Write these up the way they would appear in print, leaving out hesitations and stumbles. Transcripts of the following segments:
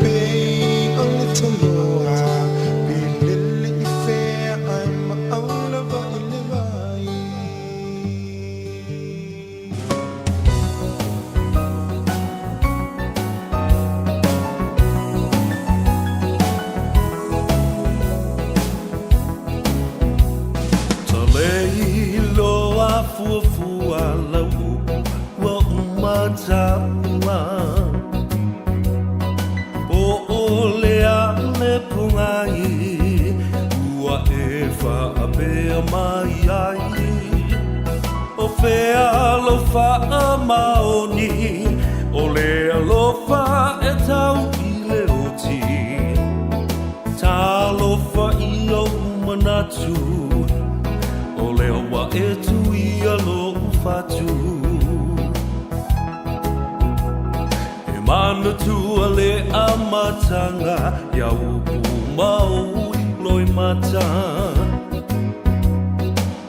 pay only Tanoa Lily fair I'm all over Fua lau wa umatama o olea le pungai ua e wha apea mai ai o whea lo wha maoni o lea lo wha e tau i le oti tā lo wha i o umanatu o lea wa e tu i alo fatu e mana tua le amatanga ia upu mau loi mata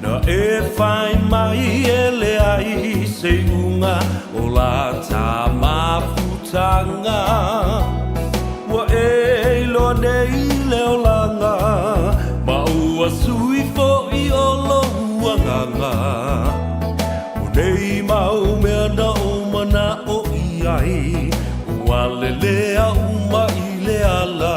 na e whai mai e le ai se unga o la ta mafutanga wa e loa nei leo langa ma ua sui fo i o lo uanganga nei mau mea na o mana o iai ua lelea uma i le ala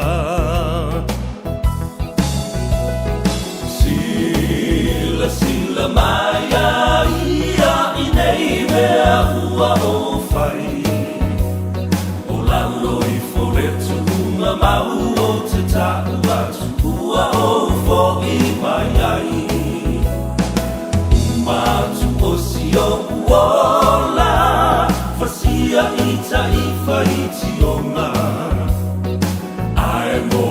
sila sila mai ai ia i nei mea ua o whai o lalo i fore tunga mau o te tau atu ua o fo i mai ai umatu o sio uola fasia ita i whaiti onga ae mo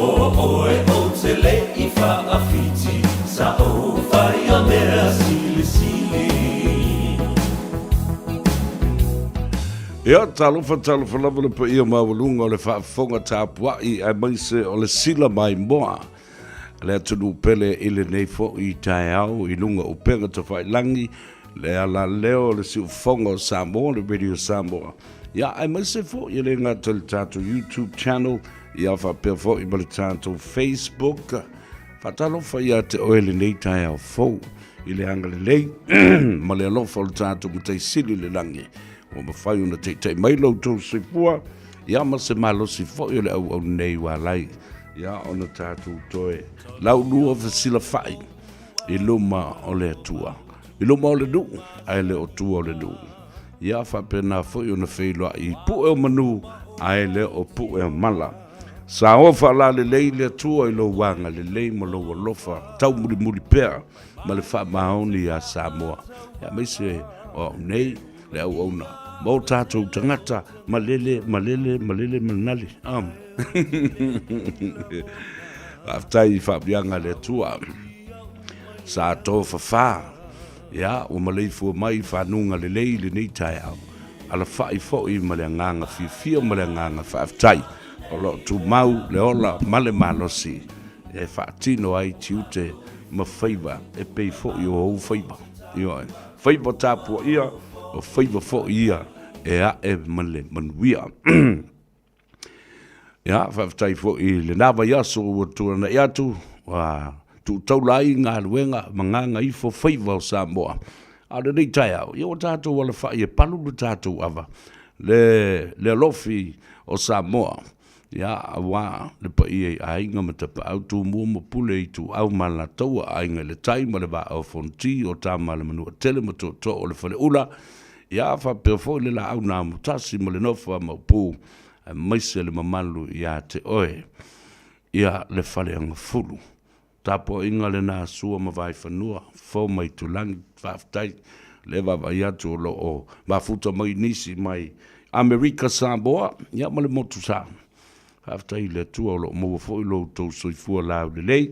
oe o te le i whaafiti sa o whai a mea sili sili Ia talofa lava le pa ia mawalunga o le whaafonga tāpuai ai maise o le sila mai moa le atunu pele i le nei fo i tae au i lunga o penga ta whai langi le ala leo le si ufonga o Samoa le radio Samoa ia ai maise fo i le ngata le tātou YouTube channel ia whapea fo i le tātou Facebook whatalofa ia te oe le nei tae au fo i le anga le lei ma le alofa o le tātou mutai sili le langi o mawhai una te mailo tau se pua ia ma se malo si fo i le au nei walai ia ona tātou toe lau lua fasila whai i luma o le atua i luma o le nuu ai le o tua o le nuu ia whapena fo i ona whailoa i pu e o manu ai le o pu e o mala sa ofa la le lei le atua i lo wanga le lei mo lo lofa tau muri muri pea ma le wha maoni a Samoa ia meise o nei le au ona mo tātou tangata malele manali aftai fabianga le tua sa to fa ya o malei fu mai fa nunga le lei le nei tai au ala fa I fo I male nganga fi male nganga fa aftai o lo tu mau le ola male malosi e fa tino ai tiute ma faiva e pe fo o faiva io faiva tapu ia o faiva fo ia e a e male manuia ya faftai fo I le nava yaso o tu na yatu wa tu taulai nga luenga manganga I fo faiva o Samoa a le nei tai au ia o tātou wala wha ia palu le tātou ava le lofi o Samoa ia awa le pa ia ainga matapa au tu mua mapule I tu au mala taua ainga le tai ma le wa au fonti o tama le manua tele mato to o le fale ula ia fa perfo le la au na mutasi ma le nofa mapu maise le mamalu ia te oe ia le fale anga fulu tapo inga le na sua ma vai fanua fo mai tulangi whaftai le vai atu lo o mafuta mai nisi mai Amerika Samoa ia ma le motu sa whaftai le tua lo mo fo I lo tau soifua lau le lei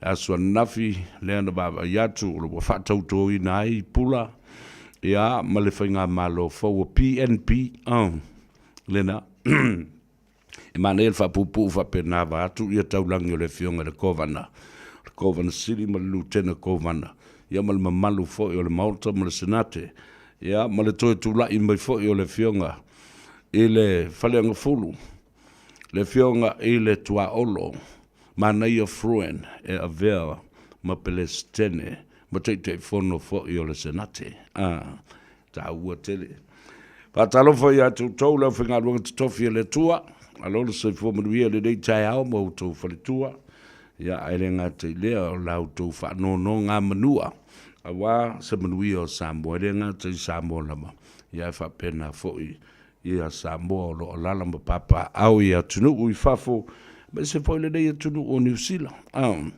asua nafi le ana vai atu lo whatau to I nai pula ia ma le whainga malo fo PNP lena Emanuel fa pupu fa penava atu ia taulangi o le fionga le kovana City ma le lieutenant kovana ia ma le mamalu fo o le Malta ma le senate ia ma le toe tula'i mai fo o le fionga i le faleanga fulu le fionga i le tua olo, mana ia fruen e a vea ma pelestene, ma te fono fo i o le senate. Ta ua tele. Patalofa ia tu tau lau whinga luanga te tofi le tua, alolo se fo manuia le dei tai au ma utou whale tua, ia aile ngā te lea o lau tau whanonga ngā manua, a wā se manuia o Samoa, ele ngā te Samoa lama, ia e whapena fo ia Samoa o lo o lala ma papa au ia tunu ui whafo, ma se fo ile nei tunu o New Zealand.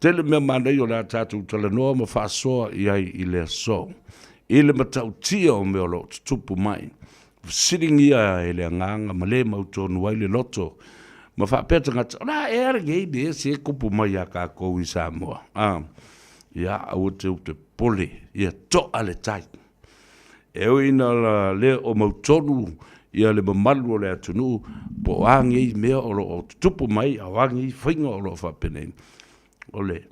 Tele mea manei o la tātou talanoa ma whasoa iai i le so. Ile matau tia o mea lo tupu mai. Sitting ia e le nganga ma le mautonu ai le loto. Ma whapeta ngata, ora e ara ngei be se kupu mai a ka kou i Samoa. Ia au te pole, ia to ale tai. Eo ina le o mautonu ia le mamalu o le atunu, po angei mea o tupu mai, a angei whainga o lo whapenei. Ole,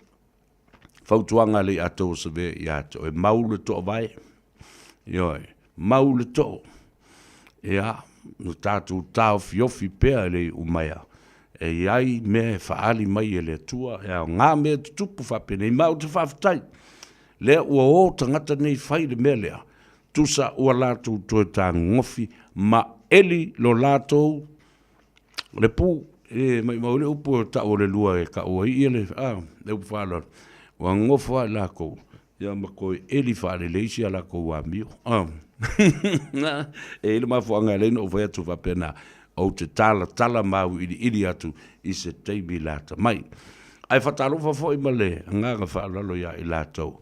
fautuanga le ato se ve i ato, e maule to vai, ioi, maule to, ea, no tātou tāo fiofi pēr le umaya, e iai mea e whaali mai e le tua, ea ngā mea tupu whapene, i mau te whaftai, lea ua o tangata nei whai le mea lea, tusa ua lātou toe tā ngofi, ma eli lo lātou, le pū, mai maule upo ta o le lua e ka o i ele le ufala wa ngofa la ko ya ma ko eli fa le leisi ala ko wa mio e le ma fo nga le no fa tu fa pena o te tala mau ili atu i se teibi lata mai ai fa talo fa fo i male nga fa lo ya i lato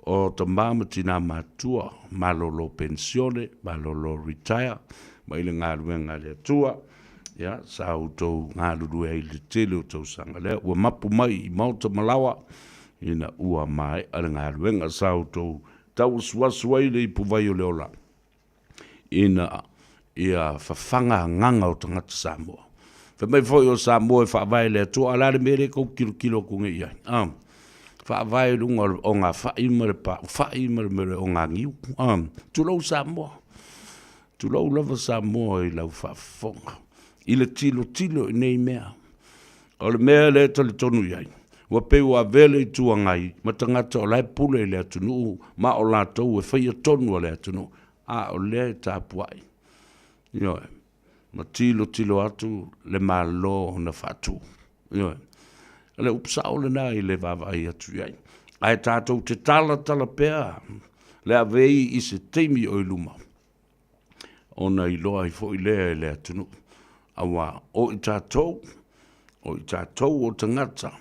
o te mamatina matua malolo pensione malolo retire mai le nga le tua ya sa auto ngā lulu e le tele o tau sanga lea ua mapu mai i mauta malawa ina ua mai ale ngā luenga sa auto tau suasuai le i puwai o leola ina ia whawhanga nganga o tangata Samoa whamai foi o Samoa e whaavai le atua alare mere kou kilo kunga iai whaavai lunga o ngā whaimare mere o ngā ngiu tulau Samoa tulau lava Samoa i lau whaafonga i le tilo i nei mea. O le mea le tali tonu iai. Wa pe wa vele i tua ngai, ma tangata o lai pule le atunu, ma o lātou e whaia tonu o le atunu, o le tāpuai. Ioe, ma tilo atu le malo na whatu. Ioe, le upsao le nā i le vavai atu iai. Ai tātou te tala pea, le avei i se teimi o i luma. Ona i loa i fo i lea le atunu. Awa, o i tātou o tangata,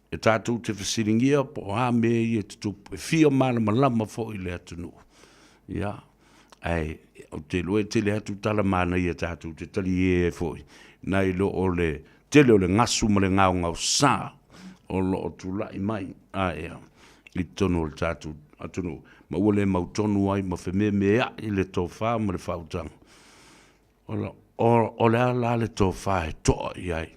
e tātou te whasiringia po a me i e tutupu, e fia malama fo i le atunu. Ia, ai, o te loe te le atu tala mana i e tātou te tali e fo i, nai lo o le, tele o le ngasu ma le ngau sā, o lo o tulai mai, ea, i tono o le tātou atunu, ma ua le mautonu ai, ma wheme mea i le tō whā ma le whautanga. O le ala le tō whae toa iai,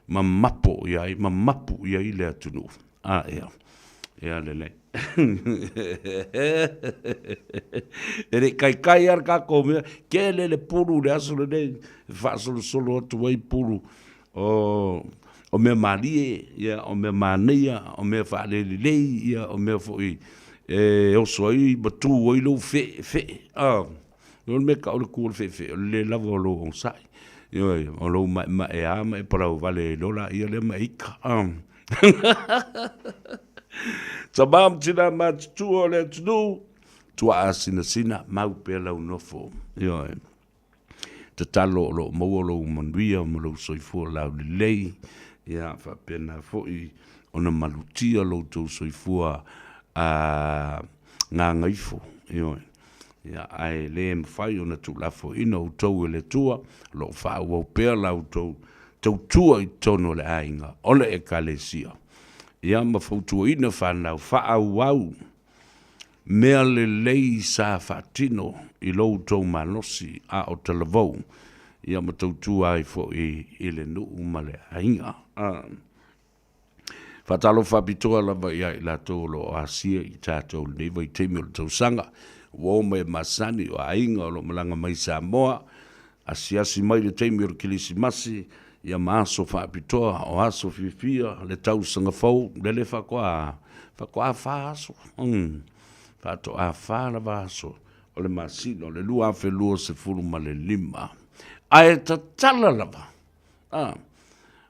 ma mapu iai le atunu. Ea le. E kai ar ka komea, ke le puru le aso le nei, whaasolo atu wai puru, o mea marie, o mea mania, o mea whaale lei, o mea foi, o soi, batu oi lo fe. Yon me ka o le kua fe, le lava o lo o sai. O lo ma e ama e parau vale lola ia le ma ika. Tabam tina mat tu o le tunu, tua sina mau pe lau nofo. Te talo lo mo lo manuia mo lo soifua lau lei. Ia fa pena foi ona malutia lo to soifua ngā ngaifo. Ia ai le mfai ona tu lafo ina utou le tua lo fa o pe la utou tua i tono le ainga ole e kalesia ia ma fotu ina fa na fa au mea le lei sa fatino i lo utou manosi a o televou ia ma tua ai fo i le nu ma le ainga fatalo fa bitoa la va ia la tolo asia i tato le vai temi o tau sanga wo me masani o ainga o lo malanga mai Samoa asiasi mai le teimi o le kilisimasi ia maaso faapitoa o aso fifia le tausaga fou le faakoa fā aso faatoʻā fā lava aso o le masino le 2 ma le 5 ae tatala lava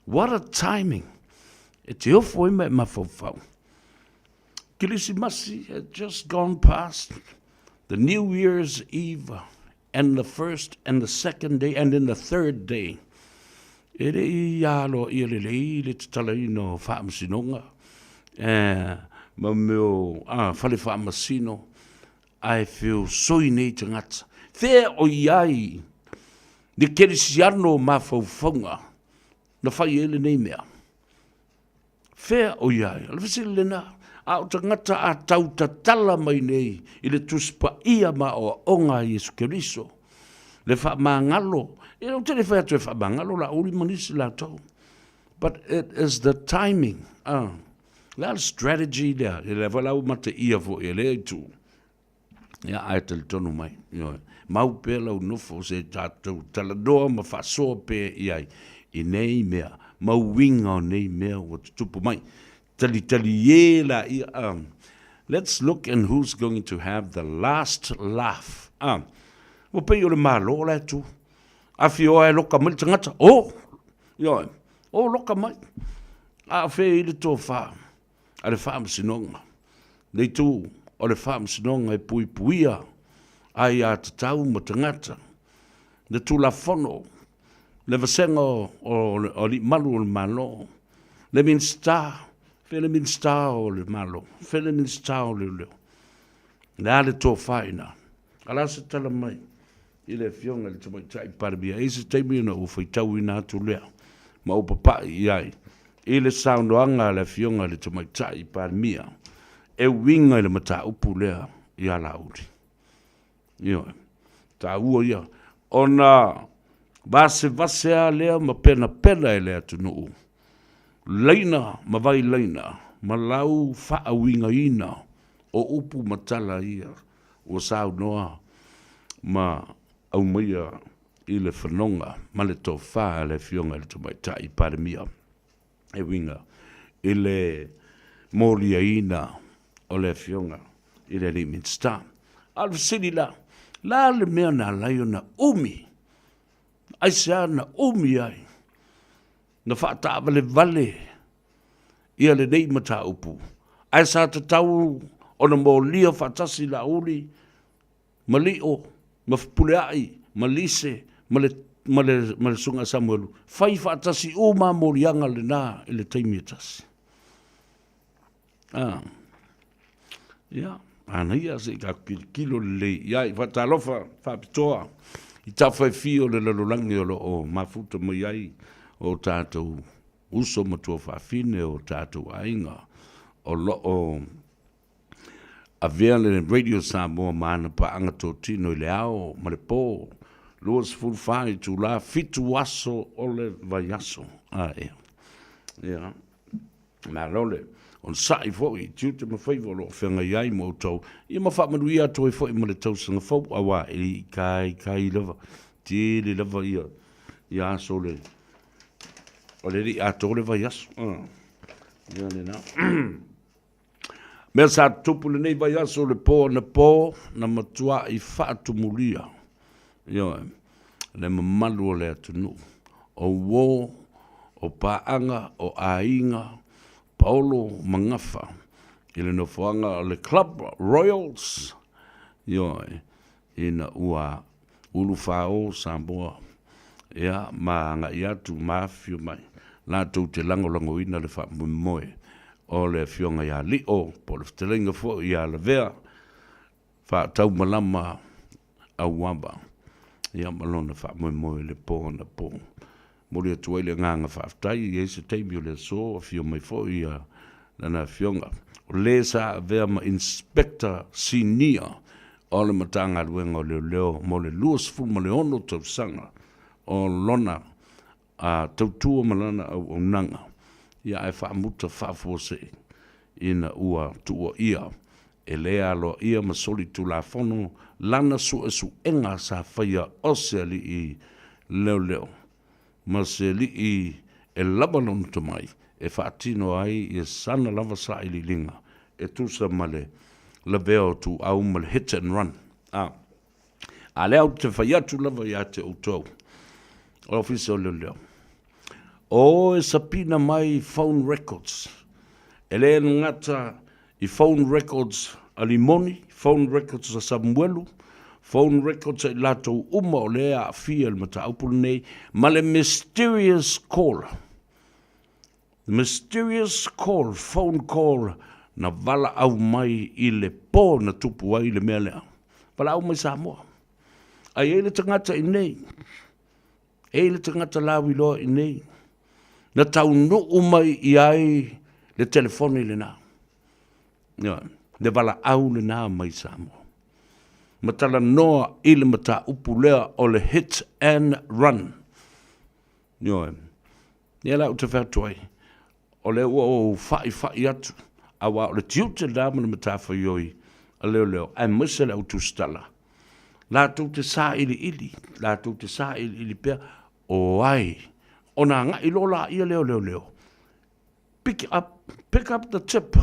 what a timing e te ofo ima e mafaufau kilisimasi had just gone past the New Year's Eve and the first and the second day and then the third day. E le ia lo ia le tala ino whaamasinoga. Ma meo whale whaamasino. I feel soi nei tangata. Whea o iai. Ni kerisiano ma whauwhaunga. Na whai ele nei mea. Whea o iai. Alwhasile lena. A o tangata a tau tatala mai nei. I le tuspa ia ma o onga Yesu Keriso. Le whaamangalo. E o tele whea tue whaamangalo la uri manisi la tau. But it is the timing. La strategy there. E le walau mata ia vo e le tu. Ia ai tele tonu mai. Mau pe lau nofo se tātou taladoa ma whasoa pe iai. I nei mea. Mau winga o nei mea o tupu mai. Tali la ia. Let's look at who's going to have the last laugh. Mo pe yo le malo la tu. Afi o e loka mai tangata. Loka mai. A fe i le tō wha. A le wha msinonga. Nei tu o le wha msinonga e pui puia. Ai a tatau mo tangata. Le tu la fono. Le vasenga o li malu o le malo. Le min star. Fele min star o le malo. Fele min star o le leo. Le ale tō whaina. Ala se tala mai. I le fionga le tamai tai parabia. E se teimi na ufai tau ina atu lea. Ma upapa i ai. I le saunoanga le fionga le tamai tai parabia. E winga le mata upu lea i ala uri. Ta ua ia. Ona vase a lea ma pena e lea tu nuu. Leina, ma vai leina, ma lau faa winga ina, o upu matala ia, o sao noa, ma au maia i le whanonga, ma le tō whaa le fionga le tumai tai paramia, e winga, i le moria ina, o le fionga, i le Remembrance star. Alfa siri la le mea na laio na umi, ai sea na umi ai, na whaata vale ia le nei mata upu. Ai sa te tau o na mo lia whaatasi la uri, ma lio, ma puleai, ma lise, ma le sunga Samuelu. Whai whaatasi o ma morianga le nā i le teimiatasi. Ana ia se ka kilo le ia i whaatalofa, whaapitoa, i tawhai fio le lalolangi o lo o mafuta mo iai, o tātou uso matua whaafine o tātou ainga o loo avea le radio Samoa mana pa anga tō tino i le ao ma le pō luas fulwhai tu la fitu aso o le vai aso ma lole on sai foi tiute ma faivo lo whenga iai mo tau i ma whamanuia toi foi ma le tausanga fau awa i kai lava tili lava ia aso le o le ri ato le vai aso. Ia le na. Mea sa tupu le nei vai aso le pō na matua i whaatu mulia. Ia le mamalu o le atunu. O wō, o paanga, o ainga, Paulo mangafa. I le nofoanga o le Club Royals. Ia ina ua ulu whao Samoa. Ia maanga i atu mafio mai. La tau te lango ina le wha moe o le fionga ia li o po le ftelenga fo ia le vea wha tau malama au wamba ia malona wha moe le po na po mori atu ele nganga wha aftai i eise teimi o le so fio mai fo ia lana fionga o le sa vea ma inspector senior o le matanga luenga o le leo mo le luas fu mo le ono tau sanga o lona a tautua malana au nanga. Ia e whaamuta whaafose ina ua tua ia. E lea alo ia masoli tu la fono lana su enga sa whaia ose ali leo. Ma se li e lava lonu tamai, e whaatino ai i sana lava sa ili linga, e tusa male la veo tu au male hit and run. A leo te whaiatu lava ia te utou. O fisa o leo. O e sapina mai phone records. E le ngata i phone records a Limoni, phone records a Samuelu, phone records a lato uma o lea a fia mata aupulu nei, ma le mysterious call. The mysterious call, phone call, na vala au mai i le pō na tupu ai le mea lea. Vala au mai Samoa. Ai e le tangata i nei. E le tangata lawi loa i nei. Na tau nuu mai i ai le telefoni le nā. Le vala au le nā mai Samoa. Matala noa i le mata upu lea o le hit and run. Ia la uta whātuai. O le ua o whai atu. Awa o le tiute dama na mata whaioi. A leo. Ai misa le utu stala. La tu te sa ili. La tu te sa ili pia. O ai. O na nga ilola ia leo. Pick up the tip.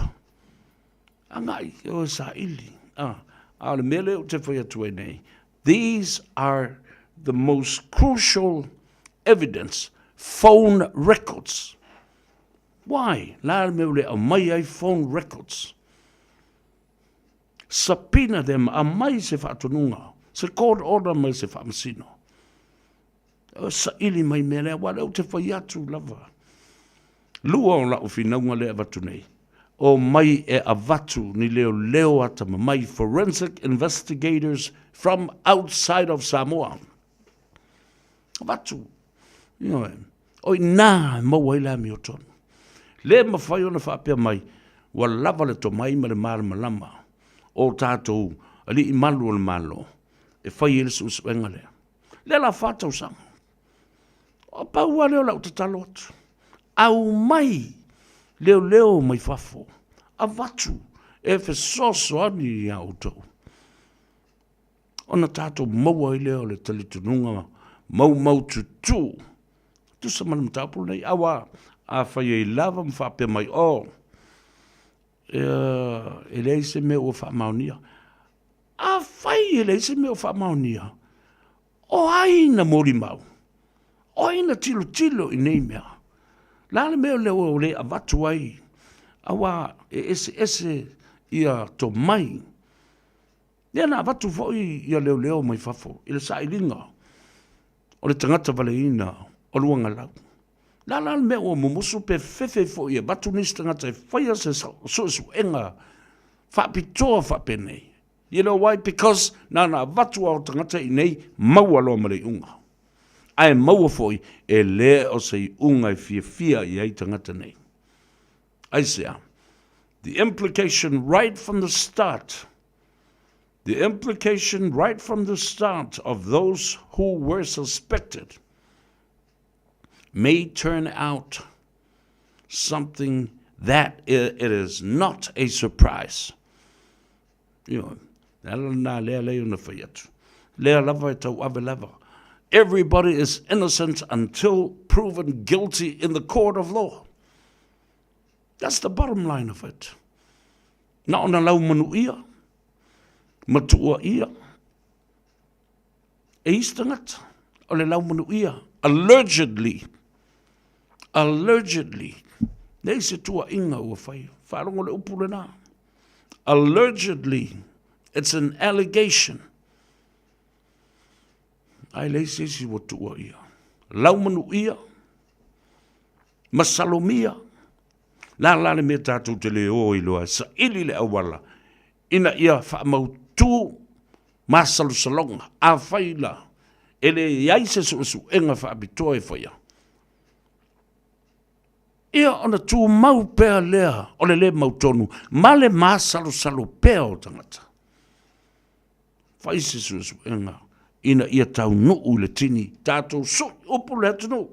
Angai, o sa ili. Le mele o te whaiatuai nei. These are the most crucial evidence. Phone records. Why? La meule a mai ai phone records. Subpoena them a mai se whaatununga. Se court order mai se whaamasino. Sa ili mai mele a wale o te whaiatu lava. Lua o la o finaunga le avatu nei. O mai e avatu ni leo atama mai forensic investigators from outside of Samoa. Avatu. Oi nā maua i la mi o tonu. Le mawhai ona whaapea mai, wa lava le to mai ma le marama lama. O tātou, ali I malu o le malo. E whai ele su swenga lea. Le la whātau sanga. O paua leo lau te talo atu. Au mai, leo mai whafo. A watu, e whesoso ani I autou. Ona tātou maua I leo le talitununga, mau tutu. Tusa manam tāpulu nei, awa, a whai e lava mwhapea mai, e leise me o whamaunia. A whai e leise me o whamaunia. O aina mori mau. O aina tilo I nei mea. Lale meo leo o le avatu ai. Awa e ese ia to mai. Lea na avatu foi ia leo mai fafo. I le sailinga. O le tangata valeina. O luanga lau. Lale meo o mumusu pe fefe foi e batu nisi tangata e whaia se su enga. Whapitoa whapenei. You know why? Because na avatu au tangata I nei maua loa mare unga. Ai maua foi e le o sei unga I fia I ai tangata nei. I say, the implication right from the start of those who were suspected may turn out something that it is not a surprise. Everybody is innocent until proven guilty in the court of law. That's the bottom line of it. Na ona lau manu ia, matua ia, e istangat, o le lau manu ia, allegedly, nei se tua inga ua whai, wharongo le upule nā. Allegedly, it's an allegation. Ai lei se si wa tua ia. Lau manu ia, masalomia, la le me tātou te le o I loa, sa ili le awala, ina ia whaamautu masalu salonga, a whaila, ele iai se su enga whaabitoa e whaia. Ia ona tū mau pēr lea, o le mau tonu, ma le masalu salu pēr o tangata. Whai se su enga, ina ia tau nuu le tini, tātou su upu le atu nuu,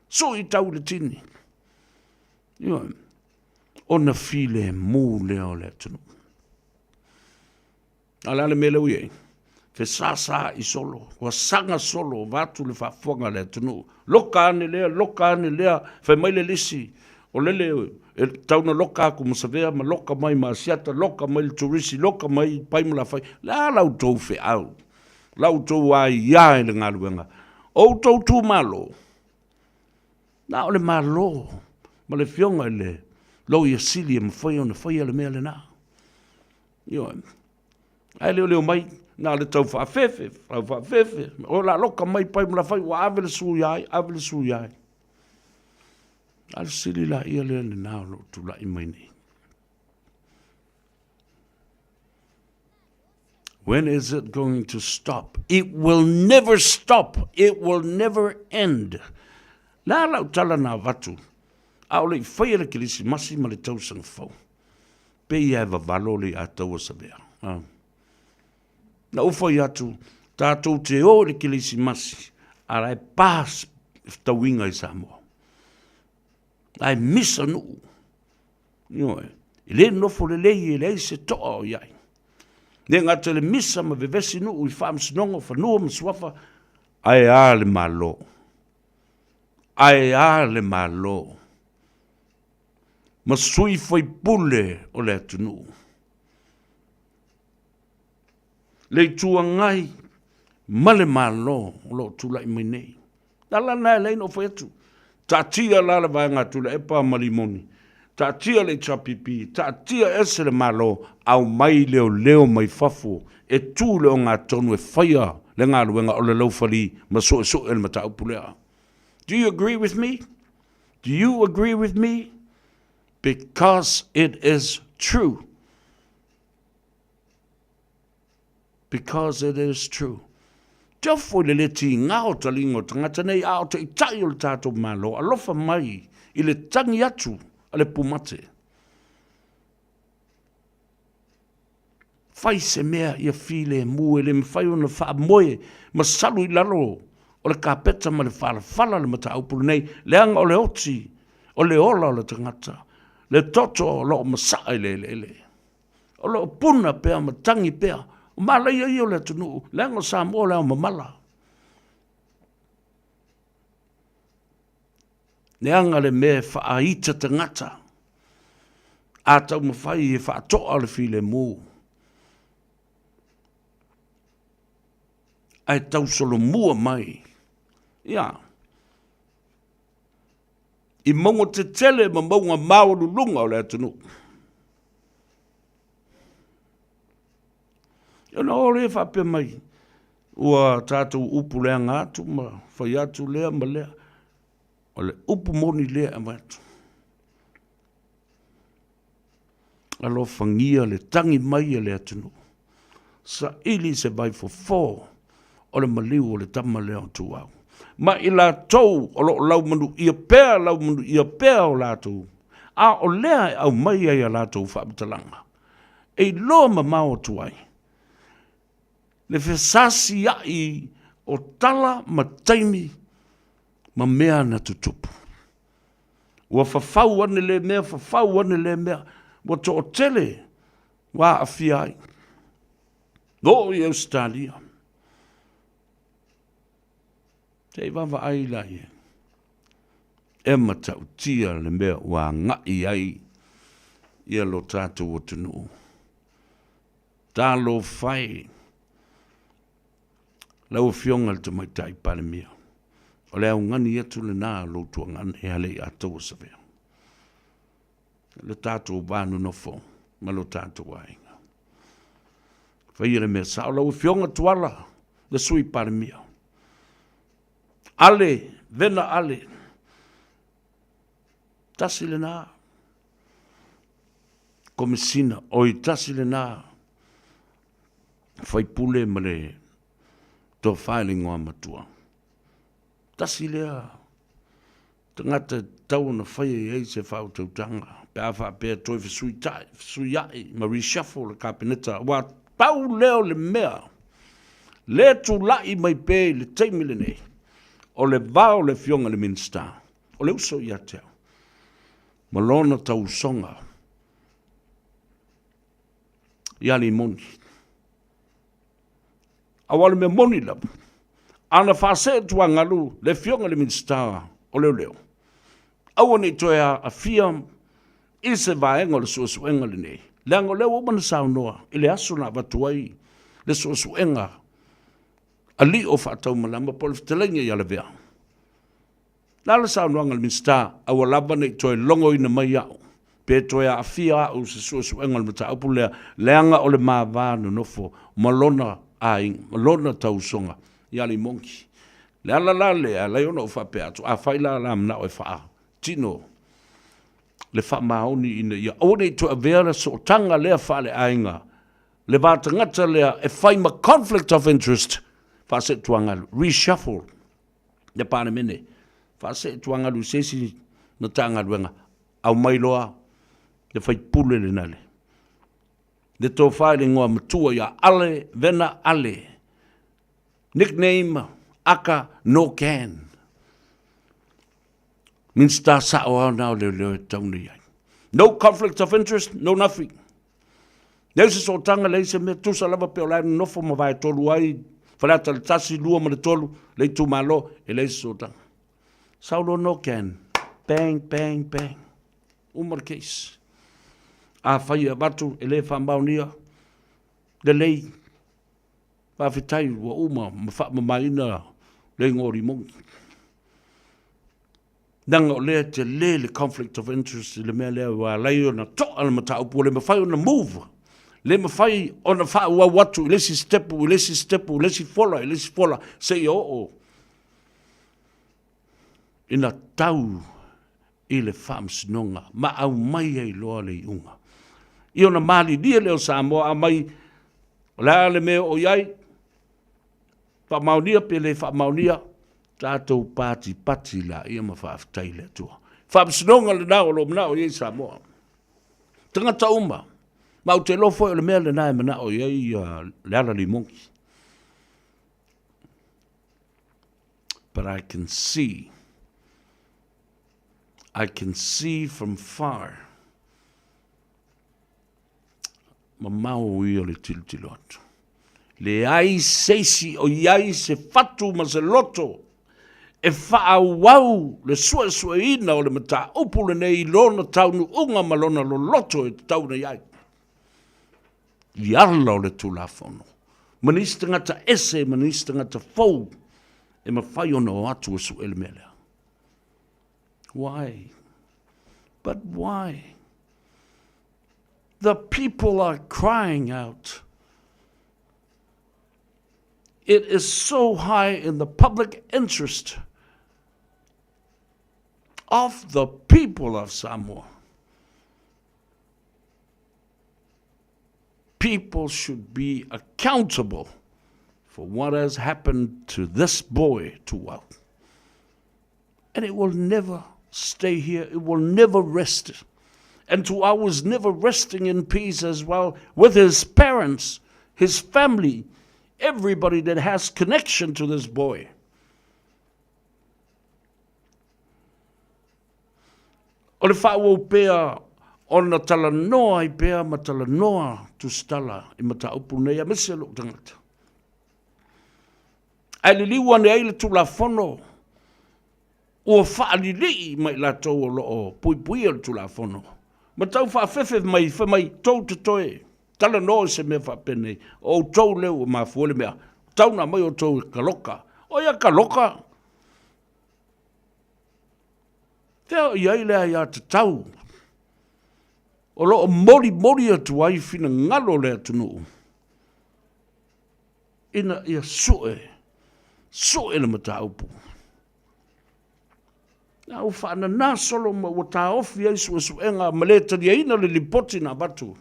su I tau le tini. Ia, ona file mū leo le tunu. Ala le mele ui ei. Fe sasa I solo, wa sanga solo, vatu le whafonga le tunu. Loka ane lea, fe mai le lisi. O lele, e tauna loka aku masavea, ma loka mai ma asiata, loka mai le turisi, loka mai paimula fai. La lau tau fe au. Lau tau ai ia le ngaluenga. O tau tu malo. Na o le malo. Ma le fionga le, lo ia sili e mawhai o na whai ale mea le na. Io, ai leo mai, na le tau whaafefe, o la loka mai pai mula whai, wa avele sui ai. Al sili la ia le na lo tu la I mai nei. When is it going to stop? It will never stop. It will never end. La lau tala na vatu. Au le whai le kilisi masi ma le tau sang fau. Pe ia eva valoli a tau a sabea. Na ufoi atu, tātou te o le kilisi masi, a rai pās tauinga I Samoa. Ai misa nuu. Ioe, I le nofo le lei e le se toa o iai. Ne ngata le misa ma vevesi nuu I whaamsinongo, whanua msuafa, ai a le malo. Ai a le malo. Ma sui foi pule o le atu nuu. Le tua ngai, male malo, lo tula I mai nei. Dala nai le no foi atu. Ta tia la le vai ngatula e pa malimoni. Ta tia le chapipi, ta tia ese le malo, au mai leo mai fafu, e tu leo ngā tonu e whaia, le ngā luenga o le laufali, ma so el mata upulea. Do you agree with me? Do you agree with me? Because it is true. Because it is true. Jafo le leti ngao talingo tangata nei ao te itai o le tātou malo, alofa mai I le tangi atu a le pumate. Fai se mea ia file mu le mwhai ona wha moe, ma salu I lalo o le kāpeta ma le whala le mata aupuru nei, le anga o le oti, o le ola o le tangata, le toto o lo masai le. O lo puna pea ma tangi pea, o mala ia o le tunu, le anga o Samoa le au mamala. Ne anga le me whaaita tangata, a tau mawhai e whaatoa le file mu. Ai tau solo mua mai. Ia. I maunga te tele ma maunga mauru lunga o le atunu. Ia na ore e whape mai. Ua tātou upu lea ngātu ma whai atu lea ma lea. O le upu moni lea a matu. Alo whangia le tangi mai a le atunu. Sa ili se vai for 4. O le maliu o le tama leo tuau. Ma I la tau o lo lau manu ia pēr o lātou. A o lea au mai ai a lātou whaaptalanga. E loa ma mao tuai. Le whesasi ai o tala ma taimi ma mea na tutupu. Ua whawhau ane le mea, wa to o tele wa a fiai. No I Australia. Te wawa ai lai e matau tia le mea wa ngai ai ia lo tātou o tunu. Tā lo whai lau fionga le tamai tai pale mea. O le au ngani atu le nā lo tua ngani e hale a tau sa vea. Le tātou wānu nofo ma lo tātou ainga. Whai le mea sao lau fionga tuala le sui pale mea. Ale, vena ale. Tasi le nā. Komisina, oi tasi le nā. Whai pule ma le tō whailing o amatua. Tasi lea. Tangata tau na whai ei se whau tautanga. Pea wha pea toi whisui tai, whisui ai, ma reshuffle le kāpeneta. Wa pau leo le mea. Le tu lai mai pe le teimile nei. O le vao le fionga le minsta. O le uso ia teo. Malona tau songa. Ia li moni. awale me moni la. Ana whase tua ngalu, le fionga le minsta, o leo leo. Awa ni toea a fia, i se vaenga le suasuenga le nei. Leango leo umana sao noa, ile aso na watuai, le suasuenga, a li o whaatau malama, po le fitelenga i alevea. Nala sao noa ngal minsta, awa laba ni toe longo ina mai au. Pe toea a fia au se suasuenga le mata upu lea, leanga o le maa vānu nofo, malona aing, malona tausonga. Yali monki. Le ala la le ala yona o whape atu. A whaila la mna o e wha. Tino. Le wha maoni ina ia. One to a vera so tanga lea wha le ainga. Le vata ngata lea e whaima conflict of interest. Wha se tuangalu. Reshuffle. Le pane mene. Wha se tuangalu sesi na tanga luenga. Au mailoa. Le whai pule le nale. Le tō whaile ngoa matua ia ale vena ale. Nickname, aka, no can. Means ta sao now le tauni ai. No conflict of interest, no nothing. Nese so tanga le se me tu salava pe ola no fo mo vai tolu ai. Falata le tasi lua mo le tolu, le tu malo e le so tanga. Saulo no can. Bang, bang, bang. Umar case. A fai batu e le whamaunia. Le lei. Whawhitai wa uma, ma maina le ngori mongi. Nanga o lea te le conflict of interest le mea lea wa leo na to ala mata upu le mawhai ona move. Le mawhai ona wha ua watu, lesi stepu, lesi fola, se o. Ina tau i le whamsinonga, ma au mai ei loa le iunga. I ona mali dia leo Samoa a mai, lea le mea o iai, whamaunia pe le whamaunia, tātou pati la ia ma whaafitai le tua. Whamsinonga le nao lo mnao iei Samoa. Tangata uma, mau te lofo e le mea le nae manao iei le ala li monki. But I can see from far, ma mau ia le tiltilo atu. Le ai seisi o iai se fatu ma se loto e whaawau le sua ina o le mata upu le nei lona taunu unga malona lo loto e tauna iai. I arla o le tulafono. Manista ngata ese, manista ngata fau e ma whai ona o atu e su ele melea. Why? But why? The people are crying out. It is so high in the public interest of the people of Samoa. People should be accountable for what has happened to this boy, Tuau. And it will never stay here. It will never rest. And Tuau was never resting in peace as well with his parents, his family, everybody that has connection to this boy. O le whao pēa o na tala noa I pēa ma tala noa tu stala I mata upu nei a mese luk tangata. Ai li liwa ne aile tu la fono ua wha li li mai la tau o loo pui o tu la fono. Ma tau wha fefe mai tau te toe. Tala noa se mea wha pene o tau leo ma fuole mea. Tau na mai o tau kaloka. O ia kaloka. Teo iai lea ia te tau. O loo mori atu ai fina ngalo lea tunu. Ina ia sue le mata upu. Na u whaana nā solo ma o tā ofi ai suenga ma le tari aina le lipoti na batu.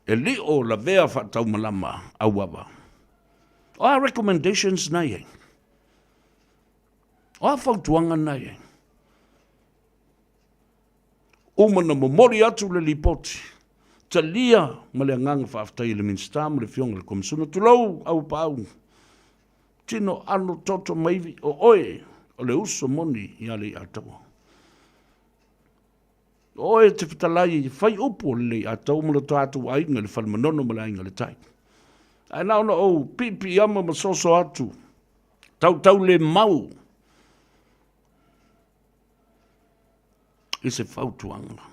E li o la vea whaatau malama au awa. O a recommendations na iei. O a whautuanga na iei. Umana momori atu le lipoti. Ta lia ma le nganga whaafitai le minsta ma le fionga le komisuna. Tulau au pau. Tino anu toto maivi o oe. O le uso moni I ale atau. Oe te whitalai I whai upo le atau mula tātou ainga le whalmanono mala ainga le tai. Ai nao na o pipi ama masoso atu. Tau le mau. I se fautuanga.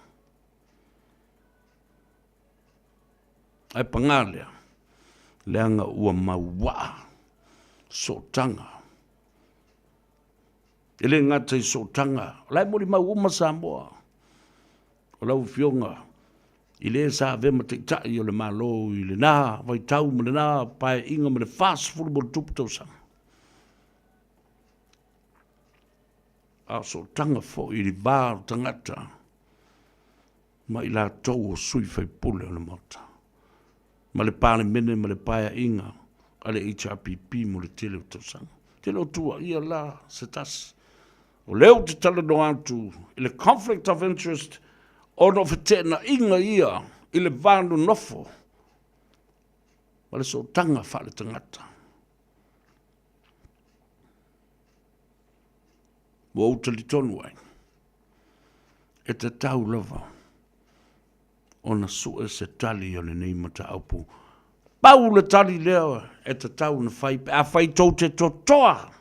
Ai pangalea. Leanga ua maua. So tanga. Ele ngata I so tanga. Lai mori mau uma Samoa. O lau fionga. I le sa ve ma te tai o le malo I le nā. Vai tau ma le nā. Pai inga ma le fast fulu mo le tupu tau sang. A so tanga fo I le vāo tangata. Ma I la tau o sui fai pule o le mota. Ma le pāne mene ma le paia inga. A le HRPP mo le tele o tau sang. Tele o tua ia la se tasi. O leo te tala no atu, I le conflict of interest, o no whetena inga ia, I le vānu nofo. Ma le so tanga whale tangata. Mo utali tonu ai. E te tau lava. O na sue se tali o le nei mata aupu. Pau le tali leo, e te tau na whai, a whai tau te totoa.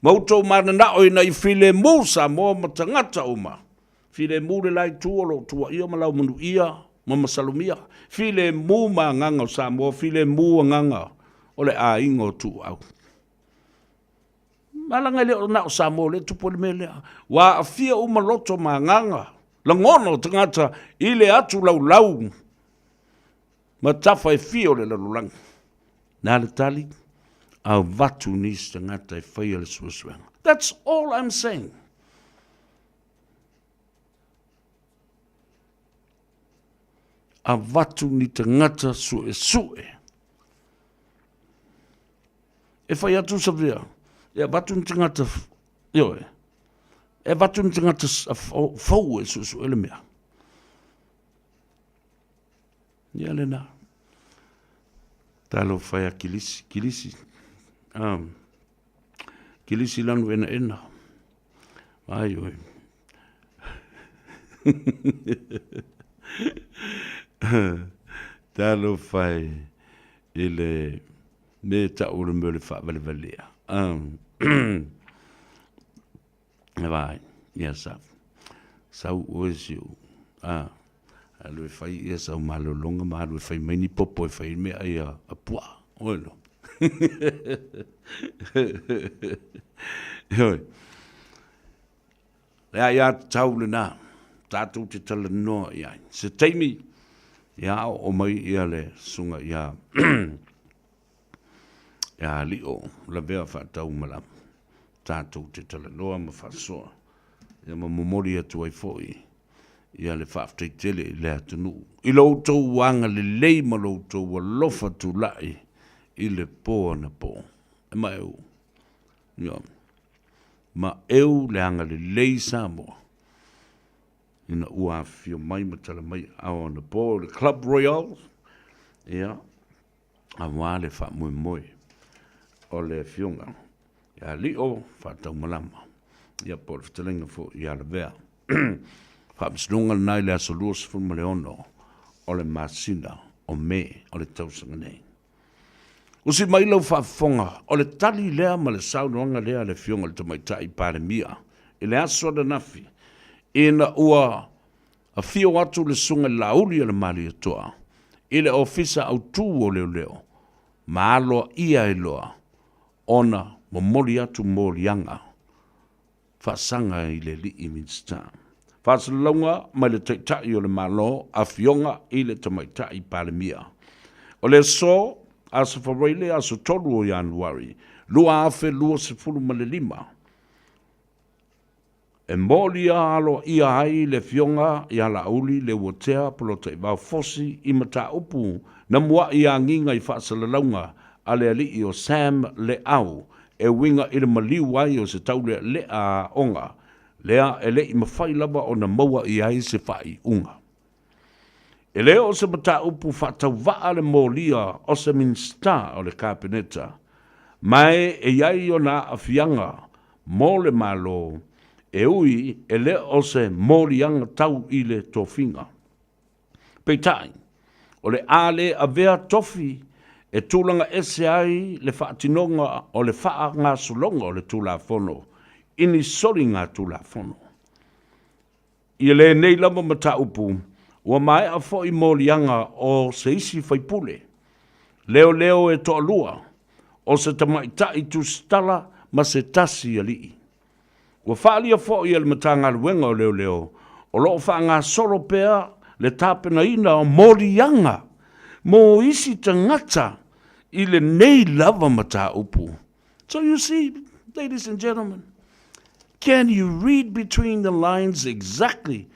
Mautou mana na oi na I file mu Samoa ma tangata uma. File mu le lai tuolo tua ia malau manu ia ma masalumia. File mu ma nganga o Samoa, file mu nganga o le a ingo tu au. Malanga le o na o Samoa le tupo le melea. Wa a fia uma loto ma nganga. La ngono tangata ile atu lau lau. Ma tafa fio le lalulang. Na le tali. A vatu nis tangata I whaia le suasuanga. That's all I'm saying. A vatu ni tangata sue. E whai atu sa vea. E vatu ni tangata ioe. E vatu ni tangata fau e suasue le mea. Ia le na. Talo whaia kilisi. Kilisi lanu ena. Ai oi. Talo whai ile me ta ura me le wha vale valea. Vai, ia sa. Sau oesiu. Alu e whai ia sau malo longa ma alu e whai maini popo e whai mea ia a pua. Oelo. Lea ia tau le nā, tātou te tala noa ia. Se teimi, ia o mai ia le sunga ia, ia li o, la bea whātau malam. Tātou te tala noa ma whāsoa. Ia ma momori atu ai fōi, ia le whāftei tele i le atunu. I loutou wanga le lei ma loutou wa lofa tu lai. I le pō na pō. E ma eu. Ia. Ma eu le anga le lei Samoa. Ina ua fio mai matala mai au na pō. Le Club Royal. Ia. A wā le wha mui mui. O le fionga. Ia li o whātau malama. Ia pō le whitalenga fō ia le vea. Whaamsinunga nai le aso luos fuma le ono. O le masina. O me. O le tausanga nei. Usi mai lau whaafonga, o le tali lea ma le saunoanga lea le fionga le tamaitai pāre mia. I le aso da nafi. Ina ua a fio atu le sunga lauli le mali atoa. I le ofisa au tū o leo leo. Ma aloa ia e loa. Ona mo mori atu morianga. Whaasanga I le li I minsta. Whaasalonga ma le taitai o le malo a fionga I le tamaitai pāre mia. O le so asa whareile asa tolu o Januari, lua afe lua se fulu ma le lima. E mōli alo ia ai le fionga I ala uli le watea pelota I wau fosi I mata upu na mua I a nginga I whaasalaunga a le ali I o Sam le au e winga I le maliu ai o se taule le a onga lea e le I mawhai lava o na maua I ai se whai unga. E leo o se mata upu whatau waa le mōlia o se minsta o le kāpeneta. Mai e iai o na awhianga mō le malo e ui e le o se mōlianga tau I le tofinga. Peitai, o le ale a vea tofi e tūlanga ese ai le whaatinonga o le wha ngā sulonga o le tūlafono. Ini sori ngā tūlafono. Ia le nei lama mata upu, ua mai a fo i molianga o se isi whaipule. Leo leo e toa lua, o se tamaita i tu stala ma se tasi ali. Ua whaalia fo i le mata ngā luenga o leo leo, o loo wha ngā soro pea le tāpena ina o molianga, mo isi tangata i le nei lava mata upu. So you see, ladies and gentlemen, can you read between the lines exactly?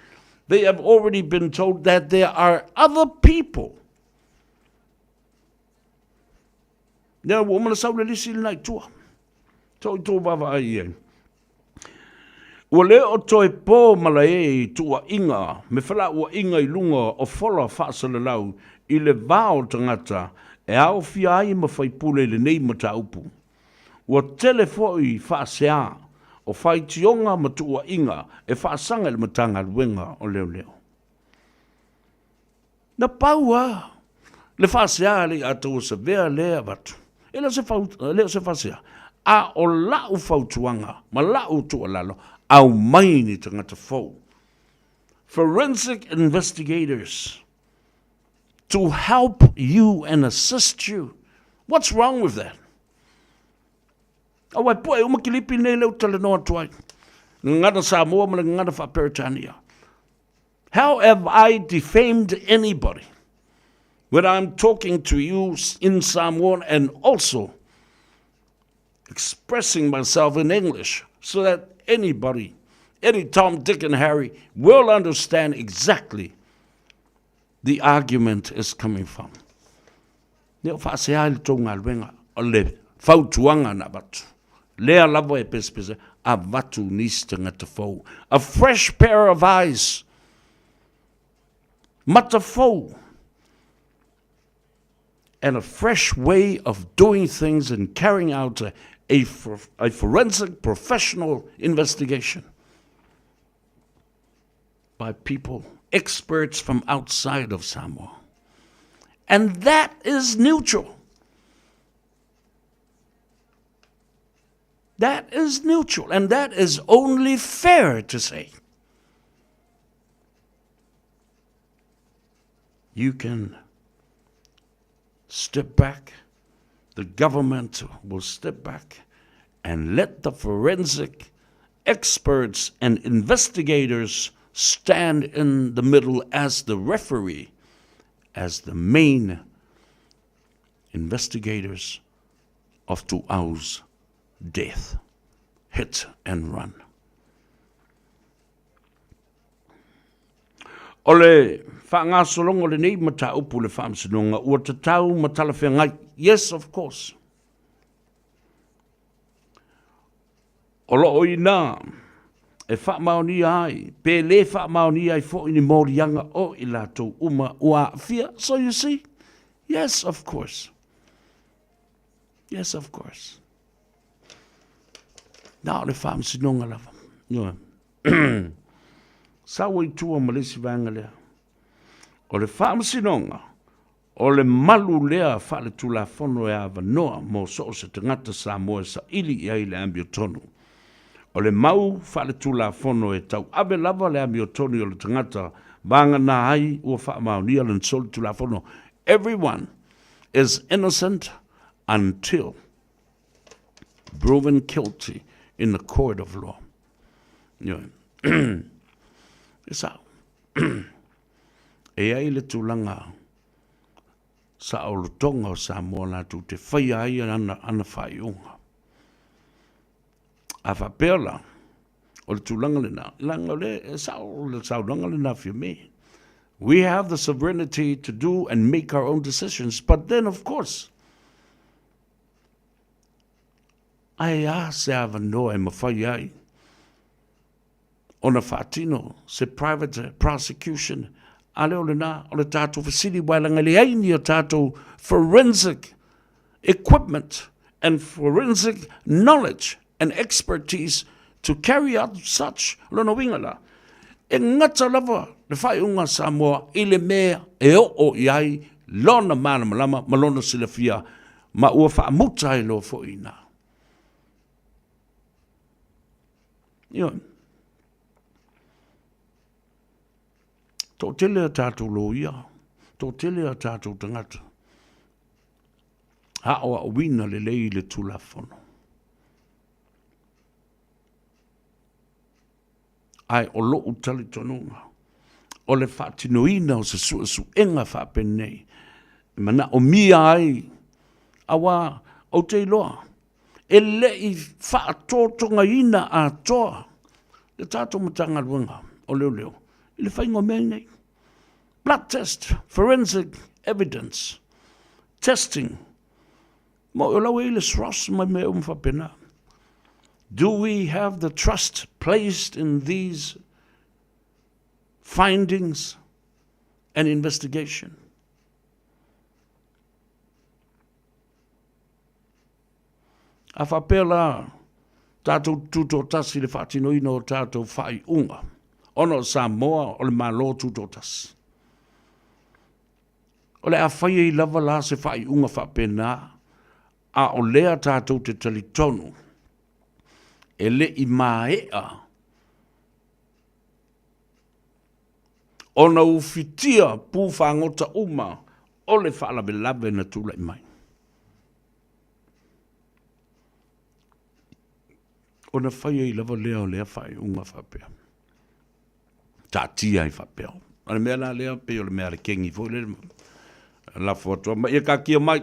They have already been told that there are other people. Now, woman, sa ule lisi nai tua. Toi tō wawa ai e. Ua le o toi pō malae tua inga, me whala ua inga I lunga o whola whaasala lau I le vāo tangata e au fia ai ma whaipule le nei mata upu. Ua telefoi whaasea o whaitionga ma tua inga e whaasanga le matanga luenga o leo leo. Na paua, le whaasea le atou sa vea lea watu. E leo se whaasea. A o lau whautuanga, ma lau tua lalo, au mai ni tangata fau. Forensic investigators to help you and assist you. What's wrong with that? Awai poe umakilipi nei leo talanoa tuai. Ngada Samoa ma ngada whaperitania. How have I defamed anybody when I'm talking to you in Samoan and also expressing myself in English so that anybody, any Tom, Dick, and Harry will understand exactly the argument is coming from. Neo whaasea le tō ngā luenga o le whautuanga na watu. Lea lava e pese a watu nista ngata fau. A fresh pair of eyes. Mata fau. And a fresh way of doing things and carrying out a forensic professional investigation by people, experts from outside of Samoa. And that is neutral. That is neutral, and that is only fair to say. You can step back, the government will step back and let the forensic experts and investigators stand in the middle as the referee, as the main investigators of Tu'au's death. Hit and run. Ole whaangasolongo le nei mata upu le whaamsinonga ua tatau matala whengai. Yes, of course. Olo oina e whaamaoni ai, pe le whaamaoni ai fo ini morianga o I latou uma ua fia. So you see, yes, of course. Yes, of course. Now le whaamsinonga lava. No. Sawa I tua malesi vanga lea. O le whaamsinonga, o le malu lea whale tula whono e awa noa mo so se tangata Samoa sa ili I le ambio tonu. O le mau whale tula whono e tau abe lava le ambio tonu o le tangata vanga na ai ua whaamaunia le nsoli tula whono. Everyone is innocent until proven guilty in the court of law. Isa, e ai le tūlanga sa o tonga o Samoa nātu te whai ai ana whai unga. A whapela o le tūlanga le nā, langa le sauranga le nā for me. We have the sovereignty to do and make our own decisions, but then of course, ai a se ava noa e mawhai ai. Ona whaatino, se private prosecution, ale o le nā, o le tātou fasili wailanga le aini o tātou forensic equipment and forensic knowledge and expertise to carry out such lono wingala. E ngata lava le whai unga Samoa I le mea e o iai lona mana malama, malona silafia, ma ua whaamuta e lo fo ina. Io, tō tele a tātou lo ia, tō tele a tātou tangata. Hao a wina le lei le tulafono. Ai o lo utali tonunga. O le whaatinoina o se su enga whaapenei. Mana o mia ai. Awa o te iloa. E lei whaatotonga ina a toa. Le tātou matanga luenga o leo leo. I le whaingo menei. Blood test, forensic evidence, testing. Mo o lau e le sros mai me whapena. Do we have the trust placed in these findings and investigation? A whapela tātou tuto tasi le whaatinoina o tātou whai unga. Ono Samoa o le malo tuto tasi. O le a whai i lava la se whai unga whapena a o lea tātou te talitonu. E le i maea. O na ufitia pu whangota uma o le whaalawe na tula i mai. O na whaia i lava lea o lea whai unga whapea. Tā tia i whapea. Ane mea la lea pe o le mea le kengi fo le la fotoa. Ma ia ka kia mai.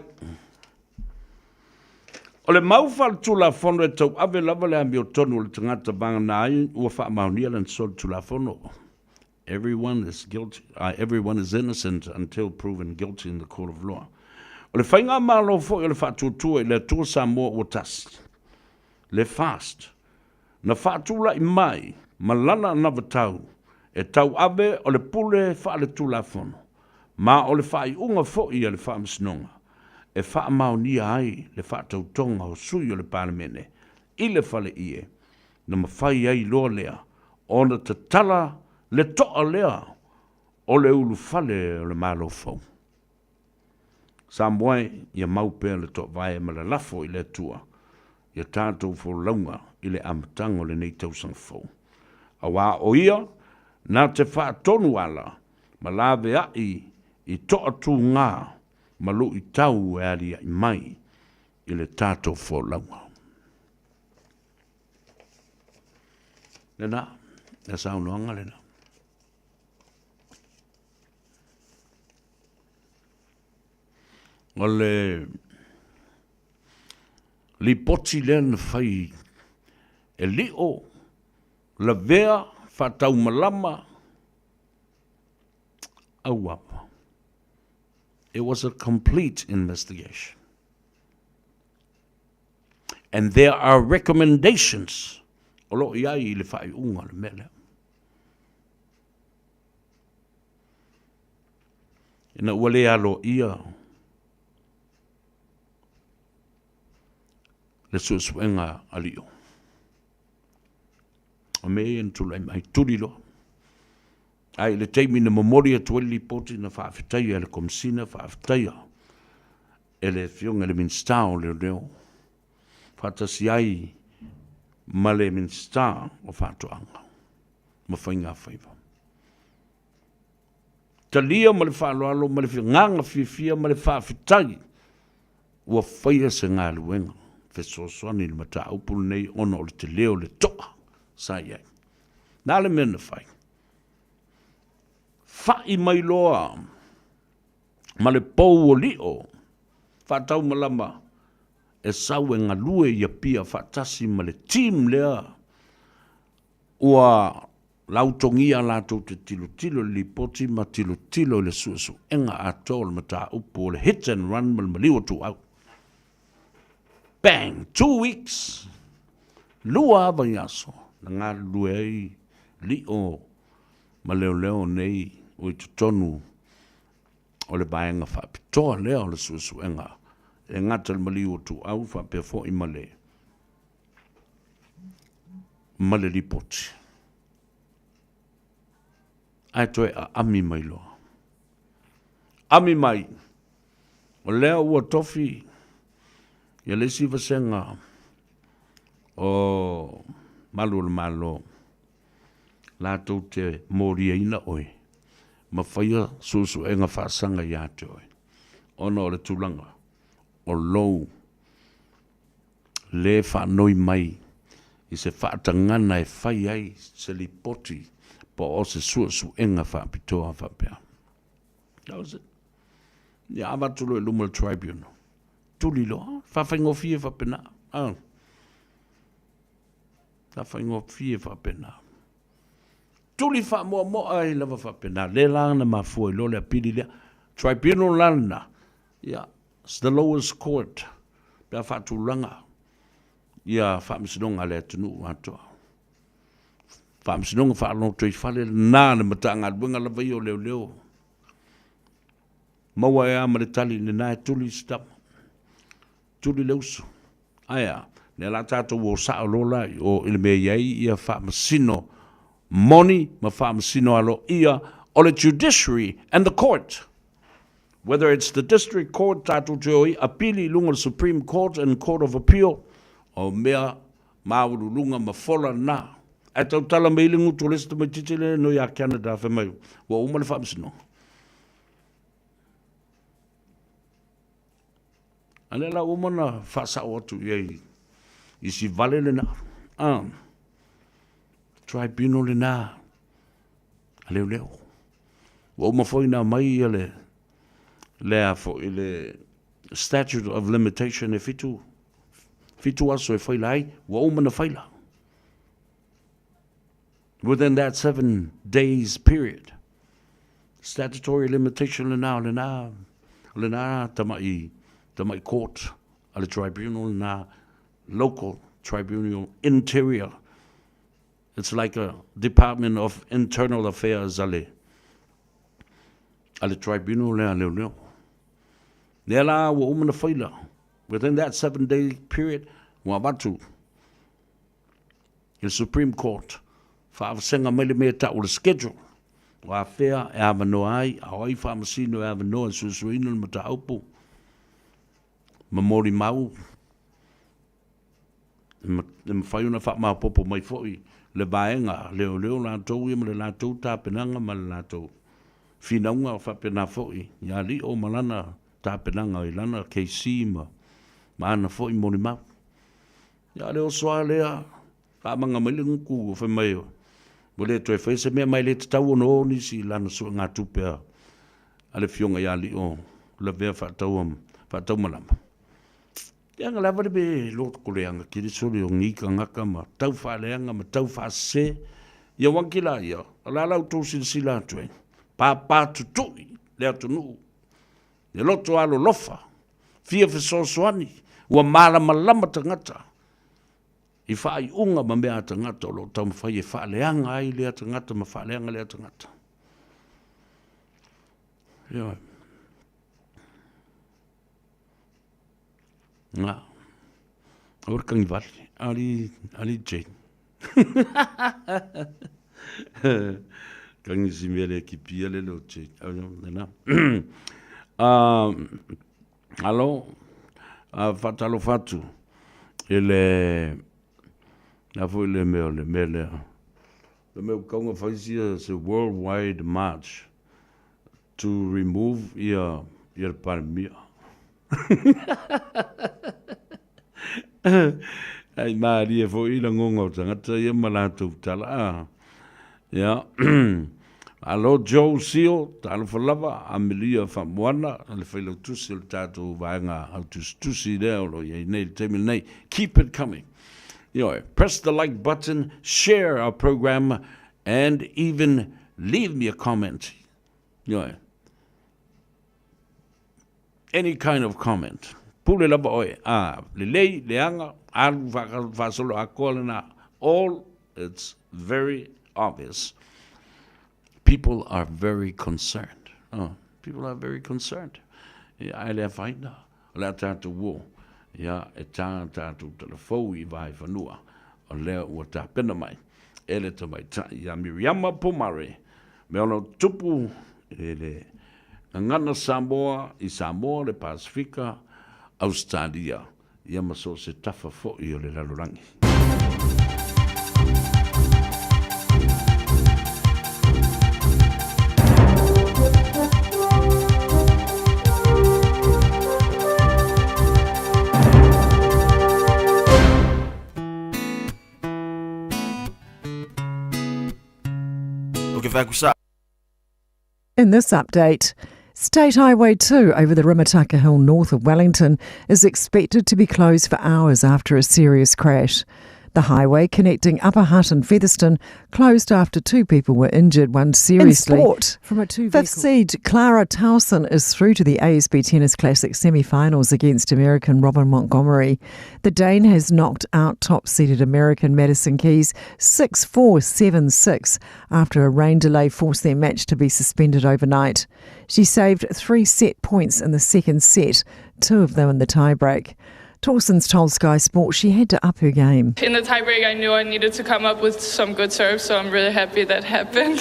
O le maufal tula fono e tau ave lava le ambi o tonu le tangata banga na ai ua wha maunia lan sol tula fono. Everyone is guilty. Everyone is innocent until proven guilty in the court of law. O le whainga malo fo o le whaatutua i le tua Samoa o tas. Le fast. Na whaatula i mai, malana na vatau, e tau ave o le pule wha le tula fono. Ma o le whai unga fo i le wha msinonga. E wha maunia ai le wha tautonga o sui o le paramene. I le whale ie. Na mawhai ai loa lea. Ona te tala le toa lea. O le ulu whale o le malo fau. Samoa ia maupea le toa vai ma le lafo i le tua. Ia tātou fo launga i le amatango le nei tausang fau. A wā o ia, nā te wha tonu ala. Ma lawe ai i toa tū ngā. Malu i tau e alia i mai i le tātou fo launga. Nena, e saunoanga lena. O le li poti len fai e li o la vea fa tau malama au apa. It was a complete investigation. And there are recommendations. Olo iai le fai unga le mele. Ina wale alo ia. Le suenga alio. O me entula mai tulilo. Ai le teimi na memoria tueli poti na whaafitaia le komsina whaafitaia. E le fionga le minstao leo leo. Whaatasi ai ma le minstao o whaatoanga. Ma whainga whaiva. Talia ma le whaaloalo ma le nganga fifia ma le whaafitai. Ua whaia se ngā luenga. Fesosoani le mata upulu nei ono o le te leo le toa. Sai ai. Nā le mena whai. Whai mai loa, ma le pou o lio, whatau malama, e sau e ngalue ia pia whatasi ma le team lea, ua lautongia lato te tilo li poti ma tilo le suasu, enga atol ma ta upo le hit and run ma le maliwa tu au. Bang, 2 weeks, lua ava yaso, na ngā lue ai, lio, ma leo nei, o i tonu o le baenga whapitoa lea o le suenga. E ngata le maliu tu au whapea fo i male. Male ripoti. Ai toi a ami mai loa. Ami mai, O lea ua tofi, ia lesi vasenga o malu le malo, lātou te mōria ina oe, ma whaia susu e ngā whaasanga i ate oe. Ona o le tūlanga, o lou, le whanoi mai, i se whaatangana e whai ai, se li poti, po o se susu e ngā whaapitoa whapea. That was it. Ia awatulu e lumal tribunal. Tuli loa, whawhaingo fie whapena. Whawhaingo fie whapena. Tuli wha moa ai lava whapena. Le lana mafua i lo le apiri lea. Tribunal lana. Ia, it's the lowest court. Pea whaatulanga. Ia whaamisinonga le atunu atoa. Whaamisinonga whaalong tui whale nāna matanga luenga lava i o leo leo. Maua e amare tali ne nae tuli stap. Tuli leusu. Aia, ne la tato o sao lola o ile me iai ia whaamasino moni ma whaamasino alo ia o le judiciary and the court. Whether it's the district court tato joi, apili lunga Supreme Court and Court of Appeal, o mea mauru lunga mafola na. E tau tala meilingu to lista mai titile no ia Canada fe mai. Wa umale whaamasino. Ane la umana whasa o atu iei. Isi vale le na. Tribunal le na. Leo leo. Wa uma foi na mai ia le. Lea fo ile statute of limitation e fitu. Fitu aso e whailai. Wa umana whaila. Within that 7 days period. Statutory limitation le na. Le na tamai. My court, the tribunal, na local tribunal, interior. It's like a Department of Internal Affairs, ale tribunal, leo. Nela wa umana whaila. Within that 7-day period, wabatu, the Supreme Court, whaawasenga mele mea ta o le schedule. Wa whea e awano ai, awai whaamasino e awano e susuino ma ta aupu. Mamori mau. Le mawhaiuna wha maa popo mai fōi. Le baenga, leo lātou ia ma le lātou tāpenanga ma le lātou. Whinaunga o whapena fōi. Ia li o malana tāpenanga i lana KC ma ana fōi mori mau. Ia leo soa lea. Ka manga mai le nguku o whamai o. Mo le toi whaise mea mai le te tau ono nisi lana sua ngā tupea. Ale fionga ia li o. Le vea whatau malama. Ia ngā lawa be lot koleanga kiri sori o ngika ngaka ma tau whaaleanga ma tau whaase. Ia wankila ia, ala lau tō sila atue. Pāpā tutui, lea tunu. Ia loto alo lofa, fia fisosoani, ua malama tangata. I whaai unga ma mea tangata o lo tau mawhai e whaaleanga ai lea tangata ma whaaleanga lea tangata. Ia. Ngā, aur kangi wale, ali Jane. Kangi si mele ki pia le lo Jane. Alo, fatalo fatu, na fo ele mele. Le meu kaunga faisia se worldwide march to remove ia pandemia. Ai maria fo ila ngonga o tangata ia malatu tala. Ia. Alo Joe Sio, talo falava, Amelia Famuana, le whailo tusi le tātou vaenga au tusi leo lo ia nei temi nei. Keep it coming. Press the like button, share our program, and even leave me a comment. Any kind of comment. Pule lava oe, le lei, leanga, alu whasolo akolena, all, it's very obvious. People are very concerned. People are very concerned. Ai lea whaina, lea tātou wo. Ia, e tātou telefou I vai whanua. O lea ua tāpena mai. Ele ta mai ta. Ia Miriama Pomare. Me ono tupu, ele ngana Samoa, I Samoa le Pasifika, Australia. Ia maso se tafa fo'i o le lalorangi. In this update, State Highway 2 over the Rimataka Hill north of Wellington is expected to be closed for hours after a serious crash. The highway connecting Upper Hutt and Featherston closed after 2 people were injured, one seriously. In sport, from a 2-vehicle. Fifth seed Clara Towson is through to the ASB Tennis Classic semi-finals against American Robin Montgomery. The Dane has knocked out top-seeded American Madison Keys 6-4, 7-6 after a rain delay forced their match to be suspended overnight. She saved 3 set points in the second set, 2 of them in the tiebreak. Towson's told Sky Sports she had to up her game. In the tiebreak, I knew I needed to come up with some good serves, so I'm really happy that happened.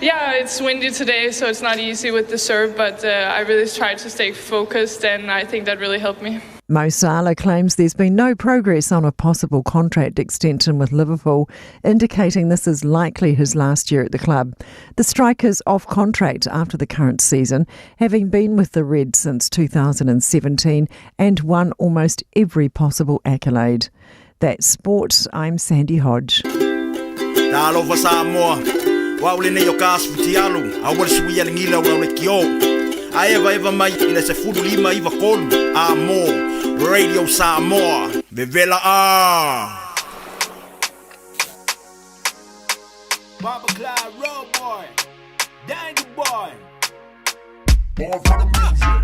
It's windy today, so it's not easy with the serve, but I really tried to stay focused, and I think that really helped me. Mo Salah claims there's been no progress on a possible contract extension with Liverpool, indicating this is likely his last year at the club. The striker's off contract after the current season, having been with the Reds since 2017 and won almost every possible accolade. That's sport. I'm Sandy Hodge. Talofa Samoa, waule nei o kasu tialu, awal suia ngila wa lekio. Eva mai ina se fulu lima iva kolu, amo, Radio Samoa, Vivela Baba Clyde, Road Boy, Danger Boy. More for the music.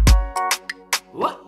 What?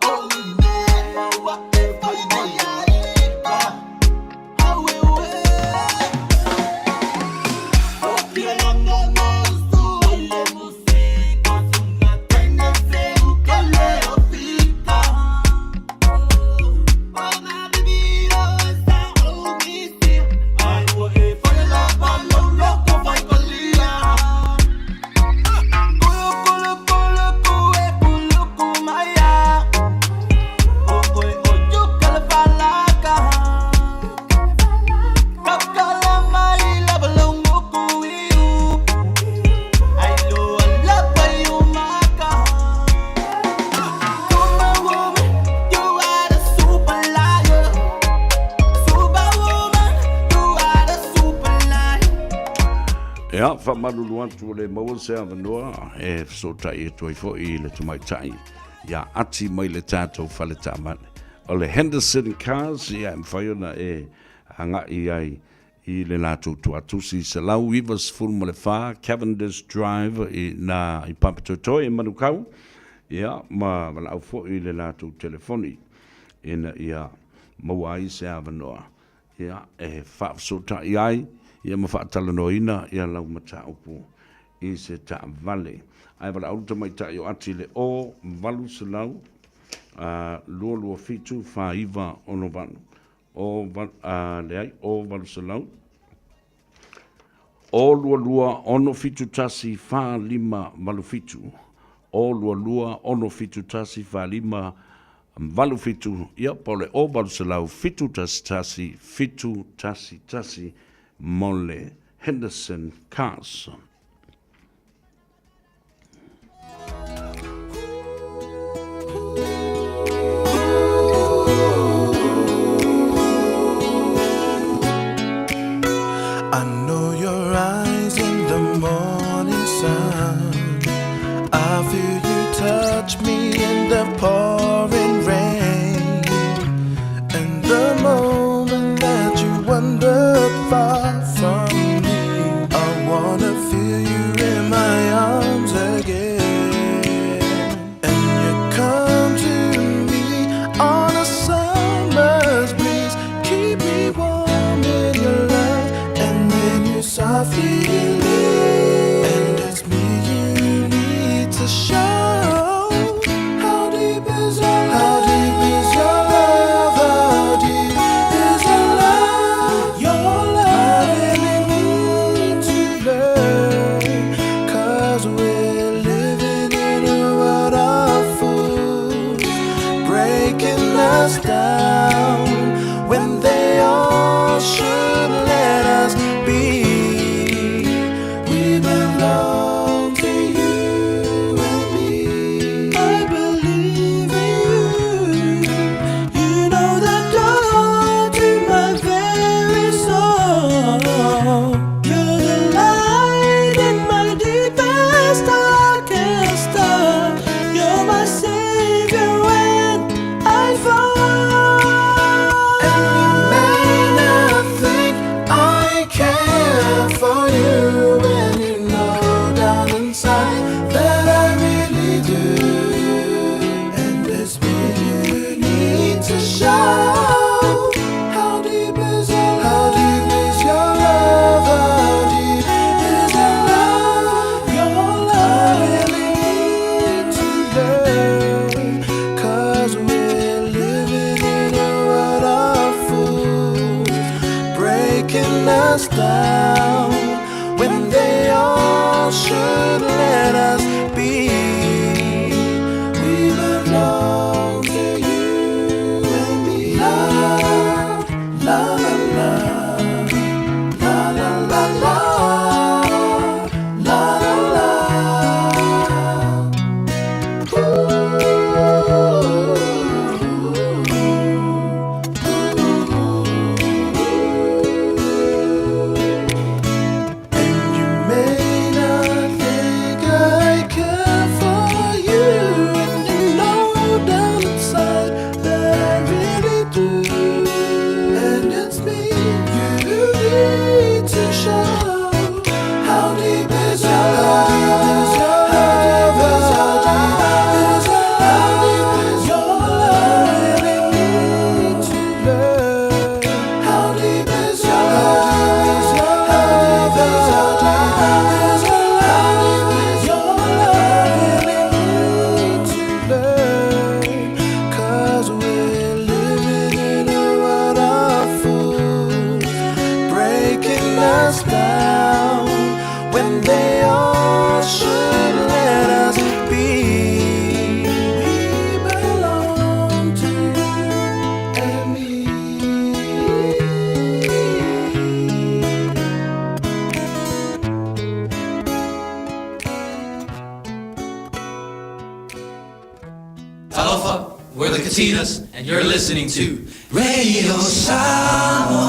Ia, whamaruru atu le mawase awanua, so tai e toi fo I le tumai tai. Ia, ati mai le tātou whale tāmane. O le Henderson Cars, ia, mwhaiona hanga ai I le lātou tuatusi se lau Ivas Fulma le whā, Cavendish Drive I Papatotoi e manukau. Ia, ma wala au fo I le lātou telefoni. Ina ia, mawai se awanua. Ia, whaafso tai ai. Ia mawhaatalanoina ia lau mataupu I se ta vale. Ai wala auta mai ta o ati le o valu se lau lua fitu whaiva ono vanu. O le ai o valu se lau. O lua ono fitu tasi wha lima valu fitu. O lua ono fitu tasi wha lima valu fitu. Ia pole o valu se lau fitu tasi fitu tasi Mole Henderson Cars. I know your eyes in the morning sun. I feel you touch me in the pouring rain. And the moment that you wandered far from me, I wanna feel you in my arms again. And you come to me on a summer's breeze, keep me warm in your love, and then you softly leave. And it's me you need to show. How deep is your love? How deep is your love? How deep is your love? Your love, I really need to learn, 'cause we're living deep is your love? How deep is your love? How deep is your love? Really need to learn. How deep is your love? How deep is your love? How deep is your love? Really need to learn. 'Cause we're living in a world of fools, breaking us down when they all should let us be. We belong to you and me. Aloha, we're the Katinas, and you're listening to Radio Samoa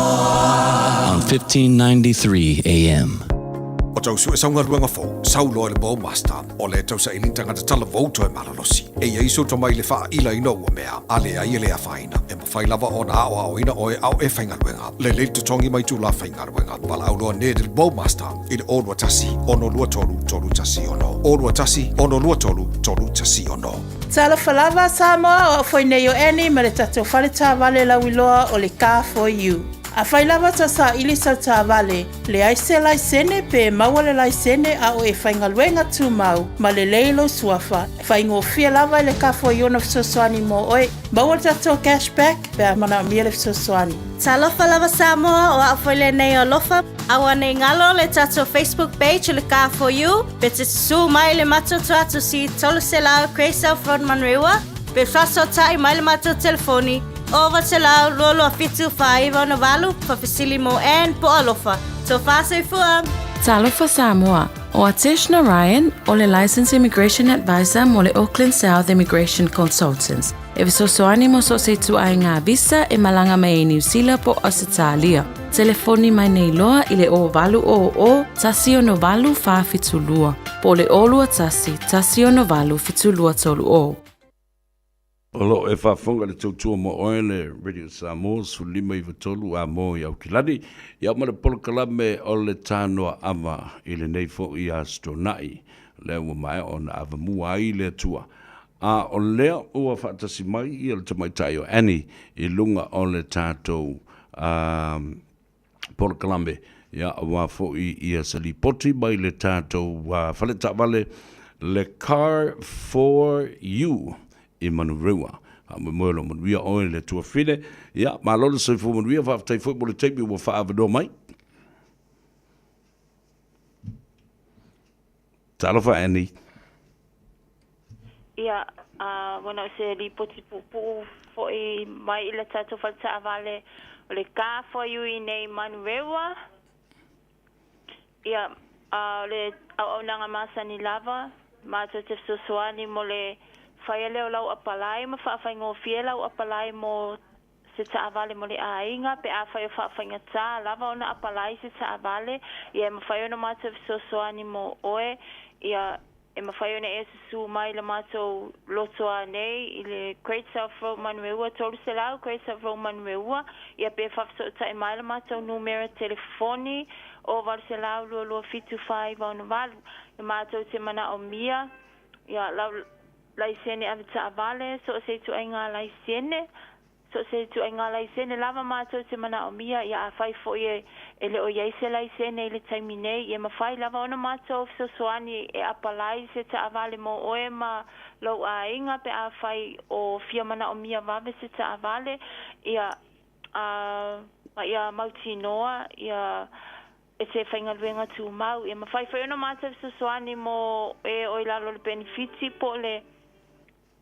on 1593 AM. O tau su e saunga ruanga fo, saulo e le bau master, o le tau sa ilintanga te tala vauto e malalosi. E ia iso to mai le faa ila ino ua mea, ale ai le a faina. E mawhai lava o na ao ao ina o e au e whainga ruenga. Le le te tongi mai tu la whainga ruenga. Wala au loa ne le bau master, i le olua tasi, ono lua tolu, tolu tasi ono. Olua tasi, ono lua tolu, tolu tasi ono. Tala falava Samoa o foi nei o eni ma le tatou whale tā wale lauiloa o le Car for You. A whai lava ta sa ili sa tā wale, le aise lai sene pe maua le lai sene a o e whaingaluenga tū mau, ma le leilo suafa. Whaingo fia lava le Car for You na fisosoani mo oe, maua le tatou cashback pe a mana mia le fisosoani. Talofa lava Samoa o a foi le nei o lofa, awa nei ngalo le tatou Facebook page le Car for You, pe te su mai le matoto atu si tolu se lau Crazy Front Manrewa, pe faso tai mai le matou telefoni, over te lau lolo a fitu whaiva no walu, pa fisili mo en po alofa. So faso I fua. Talofa Samoa, o a Tishna Ryan, o le Licensed Immigration Advisor mo le Auckland South Immigration Consultants. E visosoani mo so se tu ai ngā visa e malanga mai e New Zealand po Australia. Telefoni mai nei loa i le o valu o tasi o no valu wha fitulua. Po le olua tasi o no valu fitulua tolu o. Olo e whaafonga le tautua mo oe le Radio Samoa su lima I vatolu a mo I au kilani. Ia ma le polokalame o le Tanoa Ava I le nei fo I astronai. Le ua mai o na ava mua ai le tua. A o lea ua whaatasi mai I le tamaitai o ani I lunga o le tātou polokalame. Ia wa fo I asali poti mai le tātou whale vale le Car for You. I manurewa. Mwelo manuia oe le tua fine. Ia, malolo se fu manuia whaftai fui mo le teipi ua whaavado mai. Talofa Annie. Ia, wana se li poti pupu fo I mai I le tatou falta avale o le Car for You I nei manurewa. Ia, le au nanga masani lava. Mato te sosoani mo le whaia leo lau apalai ma whaafai fie lau apalai mo se ta avale mo le ainga pe a whaia whaafai tā lava ona apalai se ta avale ia e mawhaia ona mātou sosoani mo oe ia e mawhaia ona e su mai le mātou lotoa nei I le Great South Road Manueua tolu se lau Great South Road Manueua ia pe whafso ta e mai le mātou numera telefoni o wale se lau lua fitu whai vauna walu e mātou te mana o mia ia lau laisene avita avale so se tu ainga laisene so se tu ainga laisene lava mato te mana o mia ia a fai fo e ele o ye se laisene ele taimine ia ma fai lava ona mato so soani e apalai se ta avale mo oe ma lo a inga pe a fai o fia mana o mia vave se ta avale ia ia mautinoa ia e se whainga luenga tu mau ia ma fai fai ona mato so soani mo e o ilalo le benefiti po le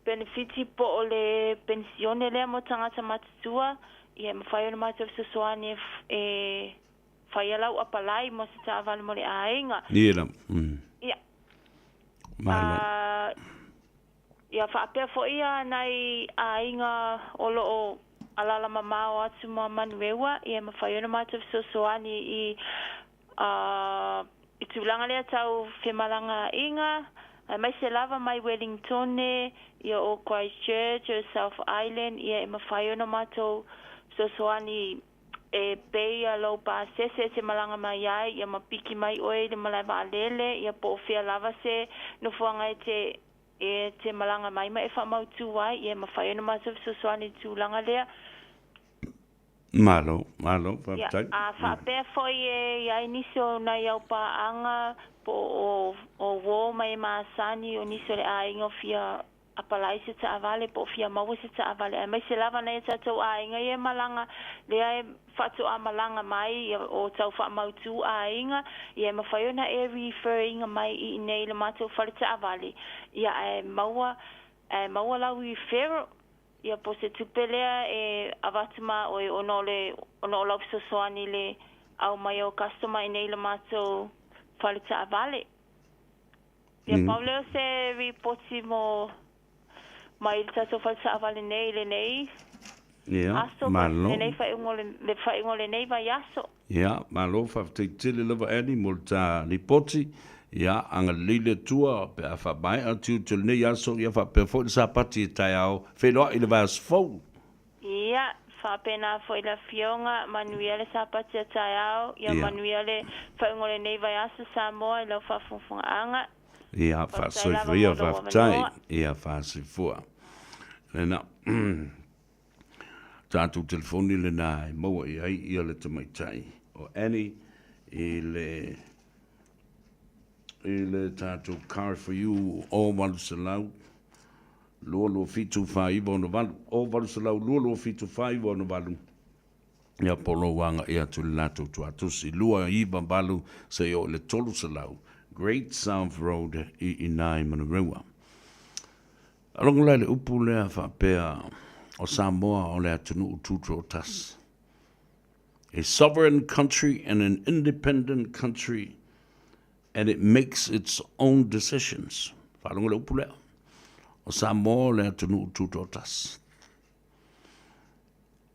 benefiti po o le pensione le mo tangata matutua ia mawhai ona mātou sosoane e whai alau apalai mo se tā avale mo le ainga. Ia. Ia. Ia whaapea fo ia nei ainga o loo alala mamao atu mo manuewa ia mawhai ona mātou sosoane I tūlanga lea tau whemalanga inga mai se lava mai Wellington ia o Christchurch o South Island ia e mawhai ona mātou sosoani e pei a lau pa sese se malanga mai ai, ia mapiki mai oe le malai wa alele, ia po fia lava se no fuanga te malanga mai ma e wha mau tū ai, ia mawhai anu maso suswani tū langa lea. Malo, Ia, whaptai. a whapea foi ia iniso na iau pa anga po o wo mai maasani o niso le a ingo fia apalai se ta avale po fia mau se ta avale. Mai se lava na e tatou a inga e malanga lea e whatu a malanga mai o tau wha mau tū a inga ia mawhai ona e referring mai i nei le matou whare ta avale. Ia e maua lau i whero ia po se tupelea e avatuma o ono lau sosoani le au mai o customer i nei le matou whare ta avale. Ia pauleo se ripoti mo mai le tatou whare ta avale nei le nei. Ia, Aso malo. le nei whaingo le nei vai aso. Ia, malo, whaftai tele lava ani mo ta ripoti. Ia, anga lile tua pe a whabai a tiu tele nei aso ia whapea fo le sapati e tai au. Whenua i le vai asfou. Ia, whapena fo i la fionga manuia le sapati a tai au. Ia manuia le whaingo le nei vai aso Samoa i lau whafunfunga anga. Ia, whasoifua, whaftai. Ia, whasifua. Lena, tātou telefoni le nā e maua i ai ia le tamaitai. O Annie, i le tātou car for you, o walu salau, lua fitu whaiva ono walu, o walu salau, lua fitu whaiva ono walu. Ia polo wanga ia tu le nātou tuatusi, lua iwa walu se o le tolu salau, Great South Road i nai Manarewa. Alonga lai le upu lea whapea o Samoa o le atunu ututro o tas. A sovereign country and an independent country, and it makes its own decisions. Whalonga le upu lea. O Samoa o le atunu ututro o tas.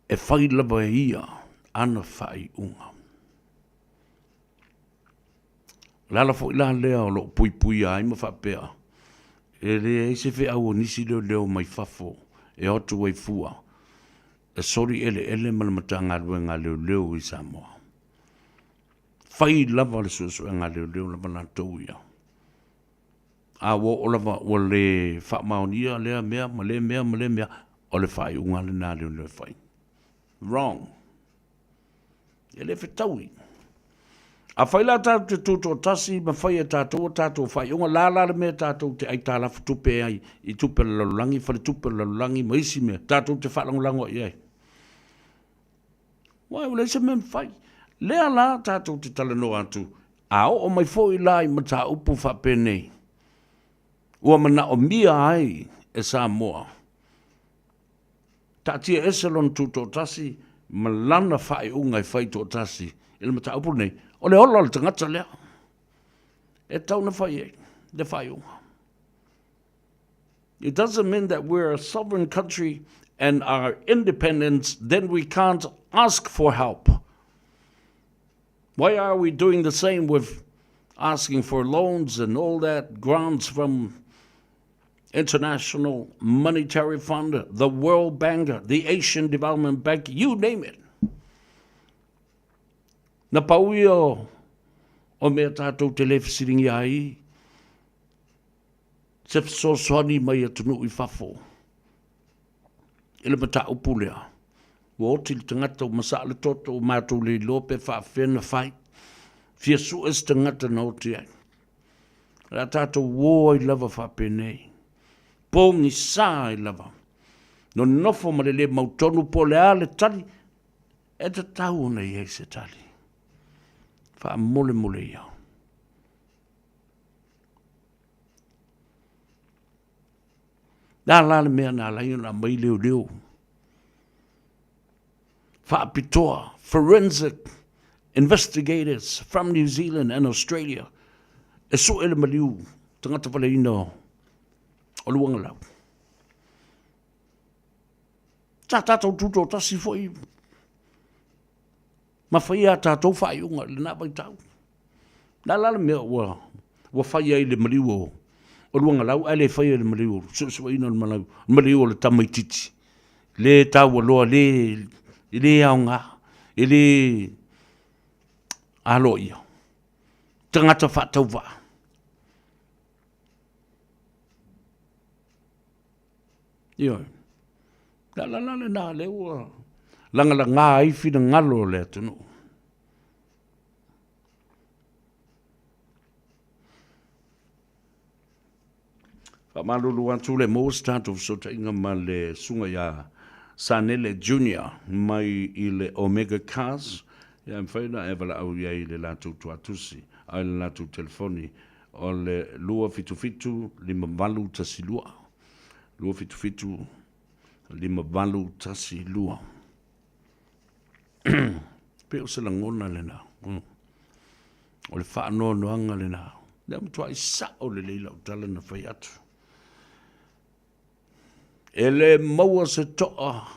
E whai lava ia, ana whai unga. Lala fo ila lea o lo pui ai ma whapea. E le se fe au nisi leo mai fafo. E otu wai fua. E sori ele malamatanga luenga leo i Samoa. Whai lava le susu ngā leo lava nā tau ia. A wo o lava o le whamaonia lea mea, ma le mea, o le whai unga le nā leo whai. Wrong. E le whetaui. A whaila tātou te tūtō tasi, ma whai e tātou whai unga lālare mea tātou te aita lafu tupe ai, i tupe lalulangi, whare tupe lalulangi, ma isi mea, tātou te whalangulango i ai. Wai, ule se mea whai. Lea la tātou te talanoa atu, a o mai fōi lai ma tā upu whapene. Ua mana o mia ai e Samoa. Tā tia eselon tūtō tasi, ma lana whai unga i whai tō tasi, ila ma tā upu nei, o le olo le tangata lea. E tau na whai e, le whai unga. It doesn't mean that we're a sovereign country and our independence, then we can't ask for help. Why are we doing the same with asking for loans and all that, grants from International Monetary Fund, the World Bank, the Asian Development Bank, you name it. Na paui o mea tātou te lewhisiringi ai, se soani mai atunu i whafo. Ile mata upulea. Wa oti le tangata o masa le toto o mātou le lope whaafena whai. Fia su es tangata na oti ai. Ra tātou wō i lava whaapenei. Pōngi sā i lava. No nofo ma le mautonu po le ale tali. E te tau ona i se tali. Wha mole iau. Nā lale mea nā lai ona mai leo. Wha pitoa, forensic investigators from New Zealand and Australia. E so ele maliu, tangata wale ino o luanga lau. Tā tātou tūtō tasi fwoi. Ma whai a tātou whai unga le nā bai tau. Nā lala mea wa whai ai le maliu o luanga lau, ai le whai ai le maliu, so ina le maliu o le tamaititi. Le tau aloa le aonga, Ili alo ia. Tangata whātau wā. Ioi. La nā lewa. Langa la ngā ifi na ngalo le tunu. Whamalulu atu le mo statu so ta inga ma le sunga ya Sanele Junior mai i le Omega Cars. Ia mwhaina e wala au ia i le lātou tuatusi. Ai le lātou telefoni o le lua fitu lima walu tasi lua. Lua fitu lima walu tasi lua. Peo se la ngona le nā. O le whaanoa noanga le nā. Lea mtua i sa o le leila o tala na whai atu. Ele maua se toa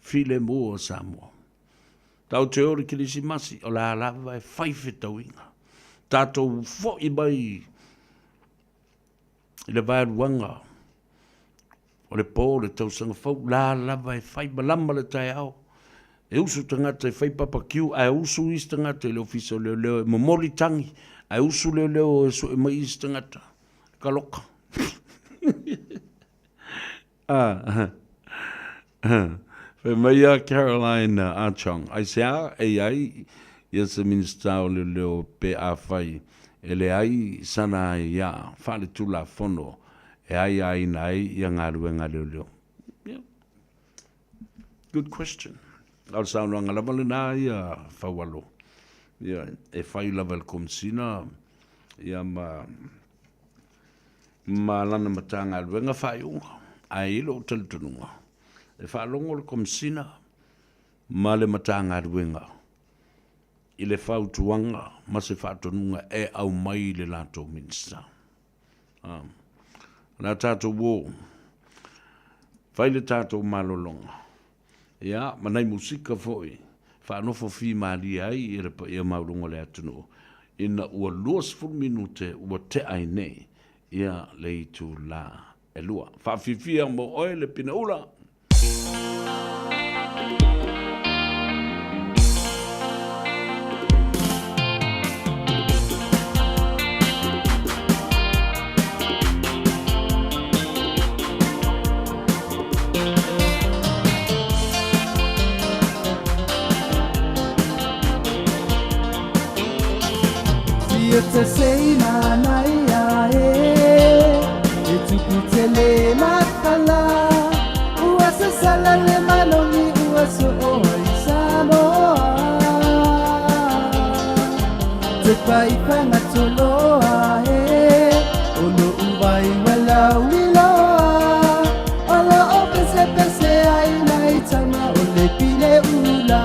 file mua Samoa. Tau te ori kilisi masi o la lava e whaife tauinga. Tātou fo i mai i le vai ruanga. O le pō le tausanga fau la lava e whai malama le tai au. E usu tangata e whai papa kiu, a usu is tangata e le ofisa leo leo e momoli tangi. A usu leo leo e so e mai is tangata. Kaloka. Maia Caroline Archong. Ai sea e ai ia se minister o leo pe a whai. E le ai sana ia whale tula fono. E ai nai ia ngā ruenga leo. Good question. Al saunga lava le nā ia whawalo. Ia e whai lava le komsina. Ia ma lana matanga ruenga whai unga. Ai ilo talitununga. E whaalongo le komsina. Ma le matanga ruenga. I le whautuanga. Ma se whaatununga e au mai le lato minsta. Nā tātou wō. Whai le tātou malolonga. Ia, manai musika foi. Whanofo fi maali ai i repa ia maurunga le atunu. Ina ua 20 minute ua te ai nei. Ia leitu la elua. Whawhiwhia mo oe le pina ula. Te sei na ia e tuku te le makala ua sa sala le malongi ua so oi Samoa te pai panga toloa ono uwai wala wiloa ala o pese ai nai tama o le pile ula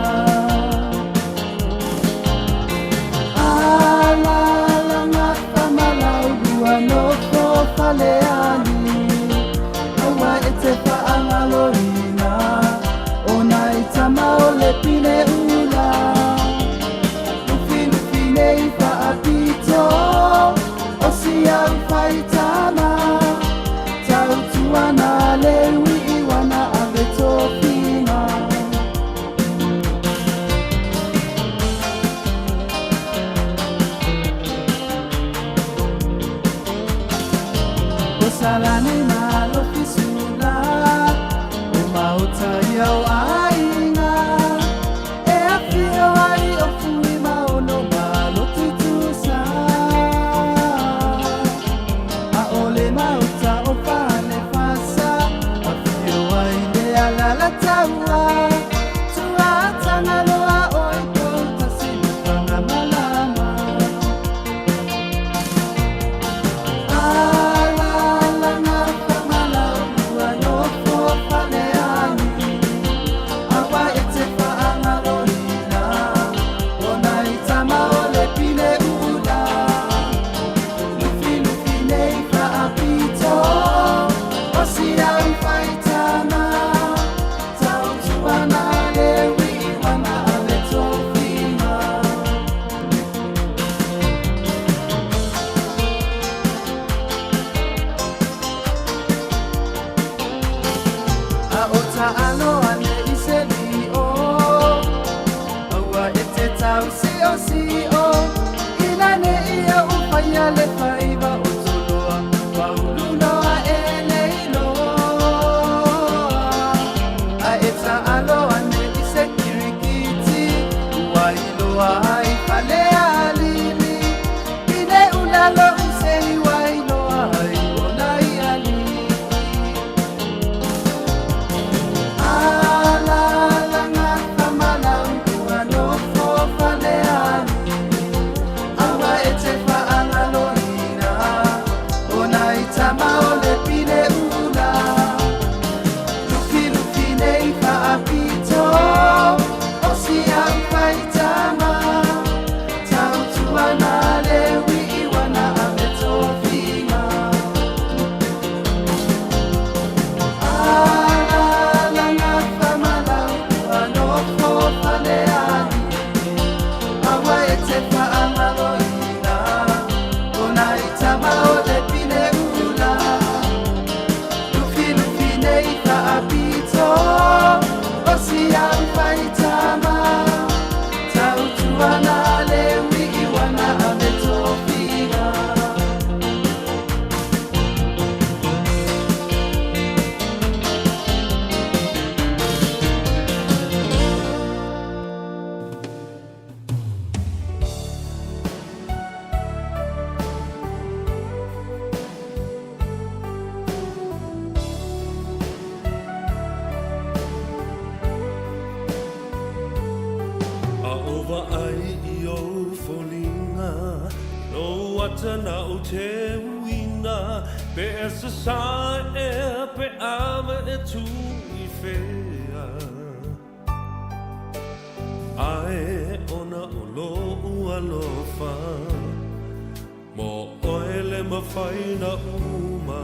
Leani, awa e te whaangalorina, o nai tamao le pine ula, ufi nei whaapito. Malo usei wailo ai onai ali Ala langa kamala uano fofale ali Awa ete fa angaloina Onai tama ole pile ula Lufi lufi nei fa apito Osia ufaitama Tautuana lewi iwana ametofinga Alanga famala uanofo faleani Awa ete fa amaloina Onaitama ole pile ula Lufi lufi nei fa apito Osia ufaitama Tautuana lewi iwana ametofinga Aova ai I o folinga No atana o te uina Pe esa sa e pe ava e tu I whea Ae ona o lo ua lofa Mo oele mawhaina uma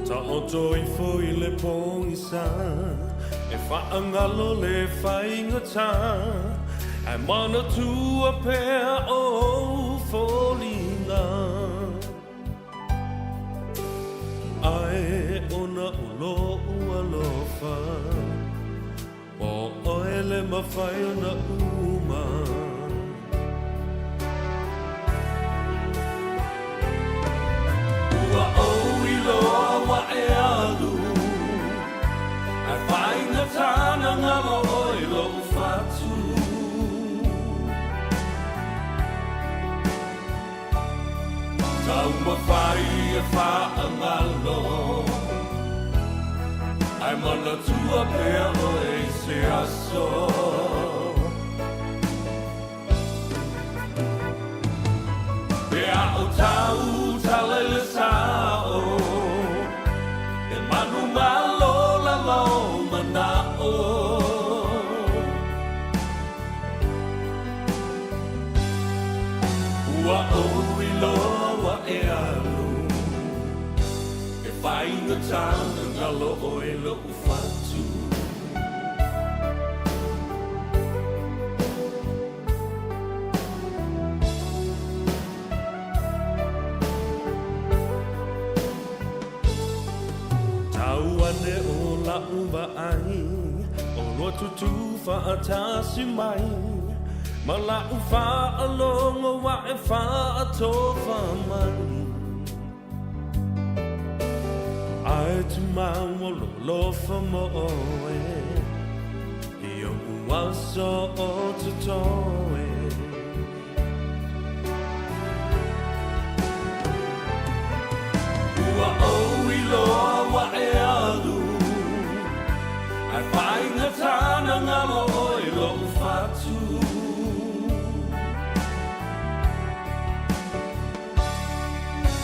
Ta o toi foi le pongisa E whaangalo le whaingata E mana tua pēr o folinga Ai ona ulo ua lofa O oele mawhaina uma Ua o iloa wa e alu Ai whainga tāna ngama o ilo whatu Tau mawhai e whaangalo Ai mana tua pēr o e se aso Pea o tau talele sao E manu malo la lau manao Ua o iloa e alu E whainga tāna ngalo o e lo ufatu Tauane o la uva ai O roa tutu whaatasi mai Ma la ufa alonga wa e whaatofa mai Ai tu maua lo lofa mo oe I o uaso o tutoe Ua o iloa wa e alu Ai whainga tāna ngama o i lo whatu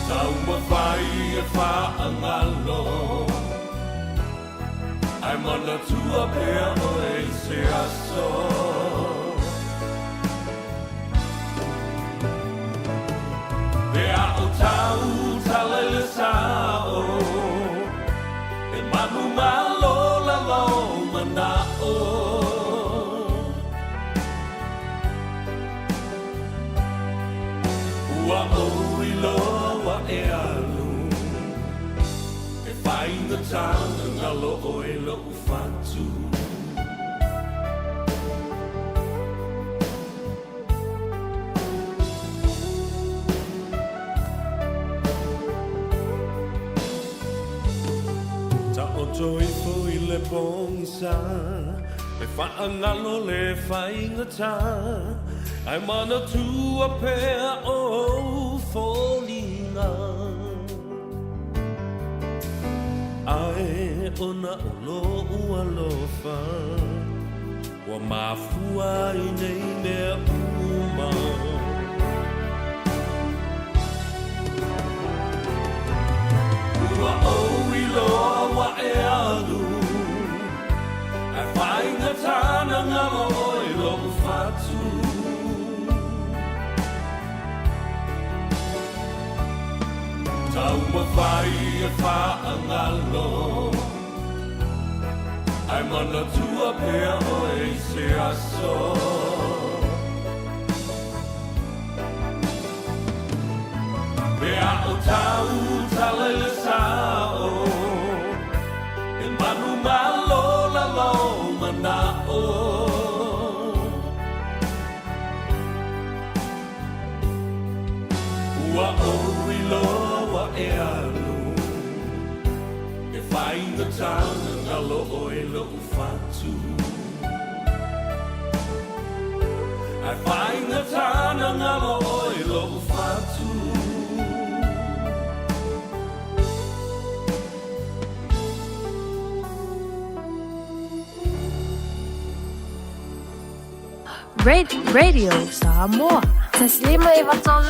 Tau mawhai e whaangalo Ai mana tua pēr o e se aso Pea o tau talele sao E manu malo la lau manao Ua o iloa e alu E whainga tāna ngalo o e lo ufatu Ta o toi foi le pongisa E E whaangalo le whaingata Ai mana tua pea o wholinga Ai ona o lo ua lofa Wa mafua I nei mea uma Ua o I loa wa e alu Ai whaingata na ngalo o I lo fatu Tau mawhai e whaangalo Ai mana tua pea o e se aso Pea o tau talele sao E manu malo la lo manao Ua o iloa e alu E whainga tana ngalo o e lo fatu Ai whainga tana ngalo o e lo fatu Radio Samoa. Taslima Ivatol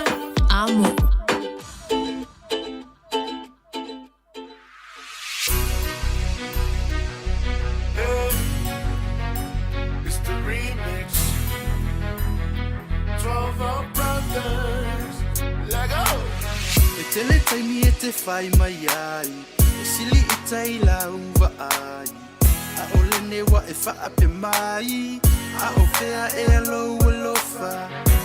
Amo. It's the remix. 12 our brothers. Lego. Etele taimi ete fai mai ai. Sili itai la uva ai. A ole ne wa e fa ape mai. A ofea e alo alofa.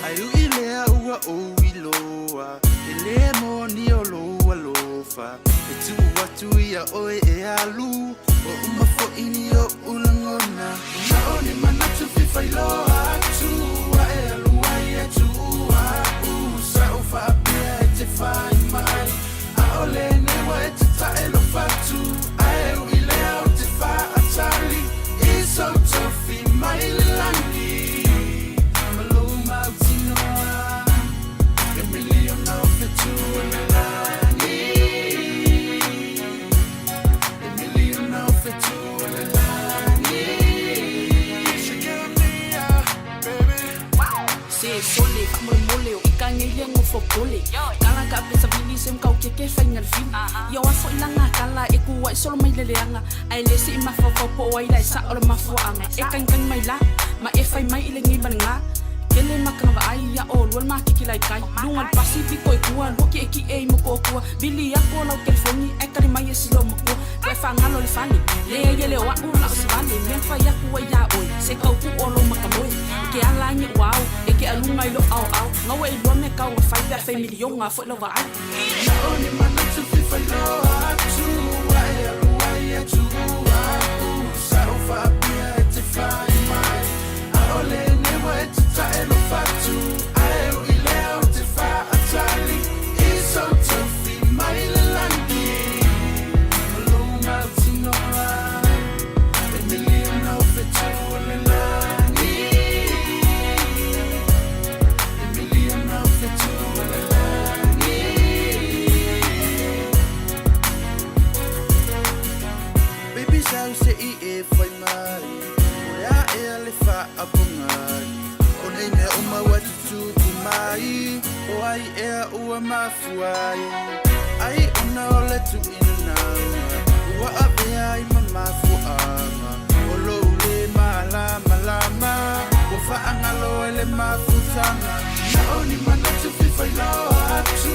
Ai ui lea ua o iloa. E lea mo ni o lo alofa. E tu watu ia oe e alu. O umafo ini o ulangona. Na one manatu fifai loa tu. A e alu ai e tu ua. Sa ufa apea e te fai mai. A ole ne wa e te tae lo fatu. A e ui lea o te fa atali. Iso tofi mai langi. Maluma utinoa. E million of it to langi. E million of it to langi. She give me a baby. Se sole famole mole o ikangelia ngo fokole kala ka pesa bili sem kau keke faingal fin yo wa fo langa kala e ku wa solo mai leleanga ai lesi ma fo po wa ila sa o ma fo anga e kan mai la ma e fai mai ile ngi banga kele makana va ai ya o wal ma kiki lai kai lunga pacifico e kuan ho ki ki e mo ko ku bili ya ko la telefoni e kali mai silo mo ko e fa ngalo le fani le yele wa una sivani men fa ya ku ya oi se kau ku o lo makamoi ke ala ni wow e ke alunga ilo au au ngawe ilo me kau fa ya fa milion nga fo lo va ai Only man to fifai loa tu. Ai alu ai e tu ua. Sa ufa apea e te fai mai. A ole ne wa e te tae lo fatu. Ai ui lea o te fa atali. Iso tofi mai le langi. Maluma utinoa. E million of it to le langi. E million of it to le langi. Baby sao se I e fai mai. Oia e ale fa abungai. O nei mea uma watu tuku mai. O ai ea ua mafuai. Ai ona ole tu ina naunga. Ua ape ai mama fuanga. O lou le malama lama. O faangalo ele mafutanga. Na oni mana tu fifai loa tu.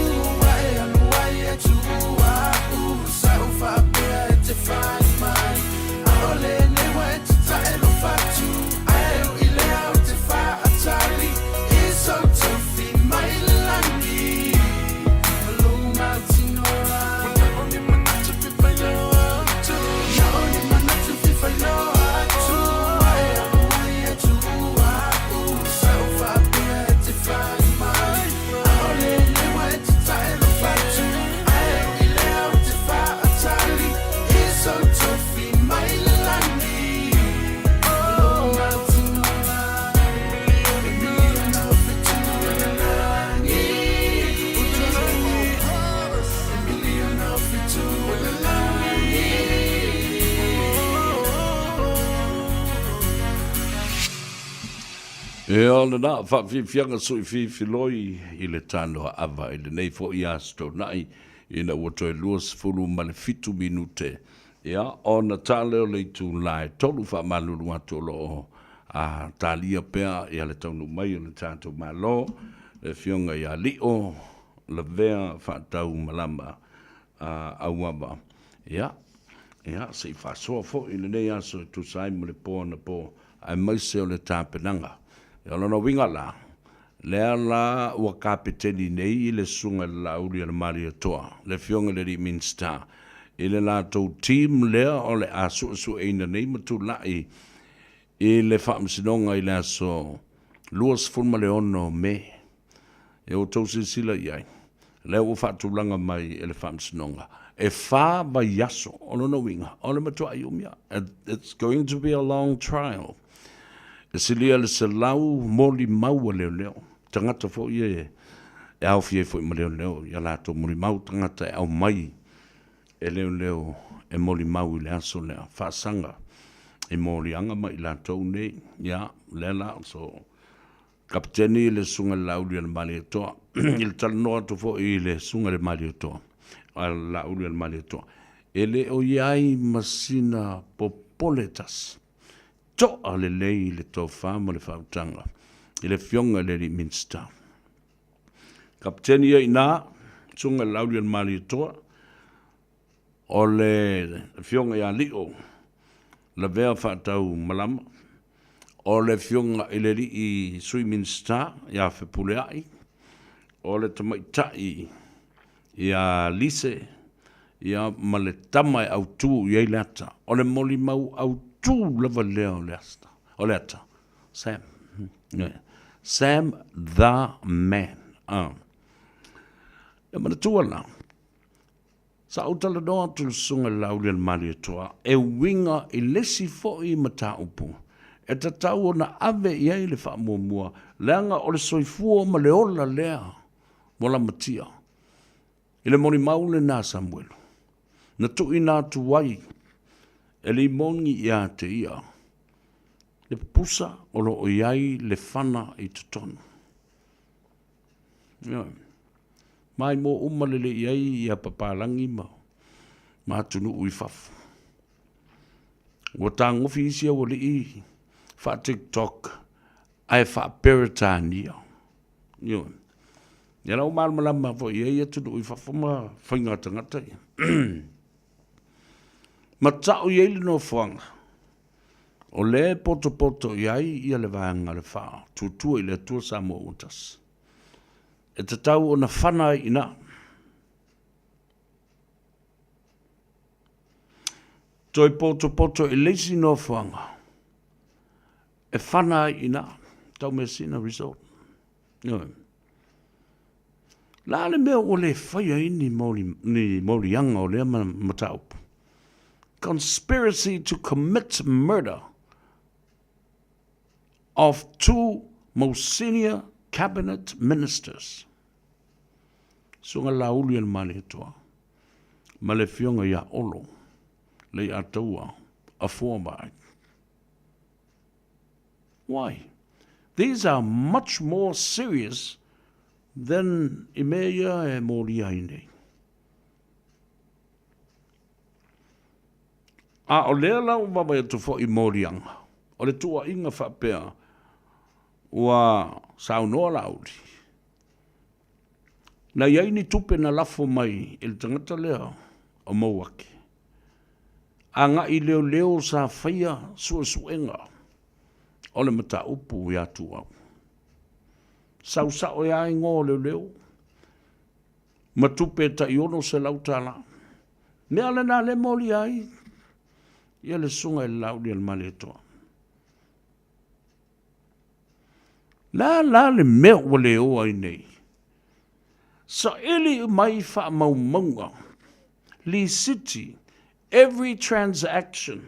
Ai alu ai e tu ua. Sa ufa apea e te fai mai. A ole ne wa e te tae lo fatu. Ai u ilea o te fa atali. Iso tofi mai le langi. Maluma utinoa. Na oni mana tu fifai loa tu. Na oni mana tu fifai loa tu. Ai alu ai e tu ua. Sa ufa apea e te fai mai. A ole ne wa e te tae lo fatu. Ai u ilea o te fa atali. Iso tofi E ona na, whawhianga sui whiwhiloi I le Tanoa Ava, I le nei fo I asto nai, ina ua toi luas fulu ma le fitu minute. Ia, ona tale o le tu lai, tolu wha malulu atu lo a talia pea, ia le taunu mai o le tātou malo, le fionga ia lio, le vea wha tau malama au ava. Ia, ia, se I whasoa fo, I le nei aso tu sai mo le po na po, ai maise o le tāpenanga. Ia lona winga la, lea la ua kapiteni nei I le sunga la uri ala mari atoa, le fionga le ri minsta. I le la tau team lea o le asu eina nei matu lai, I le whaamsinonga I le aso luas fulma le ono me, e o tau sila iai, lea ua whaatulanga mai e le whaamsinonga. E wha ba yaso, o lona winga, o le matua I umia. It's going to be a long trial. E silia le se lau moli mau leo leo. Tangata fo e au fie fo I leo leo. Ia lato moli mau tangata e au mai e leo leo e moli mau I le aso lea. Whaasanga e moli anga mai lato nei. Ia, lela so kapiteni le sunga lauli al mali toa. Il talanoa to fo I le sunga le mali toa. Al lauli al mali toa. E le o iai masina popoletas. To ale lei le tō whāma le whautanga. I le fionga le ri minsta. Kapiteni I nā, sunga lauri an mali toa. O le fionga I lio. La vea whaatau malama. O le fionga I le ri I sui minsta. Ia whepule ai. O le tamaitai. Ia lise. Ia ma le tamai au tū I lata. O le moli mau au tu lava leo le asta. O le ata. Sam. Sam the man. E mana tua la. Sa utala noa tu sunga lauli al mali toa. E winga I lesi fo I mata upu. E tatau o na ave iai le wha mua mua. Leanga o le soifua ma le ola lea. Mola matia. I le moni maule na Samuel. Na tu ina tu wai. E le mongi ia te ia. Le pusa o lo o iai le whana I tutonu. Mai mo umalele iai ia papalangi ma. Ma tunu ui fafu. Ua tangofi isia o le I. Wha TikTok. Ai wha peritania. Ia lau malmalama fo iai ia tunu ui fafu ma whainga tangata ia. Ma tau iei le no whanga. O le poto iai ia le vanga le wha. Tutua I le tua Samoa utas. E te tau o na whana ina. Toi poto I leisi no whanga. E whana ina. Tau me sina result. La le mea o le whaia ini moli anga o le mataupu. Conspiracy to commit murder of 2 most senior cabinet ministers. Sunga lauli al mali toa. Ma le fionga ia olo. Le ataua. A former. Why? These are much more serious than Imeia e Moriaine. A o lea lau wawa e tu fo I morianga. O le tua inga whapea. Ua saunoa lauri. Na iai ni tupe na lafo mai il tangata lea o mauake. A nga I leo sa whaia suenga. O le mata upu I atu au. Sao ia I ngō leo. Matupe ta iono se lautala. Mea le na le moli ai. Ia le sunga I laudi al mali toa. La le mea wale o ai nei. Sa ili mai wha maunga. Li city. Every transaction.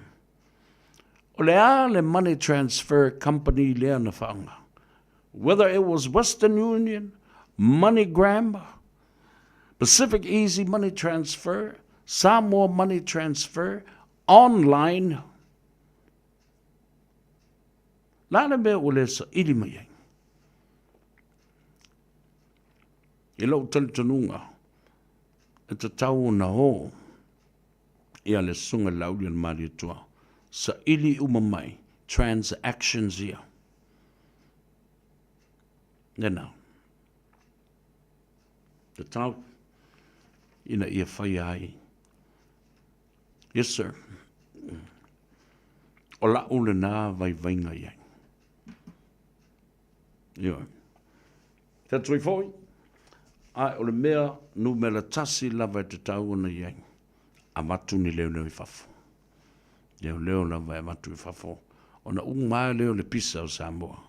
O le money transfer company lea na whaanga. Whether it was Western Union, MoneyGram, Pacific Easy Money Transfer, Samoa Money Transfer, online. Lana mea o le sa ili mai ai. I lau talitanunga, e te tau na ho, ia le sunga lauri an mali atua. Sa ili umamai, transactions ia. Nena, te tau, ina ia whai ai. Yes, sir. O la ule nā vai vainga iai. Ia. Te tui foi. Ai, o le mea, nu me la tasi lava e te tau ana iai. A matu ni leo leo i fafo. Leo lava e matu i fafo. O na mai leo le pisa o Samoa.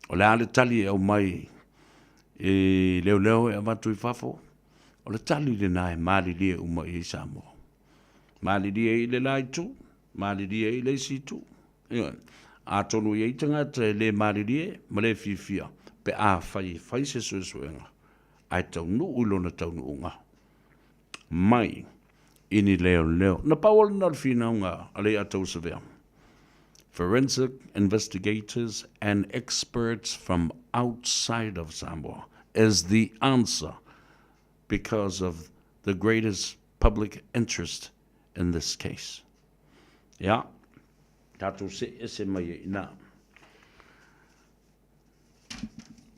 O le ale tali e au mai e leo e matu i fafo. O le tali le nai mali lia umai i Samoa. Mali lia i le lai tu. Mali lia i le si tu. A tonu i eitanga te le mali lia, ma le fia. Pe a fai se suenga. Ai tau nu ulo na tau nu unga. Mai, ini leo. Na pawal na fina unga, ale a tau sevea. Forensic investigators and experts from outside of Samoa is the answer because of the greatest public interest in this case. Ja, tatu se mai ina.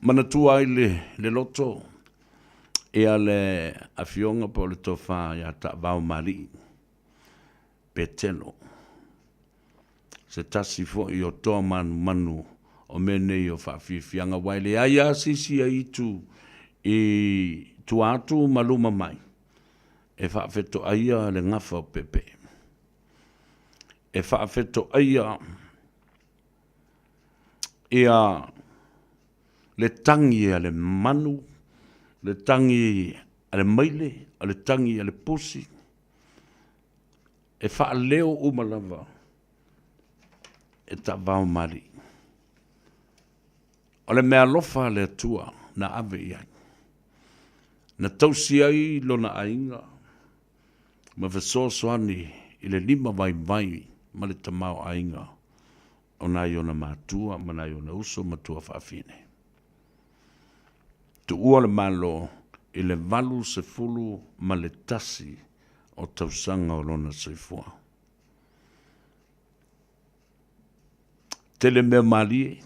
Manatua le loto e ale afionga po le tofa ya ta vau mali petelo. Se tasi fo i o toa manu o mene i o whaafianga waile aia sisi a itu i tuatu maluma mai. E whaafeto aia le ngafa o pepe. E whaafeto aia ia le tangi a le manu, le tangi a le maile, a le tangi a le pusi. E whaaleo umalava e ta vau mari. O le mea lofa le atua na ave iai. Na tausi ai lo na ainga. Ma fesoasoani i le 5 vai ma le tamau ainga. O na i ona mātua, ma na i ona uso matua whaafine. Tu ua le malo i le valu se fulu ma le tasi o tausanga o lona seifua. Tele mea mali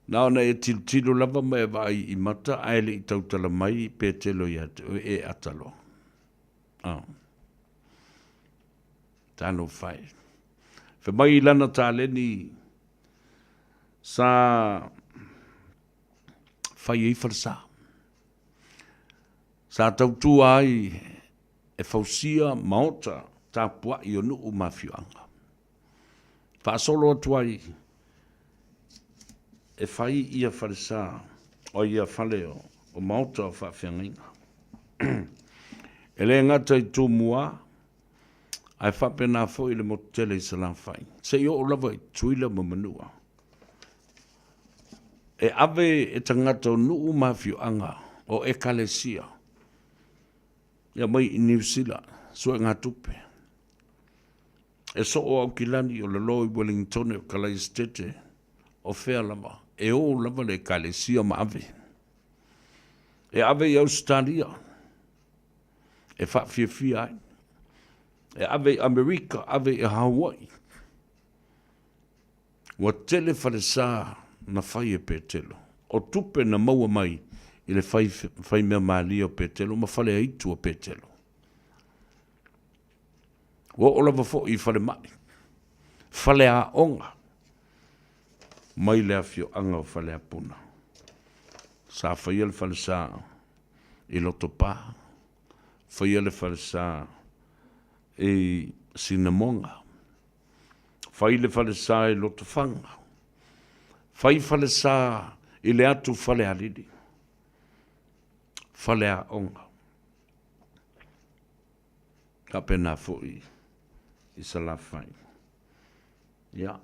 na ona e tilo lava mai vai i mata aile i tautala mai pe telo i e atalo. Tano fai. Fe mai lana tāleni sa fai ei farsa. Sa tautu ai e fausia maota tāpua i onu u mafioanga. Fa solo atuai e fai ia farsa o ia faleo o maota o whawhianginga. E le ngata i tū mua ai whapena fo i le motele i salang fai. Se i o lava i tuila mamanua. E ave e tangata o nuu mafioanga o e kalesia. Ia mai i New Zealand, so ngā tupe. E so o au kilani o le loi Wellington o kalai stete o whea lava. E o lava le kalesia ma ave. E ave i Australia. E whawhiawhia ai. E ave i Amerika, ave i Hawaii. Wa tele whalesa na whai e petelo. O tupe na maua mai i le whai mea maali o petelo, ma whale aitu o petelo. Wa o lava fo i whale mai. Whale a onga. Mai le awhio anga o whale a puna. Sa whai ele whale sa i loto pā. Whai ele whale sa i sinamonga. Whai le whale sa i loto whanga. Whai whale sa i le atu whale a lidi. Whale a onga. Ka pena fo i sala whai. Ia.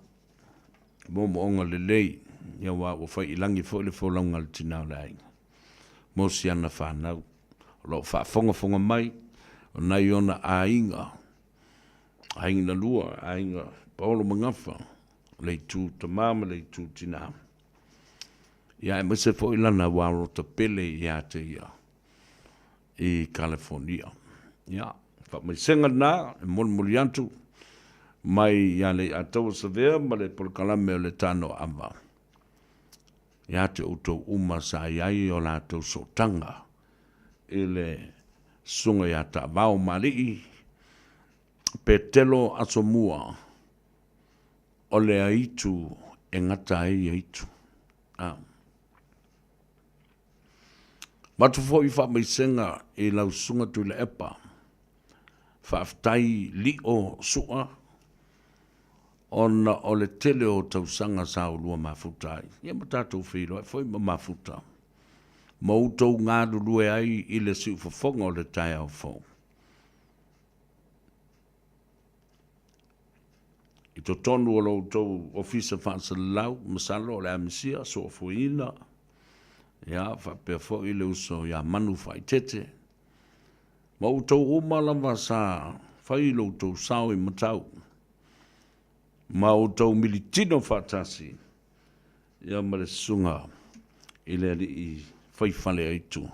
Momo onga le lei. Ia wa o whai ilangi fo le fo launga le tinau le ainga. Mo si ana whanau. Lo wha fonga mai. O nai ona a inga. A inga lua. A inga Paolo Mangafa. Le tu tamama le tu tina. Ia e mese fo ilana waro te pele ia te ia. I California. Ia. Fa mai senga na, e moli antu, mai ia le atau savea, ma le polkalame o le Tanoa Ava. Ia te utou uma sa iai o la tau sotanga. I le sunga ia ta vau marii, pe telo asomua, o le aitu e ngata ai aitu. Matu fo i wha mai senga i lau sunga tu le epa. Whaaftai li o sua. Ona o le tele o tausanga sa o lua mafutai. Ia matatou whiro, e foi ma mafuta. Mautou ngā lue ai i le siu fafonga o le tai au fau. I to tonu o loutou ofisa whansa lau, masalo o le amisia, so o fuina. Ia, whapea fo i le uso ia manu whai tete. Mautou umalama sa whai loutou sao i matau. Mautou militino whatasi. Ia mare sunga i le i whai whale aitu.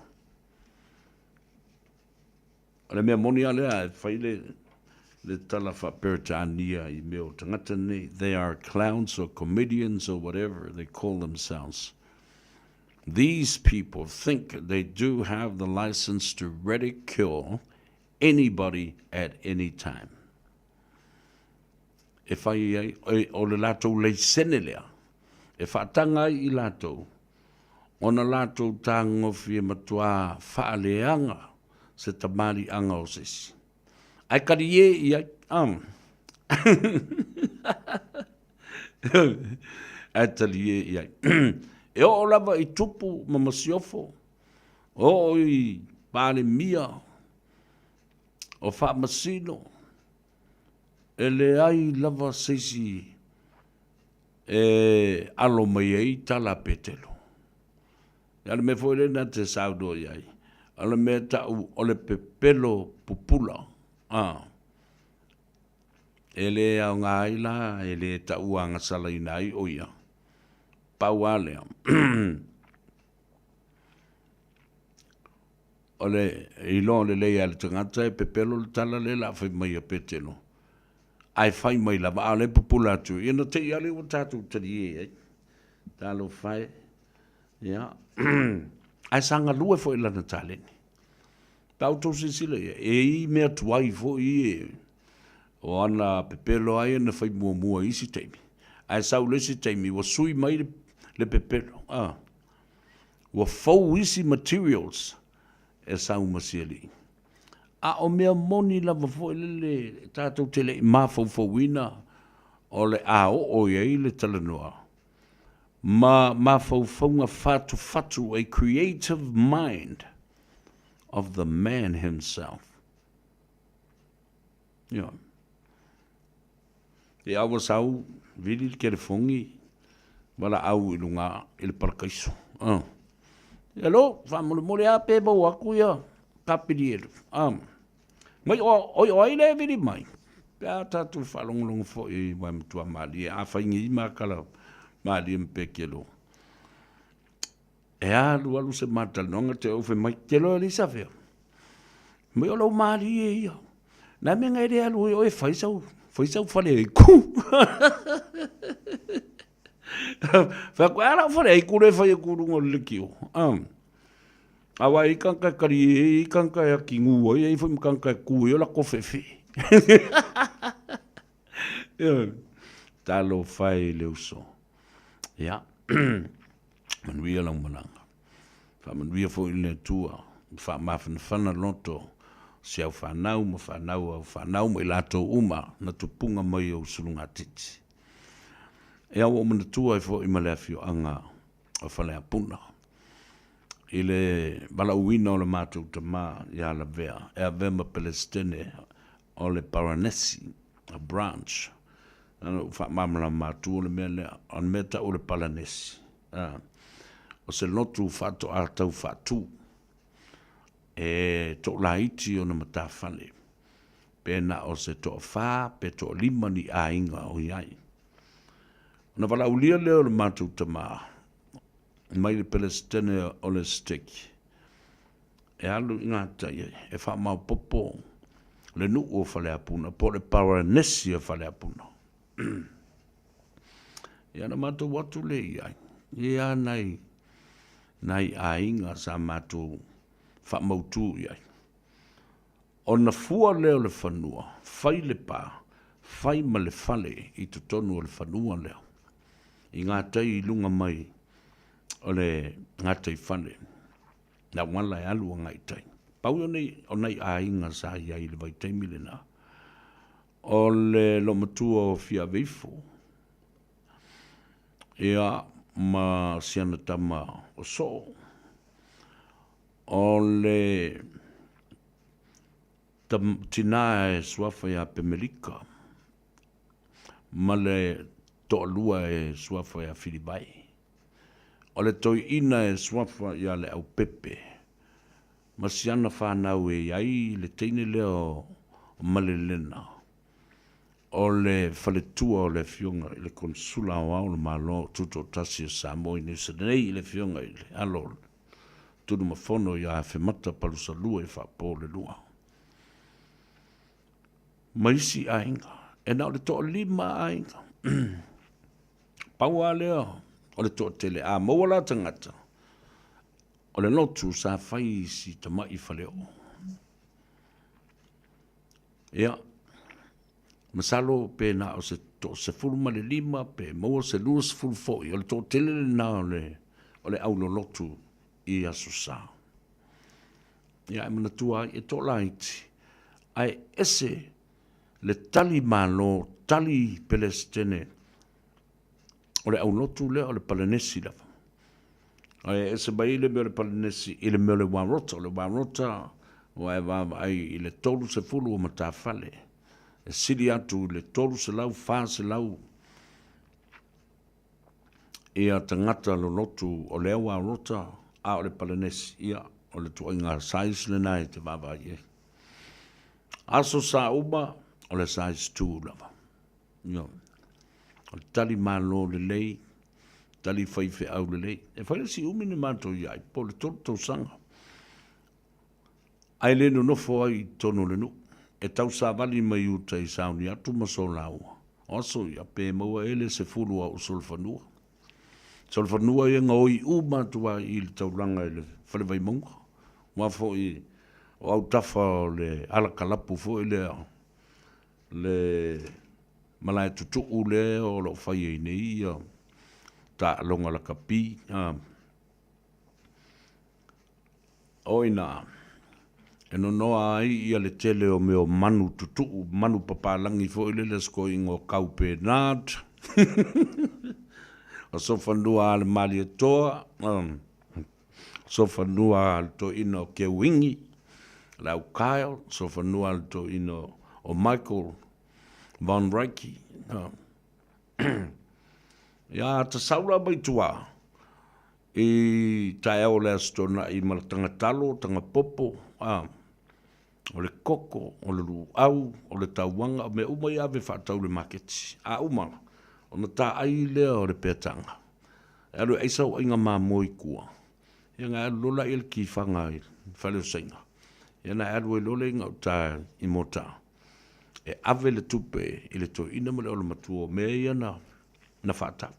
Ale mea moni alea e whai le tala whaperitania i meo tangata nei. They are clowns or comedians or whatever they call themselves. These people think they do have the license to ridicule anybody at any time. E whai o le latou lei senelea, e whaatanga i latou, ona latou tāngofi e matua whaaleanga se tamari anga o sesi. Ai kari i ai, ai tali i ai. E o lava i tupu mamasiofo, o i pāle mia, o whaamasino, e le ai lava seisi e alo mai ei tala petelo. Ia me foi lena te saudo i ai, ala me tau o le pepelo pupula, e le au ngā ila, e le tau anga salaina ai o ia. Pauale. Ole ilo le lei al tangata e pepelo le tala le la fai mai a petelo. Ai fai mai la ba ale populatu. Ina te ale o tatu tari e. Talo fai. Ya. Ai sanga lue fo ila na taleni. Tau to sisile e i mea tuai fo i o ana pepelo ai na fai mua isi teimi. Ai sau lesi teimi wa sui mai le pepelo. Wa fau isi materials e sau masiali. A o mea moni lava fo le tātou tele i mafau wina o le a o iei le talanoa. Mafau faunga fatu, a creative mind of the man himself. Yeah. E awa sau, vili kere fongi, wala au ilunga il parkaiso. Hello, whamole a pe bau aku ia, kapiri eru. Mai o ai le vili mai. Pea tatu whalongolongo fo i wamtua mali, a whaingi i makala mali mpekelo. E alu se matalonga te ofe mai te loa li sawhea. Mai o lau mali e ia. Nā me ngai rea alu o e whaisau whale e ku. Whakuara whale e kure whai e kurungo likio. Awa i kanka kari i kanka e ki ngu i whai mkanka e ku i o la kofefe. Talo whai le uso. Ia. Manuia lang malanga. Manuia fo i le tua. Mafana whana loto. Se au whanau ma i lato uma na tupunga mai au sulunga titi. E au o mana tua i fo i malewhio anga o whale apuna. I le bala uina o le mātou tama i ala vea. E a vema Palestine o le Paranesi, a branch. Ano whamamala mātou o le mea lea, an meta o le Paranesi. O se lotu whato a tau whatu. E to laiti o na matawhale. Pena o se to wha, pe to lima ni a inga o iai. Na wala ulia leo le mātou tama. mai le Palestine o le stick. E alu inga tai e wha mau popo le nu o whale apuna, po le paranesi o whale apuna. Ia na mātou watu le iai. Ia nei a inga sa mātou wha mautu iai. O na fua leo le whanua, whai le pā, whai ma le whale i tu tonu o le whanua leo. I ngā tei lunga mai o le ngā tei whale. Na wala e alu o ngai tei. Pau o nei a inga sa iai le vai tei milena. O le lo matua o fia veifo. Ia ma siana tama o so. O le tina e suafa ia Pemelika. Ma le to'alua e suafa ia Filibai. O le toi ina e suafa ia le au pepe. Ma siana whanau e iai le teine leo malelena. O le whaletua o le fionga i le konsula o au le malo tuto tasi o Samoa i Nei i le fionga i le alo. Tudu mafono ia e whemata palusa lua i whapo le lua. Maisi a inga. E nao le toa lima a inga. Pau a leo. O le toa tele a mawala tangata. O le lotu sa whai si tamai whaleo. Ia. Masalo pe na o se to se fulma le lima pe mo se luz ful fo o le to tele na o le au lotu I asusa. Ia mana tua e to laiti. Ai ese le tali malo tali Palestine o le au lotu le o le Palanesi lava. Ai ese bai le me le Palanesi I le me le warota o ai va ai I le tolu se fulu o matafale. E siri atu le tolu se lau fa se lau ia tangata lo lotu o le warota a o le Palanesi ia o le tuainga sais le nai te vava ie. Aso sa uba o le sais tu lava. Ia. O le tali malo le lei, tali whaife au le lei. E whaile si umini mato iai, po le tolu sanga. Ai le no nofo ai tono le nu. E tau sa vali mai uta I sauni atu maso laua. Oso ia pe maua ele se fulu au solfanua. Solfanua ia ngoi uma tua I le tauranga ele whale vai monga. Wa fo I o au tafa le alakalapu fo le malai tutu le o lo whai nei ta longa la kapi. Oina. E no noa ai ia le tele o meo manu tutu, manu papalangi fo ile le sko ingo kaupe nāt. O sofa nua ale mali e toa, sofa nua ale to ino ke wingi, lau Kyle, sofa nua ale to ino o Michael Von Reiki. Ia ta saura bai tua, I tae o le astona I malatanga talo, tanga popo, o le koko, o le luau, o le tauanga, me uma I ave whaatau le maketi. A uma, o na tā ai lea o le peatanga. E alu eisau inga mā moi kua. Ia ngā alu lola il ki whanga I whale o sainga. Ia ngā alu e lola inga o tā I mota. E ave le tupe I le to ina mole o le matua me ia na whaatau.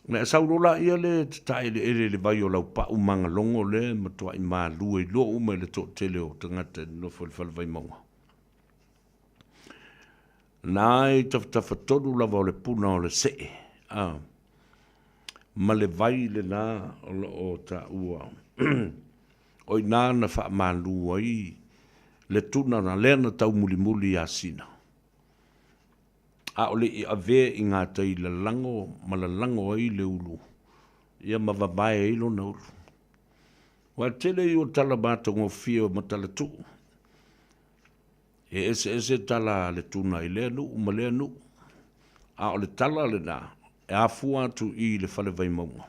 Na e sau rola ia le tae le vai o lau pa umanga longo le matua I maa lue lo uma le to tele o tangata no whale vai maunga. Nai tafa tonu lava o le puna o le see. Ma le vai le nā o ta ua. O I nā na wha maa lua I le tuna na lena tau muli muli a sina. A ole I ave I ngā tai la lango, ma la lango ai le ulu. Ia ma wabae ilo na ulu. Wa tele I o tala bata ngō fia o matala tu. E ese tala le tuna I lea nu, ma lea nu. A ole tala le nā, e a fua atu I le whale vai maunga.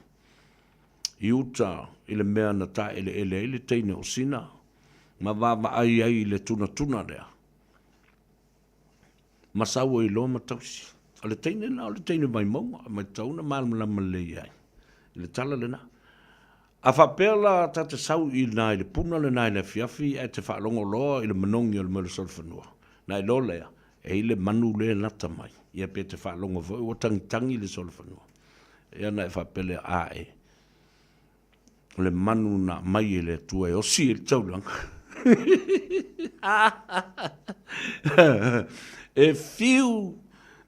I uta I le mea na ta ele teine o sina. Ma wawa ai le tuna lea. Masawa I loma tausi. O le teine na, o le teine vai maunga, mai tauna malama lei ai. le tala le na. A whapela ta te sau i na i le puna le na i le fiafi e te whaalongo loa i le manongi o le mele solfanua. Na i lo lea, e i le manu le nata mai. Ia pe te whaalongo voi o tangi le solfanua. Ia na e whapele a e. Le manu na mai e le tua e o si e taulanga. E fiu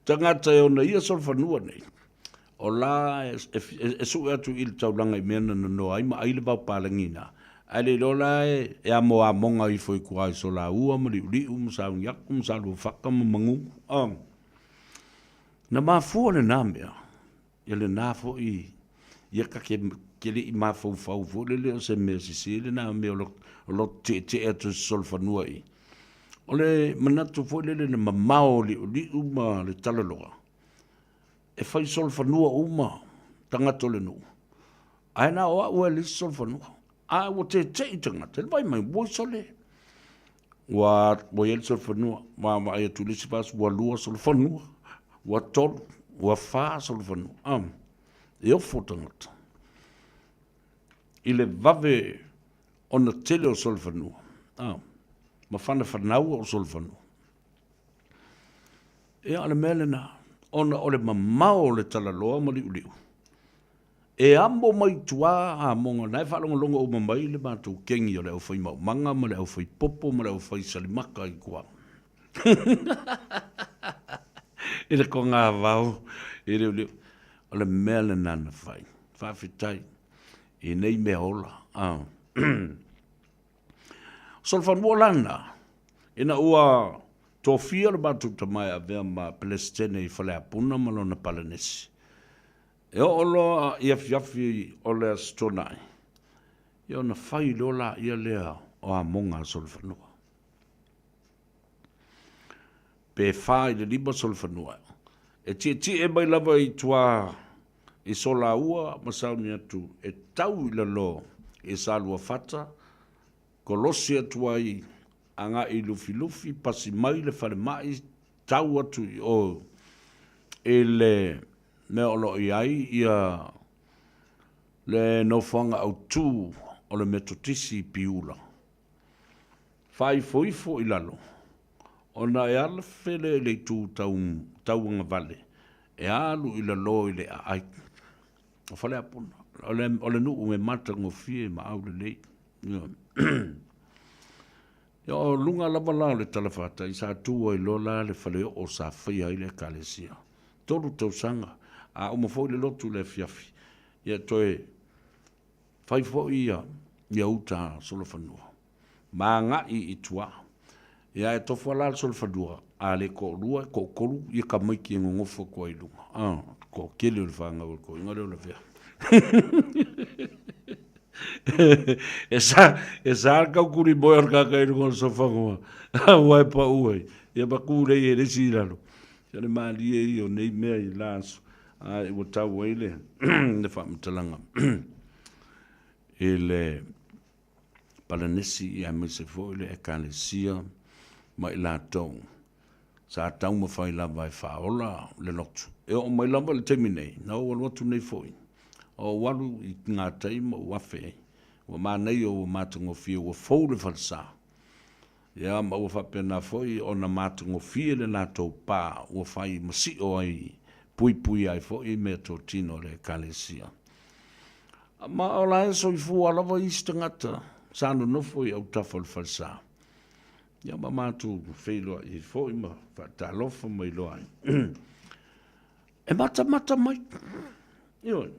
tangata e ona ia solfanua nei. O la e su atu il taulanga i mena na noa ai ma ai le vau palangina. Ai le lola e a moa monga i foi kua i so la ua ma li sa unyaku sa lu whaka ma mangu. Na maa fua le nā mea. Ia le nā fo i ia ka ke li i maa fau fau fo le leo se mea sisi le nā mea o lo te atu solfanua i. O le manatu fo le le mamao li uma le talaloa. E fai solfanua uma tangata le nu. Ai na oa ua li solfanua. Ai ua te i tangata. Le vai mai boi sole. Ua ele solfanua. Wa ai atu lisi pas ua lua solfanua. Ua tolu. Ua faa solfanua. E ofo tangata. I le vave ona tele o solfanua. Ma whana whanau o solfanua. E ale mele na. Ona ole mamao le talaloa ma liu liu. E ambo mai tua a monga nai whalonga longa o mamai le mātou kengi o le au whai maumanga ma le au whai popo ma le au whai salimaka i kua. E le ko ngā vau. E liu liu. Ole mea le nana whai. Whawhitai. E nei mea ola. Solfanua lana. Ina ua tofia le batu tamai a vea ma Palestine i whale apuna malona Palanesi. E o olo ia fiafi o lea stonai. E o na whai lola ia lea o a monga solfanua. Pe whai le liba solfanua. E ti e mai lava i tua i sola ua masauni atu e tau i la lo e salua fata kolosi atua i anga i lufi pasi mai le whare mai tau atu i o e le me olo i ai ia le no whanga au tū o le metotisi piula. Whai foifo i lalo. O na e ala whele le tū tauanga vale. E alu i lalo i le ai. O whale apuna. O le nuu me mata ngofie ma au le lei. Ia o lunga lava la le talafata i sa tua i lola le whale o sa whaia i le kalesia. Toru tau sanga a o mafoi le lotu le fiafi. Ia toe whaifo ia uta solfanua. Ma ngai i tua. Ia e tofu ala solfanua a le ko rua ko koru ia ka maiki e ngofo ko i lunga. Ko kele o le whanga o ko inga leo le vea. E sa kau kuri boi ar kaka i runga sa whangua. Wai pa uai. Ia pa kure i e resi lalo. Ia le maali e i o nei mea i laso. I wa tau eile. Ne whaamatalanga. E le Palanesi i a mese fo ile e kalesia mai la tau. Sa tau ma whai lava e whaola le lotu. E o mai lava le temi nei. Na o watu nei foi. O walu i ngā teima o wafe. Wa mānei o mātango fia wa fau le falsa. Ia ma ua whapena foi o na mātango fia le nā tau pā. Ua whai masi o ai pui ai foi me tō tino le kalesia. Ma o la e so i fu alawa i stangata. Sānu no foi au tafal falsa. Ia ma mātu whailoa i foi ma whatalofa mai loa. E mata mai. Ioi.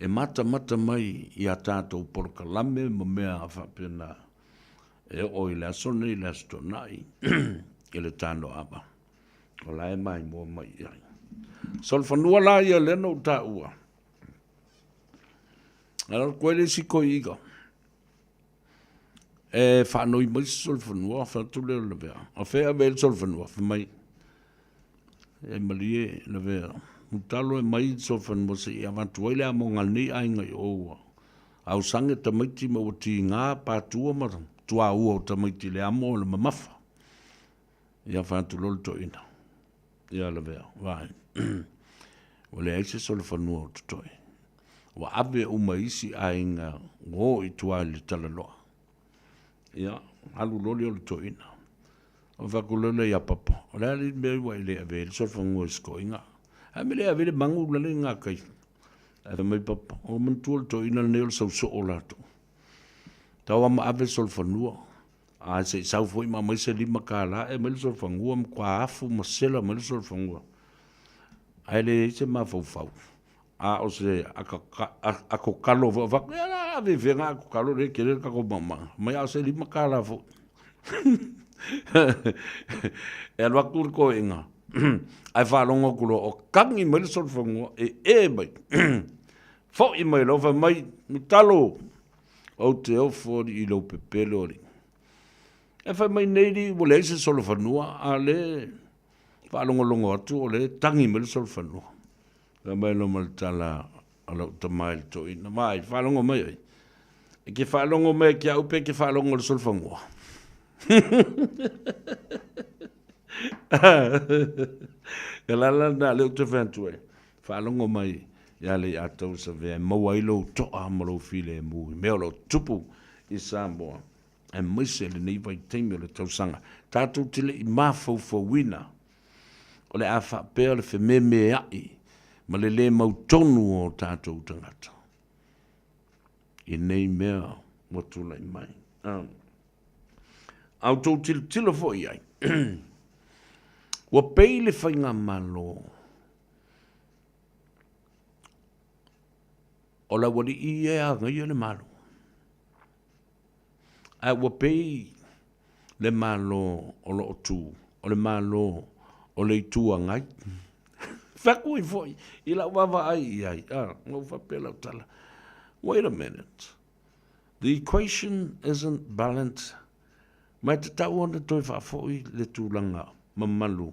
E mata mai i a tātou porokalame ma mea a whapena e o i le asone i le astonai i le Tanoa Ava. O la e mai mua mai ai. Solfanua la ia leno ta ua. Ala koe le siko iga. E whanoi mai solfanua whatu leo le vea. A whea vea solfanua mai. E malie le vea. Mutalo e mai solfanua se i avantua ile a monga ni ainga i oua. Au sange tamaiti ma wati ngā pātua mara. Tua ua o tamaiti le amo le mamafa. Ia whantu lolo to ina. Ia le vea. Vai. O le aise solfanua o tutoi. wa ave umaisi ainga ngo I tua le talaloa. Ia, alu loli o le toina. O whakulele ia papa. O lea li mea iwa ile ave, le sofangu e sko inga. Ha me lea vele mangu lale ngā kai. Ave mai papa. O mantua le toina le neo sau so o lato. Tau ama ave solfanua. A se sau foi ma mai se lima kala e mai le solfangua ma kua afu ma sela mai le solfangua. Ai le se ma fau. A o se ako kalo va ave venga ako kalo le kele kako mama. Mai a se lima kala fo. E alwa kur ko inga. Ai fa longo kulo o kangi mai le solfangua e mai. Fo I mai lo fa mai talo. O te o fo I lo pepelo ri. E fa mai nei wole se solfanua a le fa longo atu o le tangi mai le solfanua. Ka mai lo mal tala ala tamail to ina mai fa longo mai. E ke fa longo mai ki au pe ke fa longo le solfanua. La na le te ventue. Fa longo mai ya le atou sa ve mo wailo to amalo file mu me lo tupu I Samoa. E maise le nei vai teime le tausanga. Tātou tile I mafau wina. O le awha pēr le whi me ai. Ma le mautonu o tātou tangata. I nei mea watulai mai. Au tau tila fo I ai. Wa pei le whainga malo. O la wali I e a ngai le malo. A wa pei le malo o lo tu. O le malo o le tua ngai. Whakui foi. I la wawa ai ai. Ngau whapela tala. Wait a minute. The equation isn't balanced. Mai te tau ana toi whafoi le tūlanga mamalu.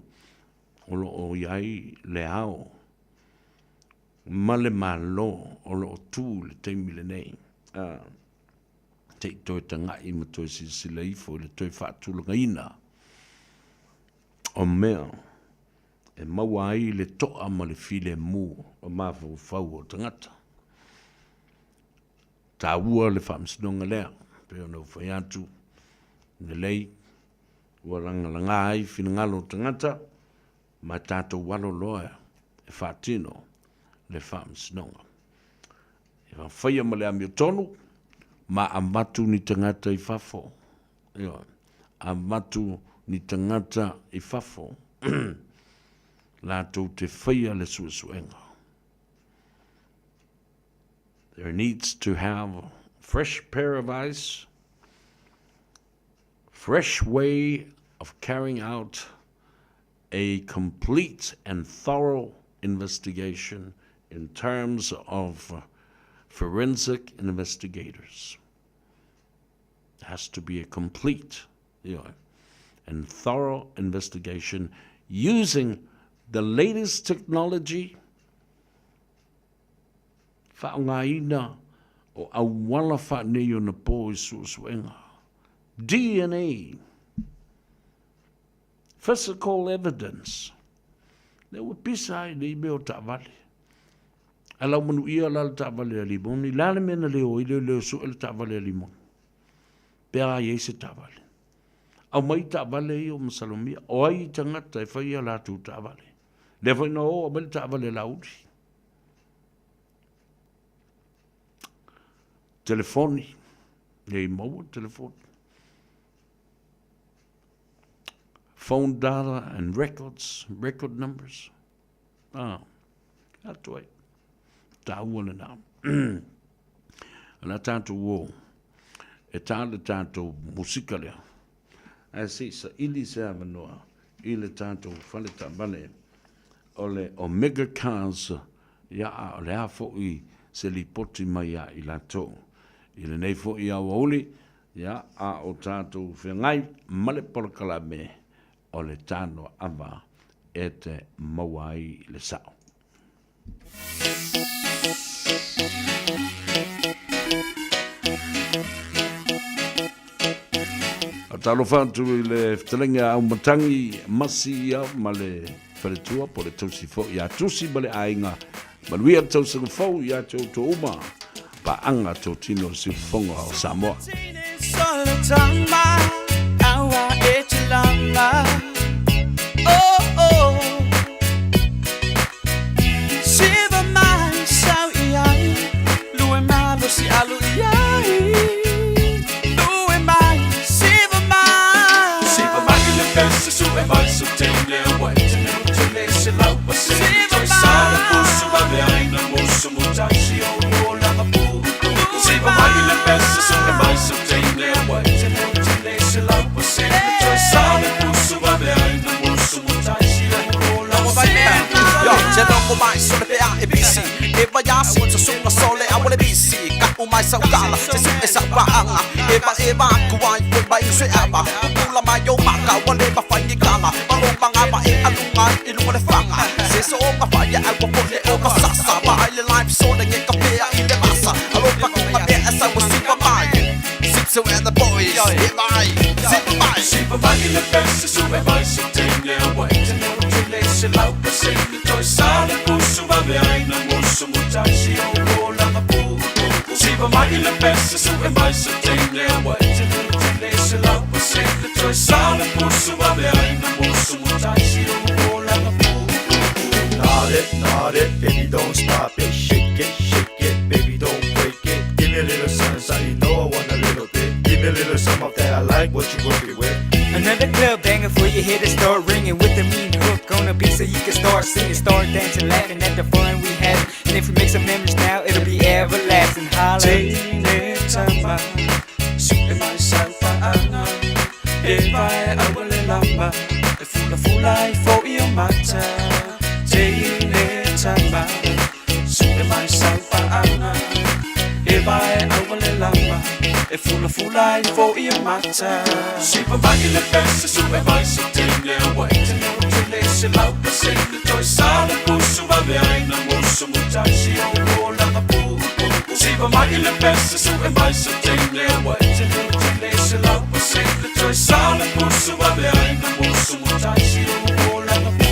O lo o iai le ao. Ma le malo o lo tu le teimi le nei. Te toi tangai ma toi sisila ifo le toi whaatulanga ina. O mea, e maua ai le toa ma le file mu o mawhau whau o tangata. Tā ua le whamsinonga lea, peo nau whai atu, ne lei, ua rangalanga ai whingalo tangata, ma tātou walo loa e whaatino le whamsinonga. E whawhaia ma le amio tonu, ma amatu ni tangata I whafo. Amatu ni tangata I whafo. Lātou te whaia le suasuenga. There needs to have a fresh pair of eyes, fresh way of carrying out a complete and thorough investigation in terms of forensic investigators. It has to be a complete and thorough investigation using the latest technology. Whaongaina o awala whaneo na po I suasuenga. DNA. Physical evidence. Le ua pisa ai nei meo ta'avale. Alau manu ia lala ta'avale a limoni. Lale mena leo I leo su ele ta'avale a limoni. Pea ai se ta'avale. Au mai ta'avale I o masalomia. O ai tangata e whaia lātu ta'avale. Le whai no o mai ta'avale lauri. Telefoni. Nei maua telefoni. Phone data and records, record numbers. Atu ai. Tāua le nā. Ana tātou o. E tāle tātou musika lea. A si sa ili se avanoa. Ile tātou whale tāmane. Ole Omega Cars. Ia a ole a fo I se li poti mai a I lato. Ile nei fo I a wauli. Ia a o tātou whengai male polakala me. O le Tanoa Ava e te mawai le sao. A talo whantu I le whtalenga au matangi masi ia ma le wharetua po le tausi fo ia tusi ma le ainga Maluia tau sagafau ia tau to uma pa anga tau tino si fonga o Samoa. Si alu iai Lu e mai Siva mai Siva mai le pesa su e mai su tene Wai te neu te le se lau pa se Toi sara pusu ma me aina musu mutashi o rola ma pu Siva mai le pesa su e mai su tene Wai te neu te le se lau pa se Toi sara pusu ma me aina musu mutashi o rola ma pu Yo, te longo mai su le pea e bisi E vai a si tu sunga sole a wale bisi Umay sa ukala, sa suke sa paanga Eba kuwai ko'y baing su'aba Kukula mayo maka, wale mafanyikala Marong mga baing alungan, ilungan e fanga Seso o mafaya ay wakone o masasa Baile life so na nge kapea ile masa Alopa kung mabea sa mo sipa mai Sipso and the boys, ebay, sipa mai Sipa mai ile besa su ebay sa tenye Wai tenero tile se lau pa se Nito'y sala puso mabea na muso mutashi o rola mapu Siva mai le pesa su e mai sa tene Wai te neu te le se lau pa se Le toi sala pusu ma me aina musu mutashi o rola ma pu Nod it, baby don't stop it Shake it, baby don't break it Give me a little sunshine, you know I want a little bit Give me a little some of that, I like what you working with Another club banger for your head to start ringing With the mean hook on a beat so you can start singing Start dancing, laughing at the fun we have And if we make some memories now, it'll be everlasting. Holla. Tine tama, suke mai sa paanga E vai awale lamba, e fula I fo iyo mata Tine tama, suke mai sa paanga E vai awale lamba, e fula I fo iyo mata Sipa mai le pesa suke mai sa tine Wai te neu te le se lau pa se Le toi sala pusu ma me aina musu mutashi o rola ma pu Siva mai le pesa su e mai sa tene Wai te neu te le se lau pa se Le toi sala pusu ma me aina musu mutashi o rola ma pu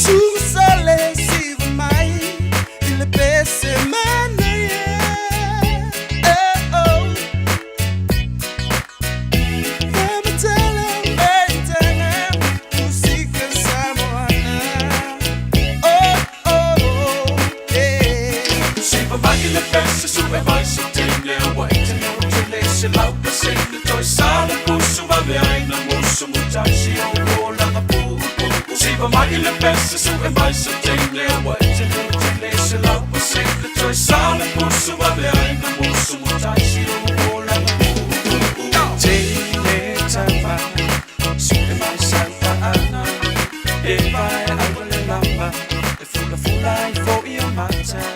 Su sale siva mai ile pesa mana Le pesa su e mai sa tene Wai te neu te le se lau pa se Le toi sala pusu ma me aina musu mutashi o rola ma pu Siva mai le pesa su e mai sa tene Wai te neu te le se lau pa se Le toi sala pusu ma me aina musu mutashi o rola ma pu Tine tama, su e mai sa paana E vai awale lamba, e fula I fo iyo mata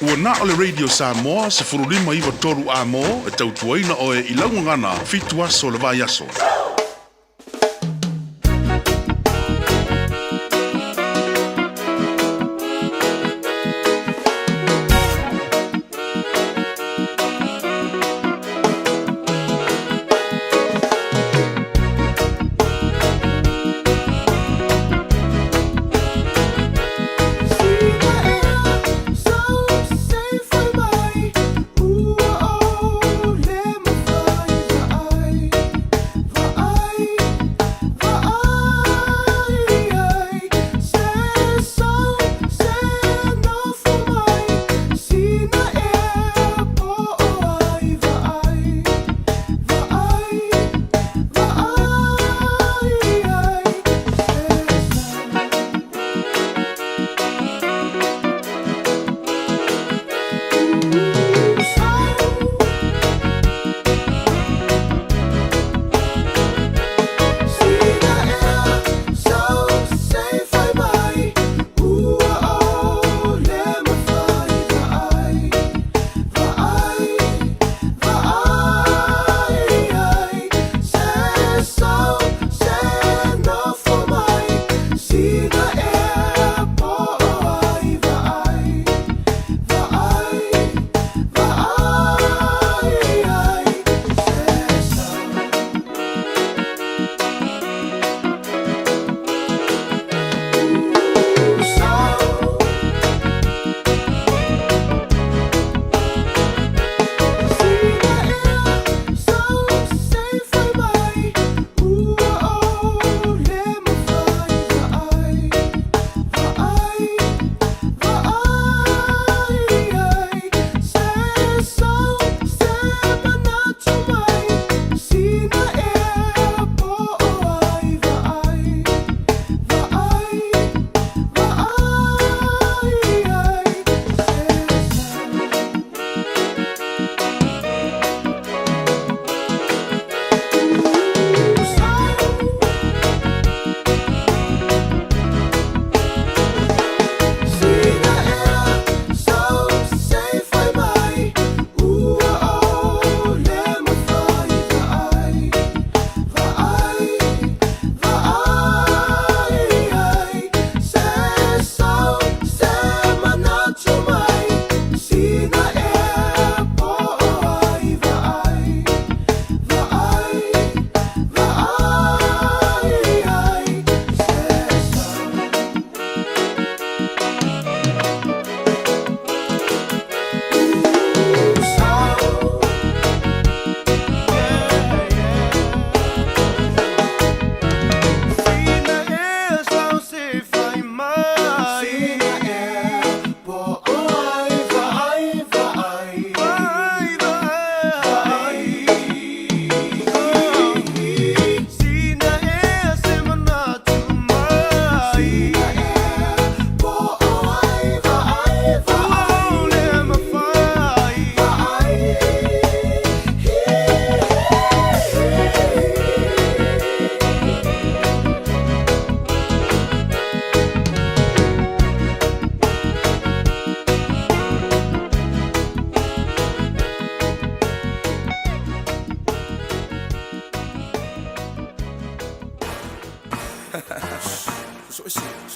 Ua na o le Radio Samoa se furulima iwa toru a mo e tautuaina o e ilaungangana fitu aso le vai aso. Oh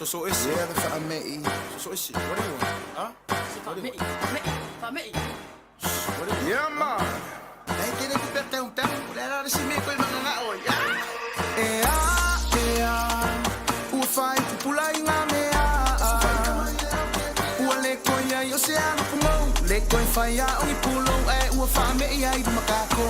So is it? Yeah, the family. So is it? What do you want? Huh? Family. Yeah, man. Hey, tiene que perder un tempo. Le da si me coi manga hoy. O fai pula inga mea. O le koia yo se anu pumo. Le koi fai a uni pulo o family ai do macaco.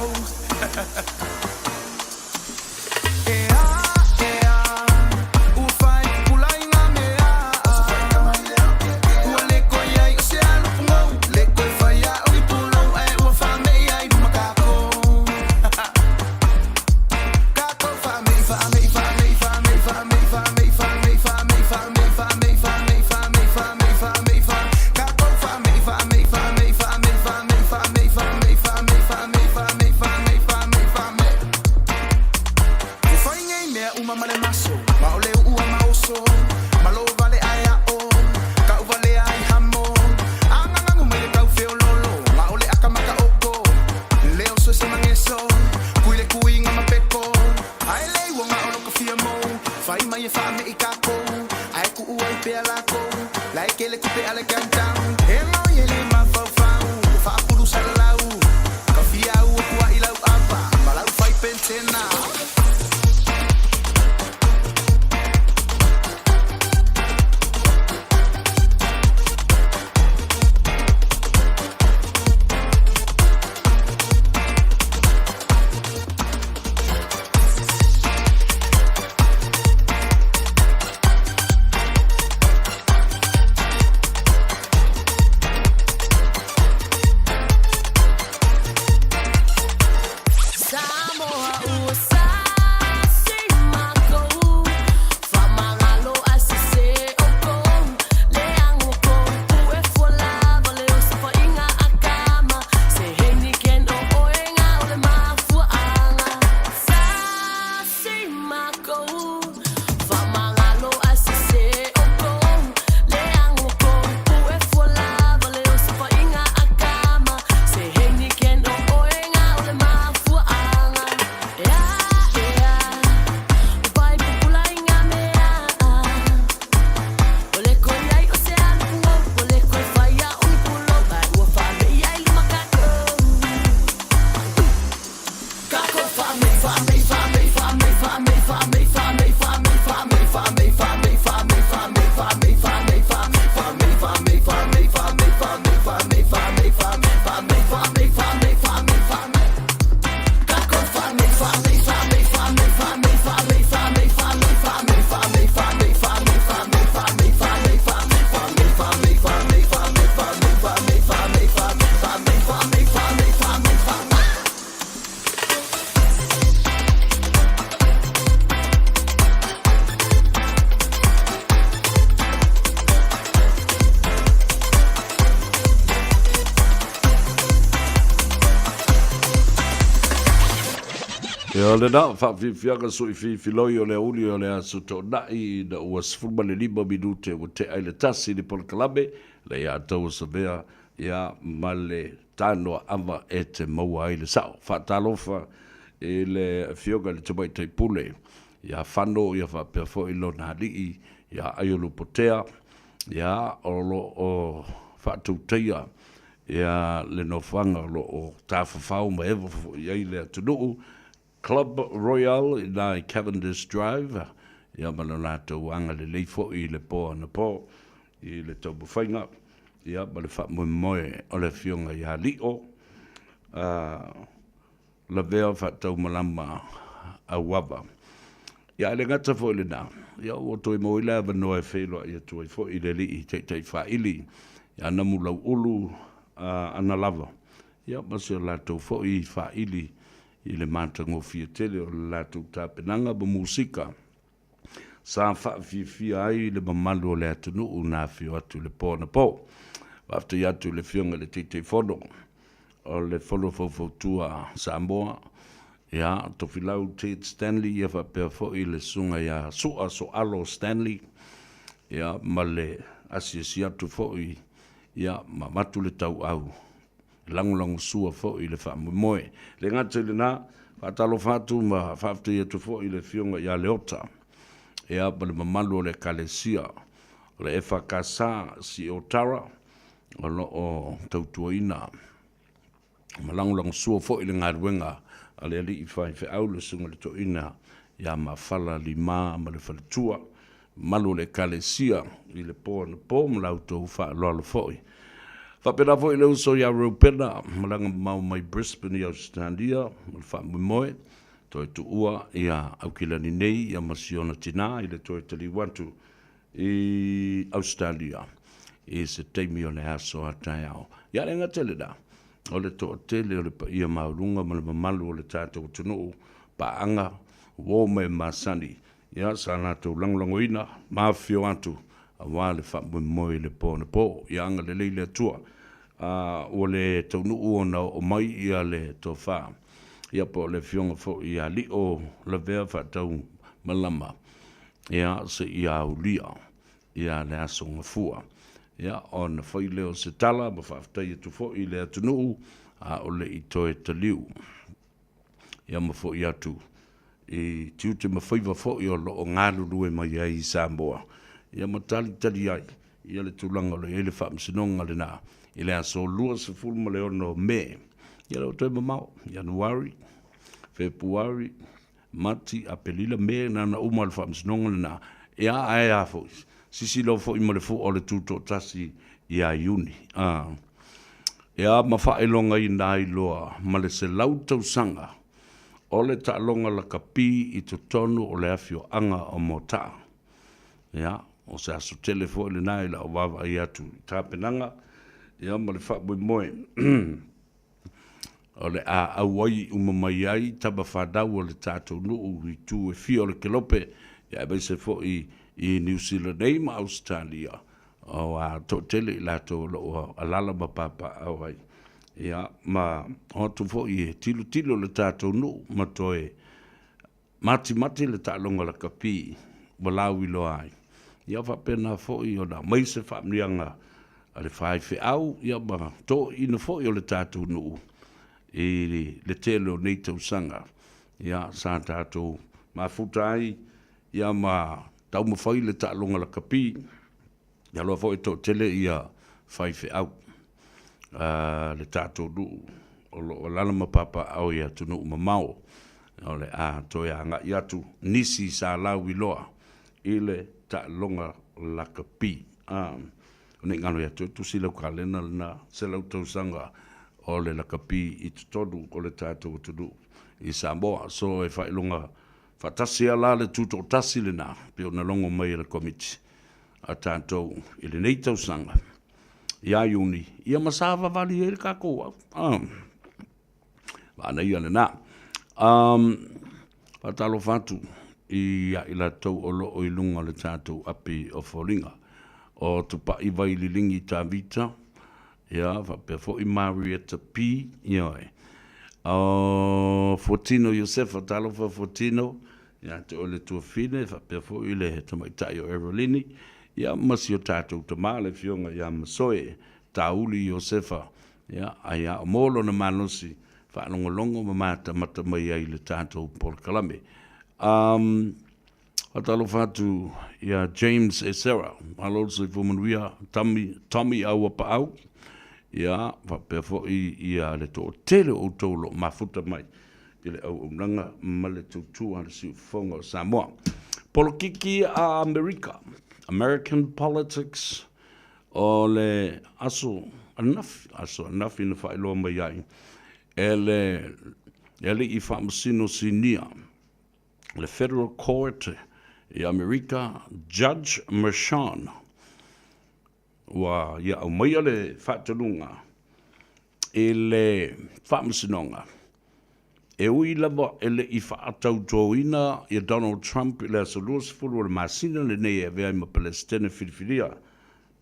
Ia le na whawhiwhianga so I whiwhiloi o le uli o le aso tō nai na ua sifuma le 5 minute o te aile tasi ni Polkalame le ia tau sa mea ia ma le Tanoa Ava e te maua ai le sao. Whaatalofa e le whioga le tamai tei pule ia whano ia whapea fo I lona halii ia aiolo potea ia o whaatauteia ia le no whanga o tāwhawhau ma ewa fo iai le atunuu Club Royal na Cavendish Drive ia malona tau anga le leifo I le po na po I le tau buwhainga ia ma le wha moe o le whionga ia lio la vea wha tau malama a wava ia le ngata fo le na ia o toi mo ila vano e whelua ia toi fo I le li tei wha ili ia namu lau ulu ana lava ia masio la tau fo I wha ili I le mātango fia tele o le lātou tāpenanga ba musika. Sa whawhiwhia ai le mamalu o le atunuu nā whio atu le pō na pō. Wafta I atu le whionga le teitei whono. O le whono whauwhautua Samoa. Ia, towhilau Ted Stanley ia whapea fo I le sunga ia sua so alo Stanley. Ia, ma le asiasi atu fo I ia ma matu le tau au. Langulangu sua fo I le whaamumoe. Le ngata le nā, whaatalo whātu ma whaafte ia tu fo I le whionga ia leota. Ea, ma le mamalu o le kalesia. o le e whakasa si o tara, o lo o tautuaina, malangulang sua fo i le ngā ruenga, a le ali i whai au le sunga le toina, ia ma whala lima ma le whaletua, malu le kalesia, i le pō na pō, ma lau tō wha loalo fōi. Whapera fōi leu so ia Rupena, malanga mau mai Brisbane i Australia, ma le wha mumoe, toi tu ua ia aukilani nei, ia masiona tina, i le toi tali wantu i Australia, i se teimi o le aso a tai au. Ia renga tele da, o le toa tele o le pa ia maurunga, ma le mamalu o le tātou tunu, pa anga, wō me masani, ia sa nātou langlangoina, mawhio atu, a wā le wha moi le pō na pō, ia anga le leile atua, o le taunu uona o mai ia le tō wha, ia po le fionga fo ia li o la vea wha tau malama, ia se ia ulia, ia le asonga fua, ia o na whai leo se tala, ma whaftai atu fo i le atunu, o le i toe taliu, ia ma fo i atu, i tiu te mawhaiva fo i o lo o ngāru rue mai ai i Samoa. Ia matali tali ai, ia le tūlanga le ele whaamsinonga le nā, i le aso lua se fulma le ono me. Ia leo toi mamau, Januari, Februari, Mati, Apelila, me nana uma le whaamsinonga le nā. Ia ai a fo, sisi lo fo i ma le fo o le tūto tasi i a Iuni. Ia ma whaelonga i nā i loa, ma le se lautau sanga, o le ta'alonga la kapi i to tonu o le afio anga o mota. Ia, o se aso telefo le nai la o wawa i atu tāpenanga, ia ma le whaabui moe. O le a awai umamai ai, taba whadau o le tātou nuu i tū e fio le kelope, ia ebe se fo i New Zealand nei ma Australia. O a to tele i lato lo alala ma papa awai. Ia, ma hotu fo i tilo le tātou nu, ma toe mati le tālonga la kapi, walau i lo ai. Ia whapena fo i o na maise whamrianga a le whai au, ia ma to ina fo i o le tātou nu, i le telo nei tau sanga. Ia, sa tātou ma futai, ia ma tau ma whai le tālonga la kapi, ia loa fo i to tele ia whai au. Le tātou nu o lana mapapa au ia tunu mamau o le a toi anga i atu nisi sa lau i loa i le ta longa laka pi o ne ngano ia tu silau ka lena lana se lau tau sanga o le laka pi i tutodu o le tātou tunu i Samoa so e whai longa whatasi ala le tuto tasi le nā pe o na longo mai le komiti a tātou i le nei tau sanga ia Iuni, ia masawa vali e le kakoa. Vana ia le nā. Patalo fatu ia ila tau o lo o ilunga le tātou api o folinga. O tupa i vai li lingi tā vita. Ia, whapea fo i Marietta P. Ia e. Fortino Josefa, talo fa Fortino. Ia te o le tua fine, whapea fo i le tamaitai o Erolini. Ia masi o tātou ta male fionga ia masoe tauli Josefa ia aia molo na manosi whaanongolongo mamata mata mai ai le tātou Port-Kalame. Atalo fatu ia James e Sarah malo se fumanuia Tommy aua pa au ia whapea fo ia le to tele o tolo mafuta mai i le au unanga male tutua le si fonga o Samoa. Polokiki a American politics o le aso enough in the whaeloa mai ai. Ele i whamasino sinia. Le Federal Court i Amerika, Judge Mershon wa ia au mai le whatalunga e le whamasinonga. E ui lava ele i whaatau tōina i Donald Trump i le aso luas fulu le masina le nei e vea ima Palestina whiriwhiria.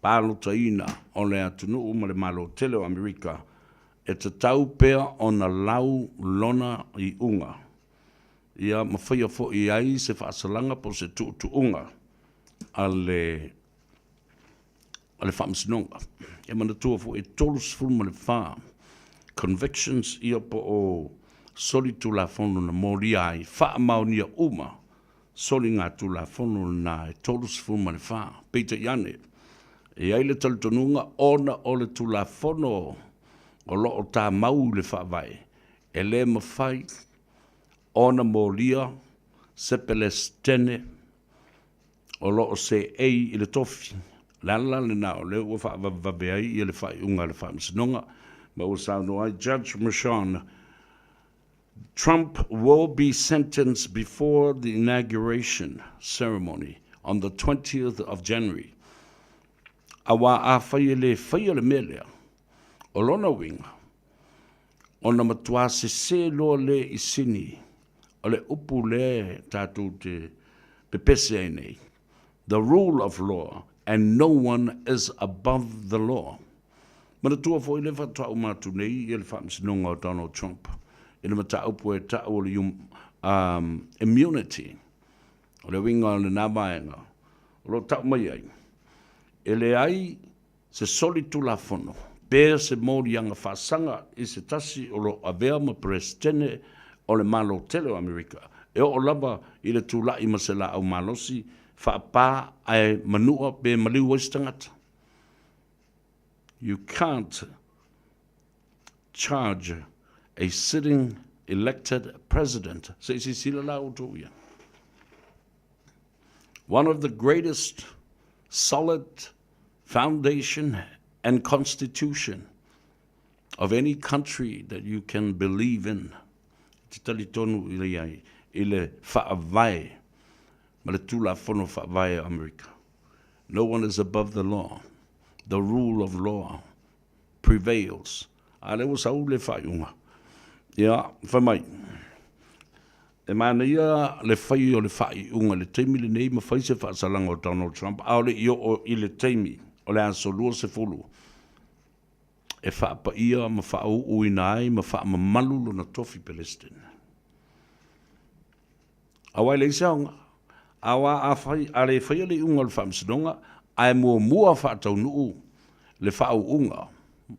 Pālo taina o le atunu uma le malo tele o Amerika e te tau pea o na lau lona i unga. Ia mawhaia fo i ai se whaasalanga po se tu unga a le whamasinonga. E mana tua fo e tolus fulu ma le wha. Convictions ia po o soli tu la fono na mori ai wha maunia uma soli ngā tulafono na e tolu sifu ma le wha, Peter Iane. E ai le talitonunga ona o le tulafono o loo tā mau le wha vai. E le mawhai, ona mōlia, sepele stene, o loo se ei i le tofi. Lala le nao le ua wha vave ai i le whai unga le wha msinonga. Ma ua sauno ai, Judge Mershon, Trump will be sentenced before the inauguration ceremony on the 20th of January. Awa a whaia le melea, o lona winga, o na matua se loa le i sini, o le upu le tātou te pepese ai nei. The rule of law, and no one is above the law. Mana tua fo i le whatua umatu nei, i le whamsinonga o Donald Trump. I le mata upu e ta o le immunity, o le winga o le namaenga, o lo tau mai ai. E le ai se soli tulafono, pēr se mōri anga whasanga i se tasi o lo avea ma presidente o le malo tele o Amerika. E o lava i le tūlai ma se la au malosi, whaapā ai manua pe maliu waistangata. You can't charge a sitting elected president. One of the greatest solid foundation and constitution of any country that you can believe in. Titalitonu ile whaavai, ma le tulafono whaavai America. No one is above the law. The rule of law prevails. Ale o sau le whaiunga. Ia, whamai. E mana ia le whai o le whaiunga, le teimi le nei ma whai se whaasalanga o Donald Trump. Ao le io o i le teimi, o le ansolua se fulu. E whaapa ia ma whaau uinai, ma wha ma malulu na tofi Palestine. Awai le isaonga. Awa a whai, a le whai le unga le whaamsidonga, ai mua whaatau nuu le whaau unga.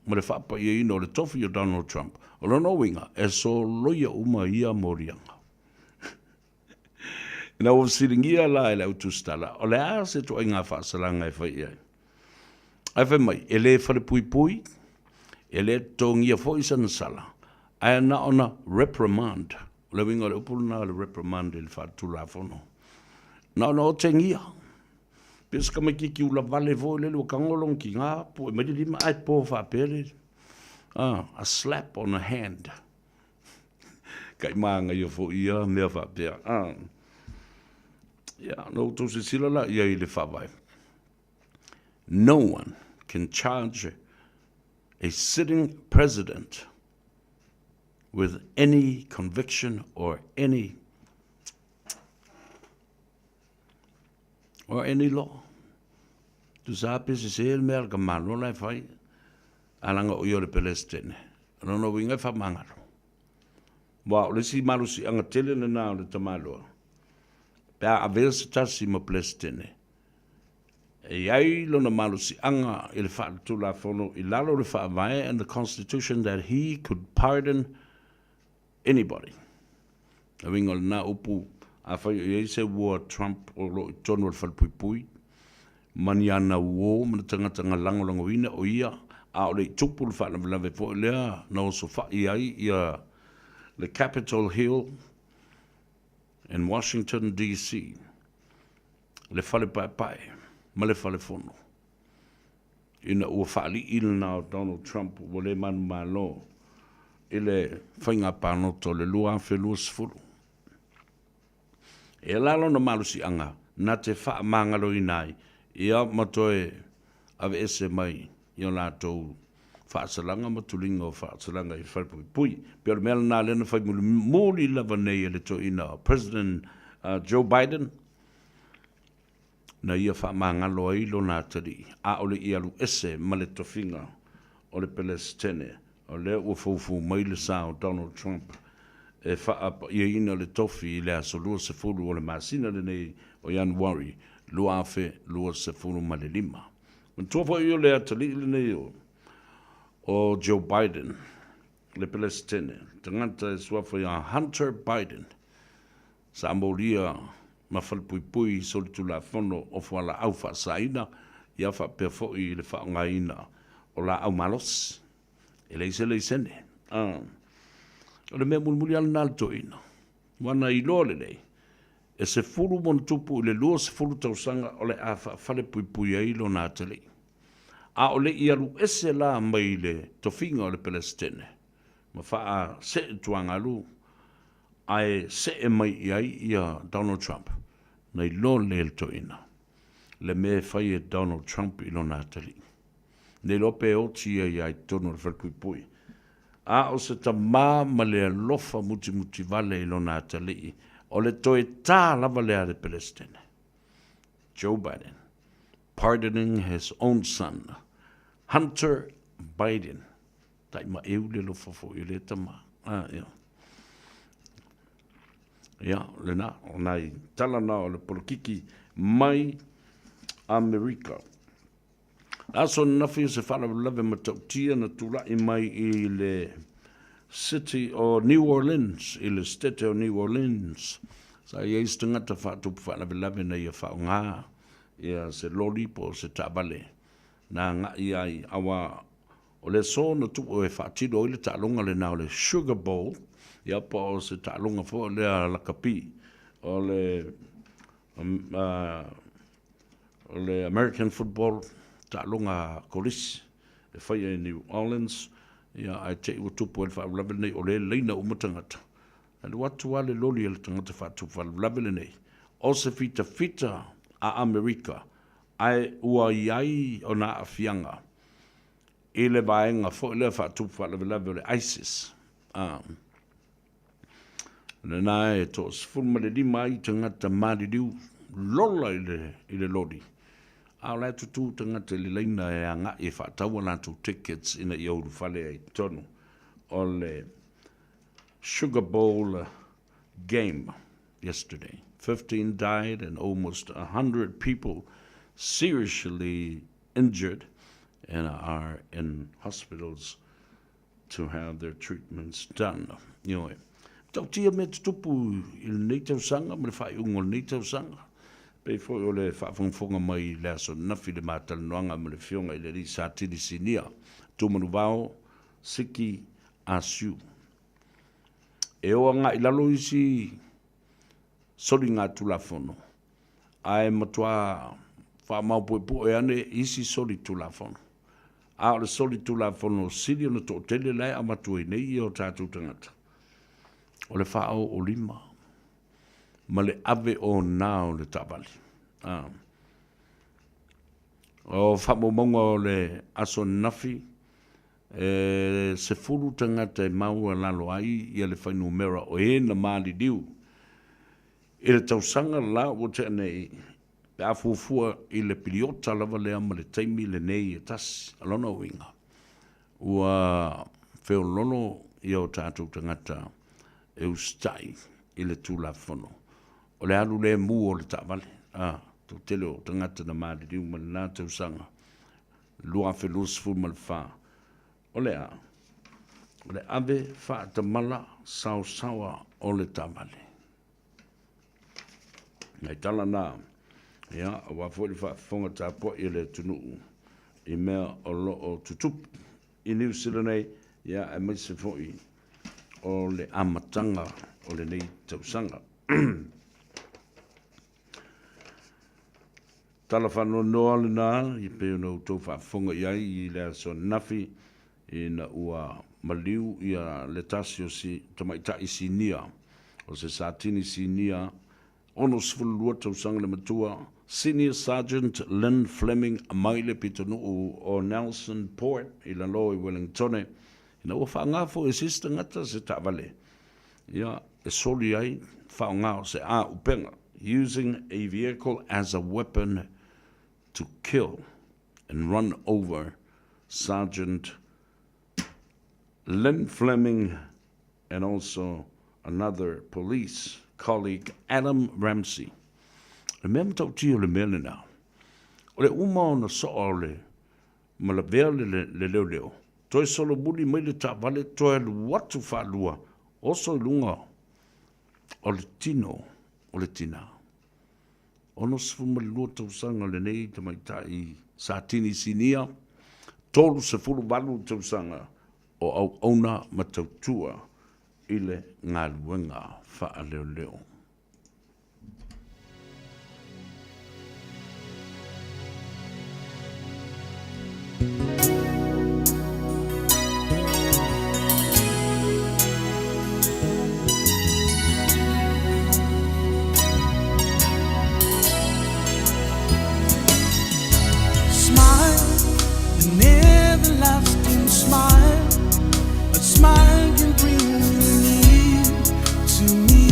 Ma le whaapa ia ino le tofi o Donald Trump. O lono winga, e so loia uma ia morianga. Ina o siringia la e le utustala, o le a se to inga whaasalanga e whai ia. Ai whai mai, e le whale pui pui, e le tongia fo isa na sala. Ai na ona reprimand. Le winga le upuluna le reprimand il whaatu la fono. Na ona o tengia. Pesa kama kiki ula vale vo le lo kangolong ki ngā po e meri lima ai po whapere. A slap on the hand. Kai maanga ia fo ia mea whapea. No to se sila la ia i le whawai. No one can charge a sitting president with any conviction or any law. Tu sape se se el mer ka malo lai fai alanga o yo le Palestine. No winga fa mangalo. Wa le si malu si anga tele na le tamalo. Pa avel se tasi mo Palestine. E ai lo na malu si anga il fa tu la fono il lalo le fa vai and the constitution that he could pardon anybody. A winga na upu a fai e se war Trump o lo tono fal pui pui. Maniana wo mana tangata langolanga wina o ia a o le tupul fa na lave fo lea no so fa ia the Capitol Hill in Washington DC le fale pai ma le fale fono ina o fali ilna Donald Trump wo le man malo ele fainga panoto le lua felus fulu e lalo no malusi anga na te fa mangalo inai ia matoe ave ese mai io lato whaasalanga matulinga o whaasalanga I whalpui pui. Pero mea nā lena whai muli lava nei le to ina President Joe Biden na ia whaamangalo ai lo nā tari a ole I alu ese ma le tofinga o le Palestine o le ua faufu mai le sao Donald Trump e whaapa ia ina le tofi I le asolua se fulu o le masina le nei o Januari lua afe lua se fulu ma le lima. Tua fo io le atali le nei o Joe Biden, le Palestine. Tangata e suafa ia Hunter Biden. Sa ambolia ma whalpui so le tula fono o whala au whaasaina, ia wha pia fo'i le whaongaina o la au malos. E le sene. O le mea mulmuli ala nal toina. Wana I loa le nei. E se furu mon tupu le lua se furu tausanga o le a whale pui ai lo nā tali. A o le iaru ese la mai le tofinga o le Palestine. Ma wha se tuanga lu. Ai se e mai ai ia Donald Trump. Nei lo le toina. Le me whai e Donald Trump I lo nā tali. Nei lope o tia ia I tono le whalpui. A o se ta ma le lofa muti vale I lo nā tali. O le toe tā lava lea le Palestine. Joe Biden, pardoning his own son, Hunter Biden. Tai ma eu le lofa fo I le tama. Ia, le na, o nai tala na o le polokiki mai Amerika. Aso nafi se whala lave matautia na tula I mai I le city o New Orleans, I le state o New Orleans. Sa ia istangata whātupu whalawe na ia whaonga, ia se loli po se tabale. Nā ngā ia I awa o le so na tupu e whaatiro I le tālonga le nao le Sugar Bowl, ia pa o se tālonga fo le a lakapi, o le American football tālonga kolisi, e whaia I New Orleans, ia ai te ua tupu e whaalawe nei o le leina o matangata. Ani watu wale loli e le tangata whaatupu whaalawe nei. O se fita a Amerika, ai ua iai o na afianga. E le vaenga fo le whaatupu whaalawe le ISIS. Na e to sfulma le lima I tangata maridiu lola I le loli. A la tutu tangata le leina e anga e whaatawa nātu tickets ina I auru whale ai tonu o le Sugar Bowl game yesterday. 15 died and almost 100 people seriously injured and are in hospitals to have their treatments done. Tau tia me tupu I le nei tausanga, me le whai ungo le nei tausanga. Pei fo o le whaafongfonga mai le aso nafi le mātala noanga me le fionga I le ri sa tiri sinia. Tūmanu wao, siki asu. E oa ngā I lalo isi sori ngā tulafono. Ai matua wha maupoepo e ane isi sori tulafono. A o le sori tulafono siri o na tō tele lai a matua I nei I o tātou tangata. O le whao o lima. Ma le ave o nao le tabali. O whamomonga o le aso nafi, se furu tangata e maua lalo ai I le whainu mera o na maali diu. I le tausanga la o te anei, pe a fuafua I le piliota lava lea ma le taimi le nei e tasi, alona o inga. Ua wheo lono I o tātou tangata e ustai I le tūlafono. O le alu le mu o le tāwale. Tō tele o tangata na maari riu ma le nā tausanga. Lua whelus fu ma le whā. O le a. O le ave wha tamala sao sawa o le tāwale. Ngai tala nā. Ia, a wafo le wha whonga tāpua I le tunuu. I mea o lo o tutup. I New Zealand ia e mai se fōi. O le amatanga o le nei tausanga. Tala whanau noa le nā, I peo no tau whafonga iai I le aso nafi I na ua maliu I a le tasi o si tamaita I si nia. O se satini si nia, ono sifulua tausanga le matua, Senior Sergeant Lynn Fleming Amaile Pitonu o Nelson Port I la lo I Wellingtone. Ina ua whaangafo e sista ngata se tāwale. Ia, e soli ai, whaangao se a upenga. Using a vehicle as a weapon to kill and run over Sergeant Lynn Fleming and also another police colleague, Adam Ramsey. Remember tau tio le mele nā. O le uma o na so o le malavea le leo leo. Toi solo muli mai le ta vale toi le watu whalua. Oso lunga o le tino o le tina. ono se fumalua tausaga lenei tamaitai sa tini sinia tolu se fuluvalu tausaga o auauna ma tautua i le galuega faaleoleo. Everlasting smile, a smile can bring relief to me.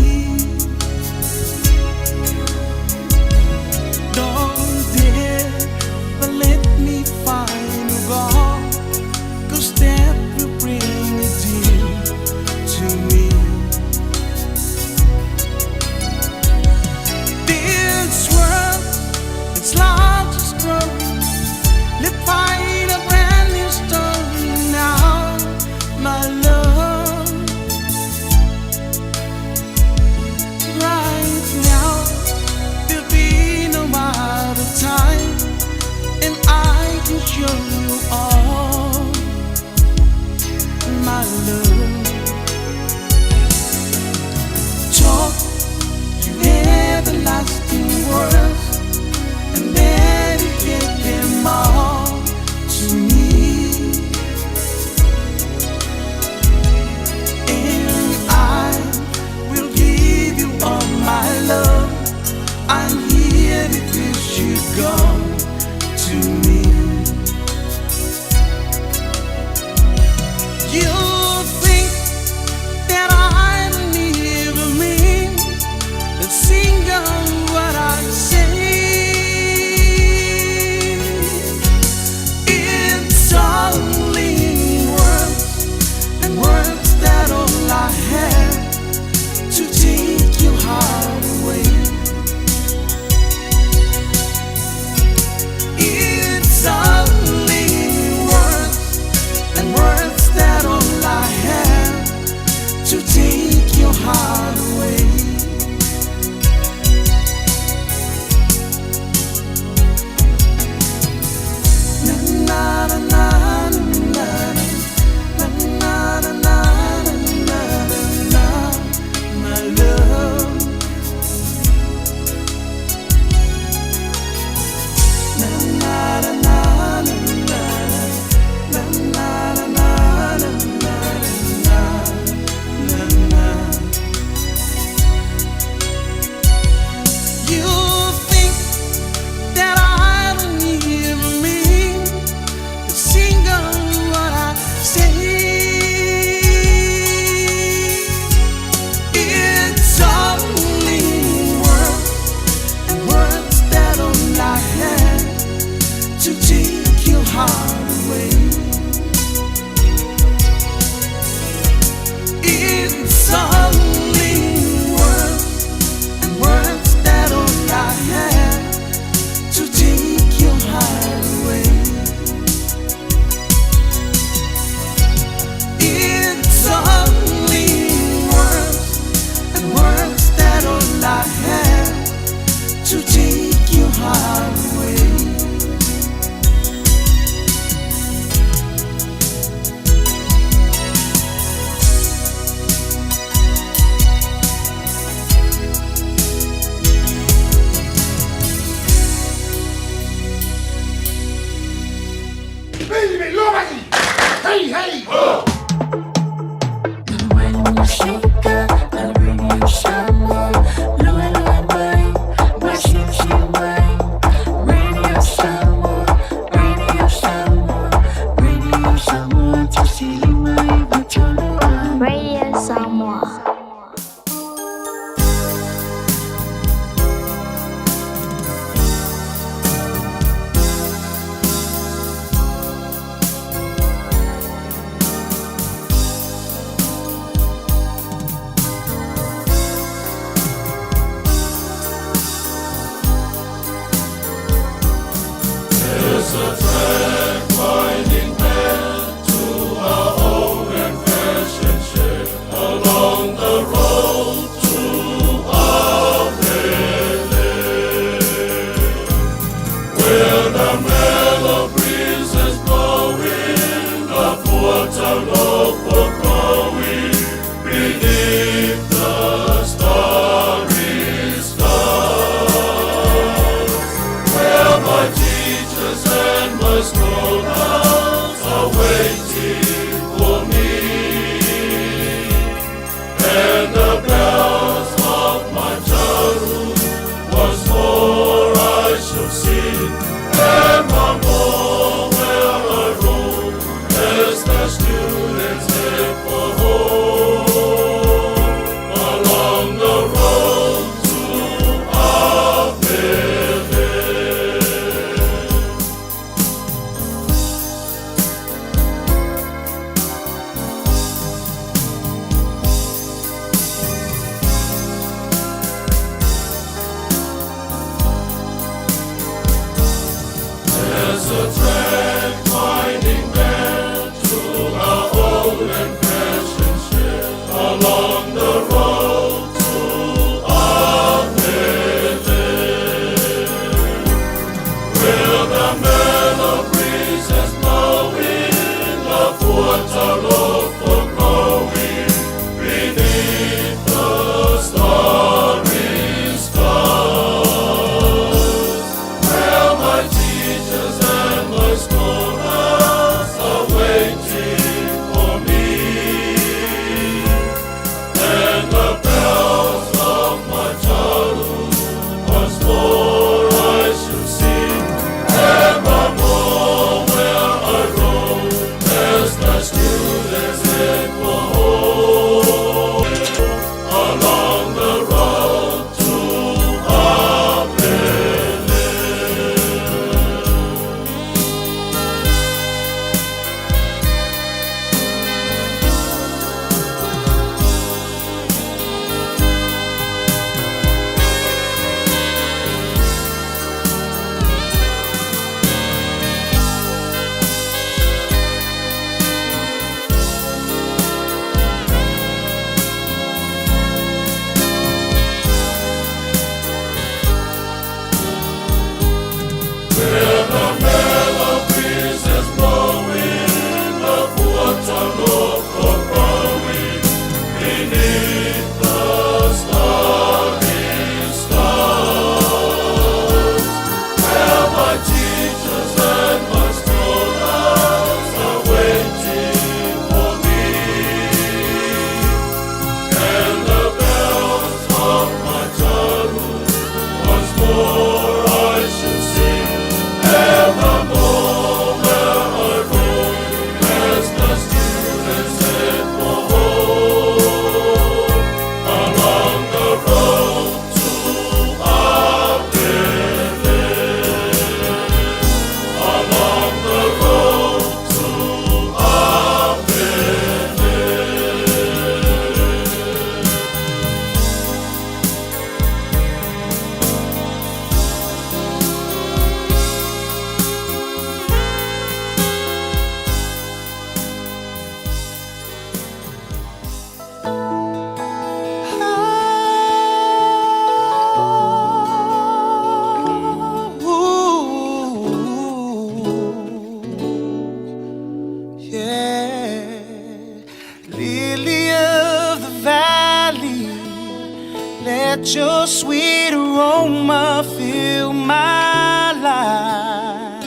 Let your sweet aroma fill my life,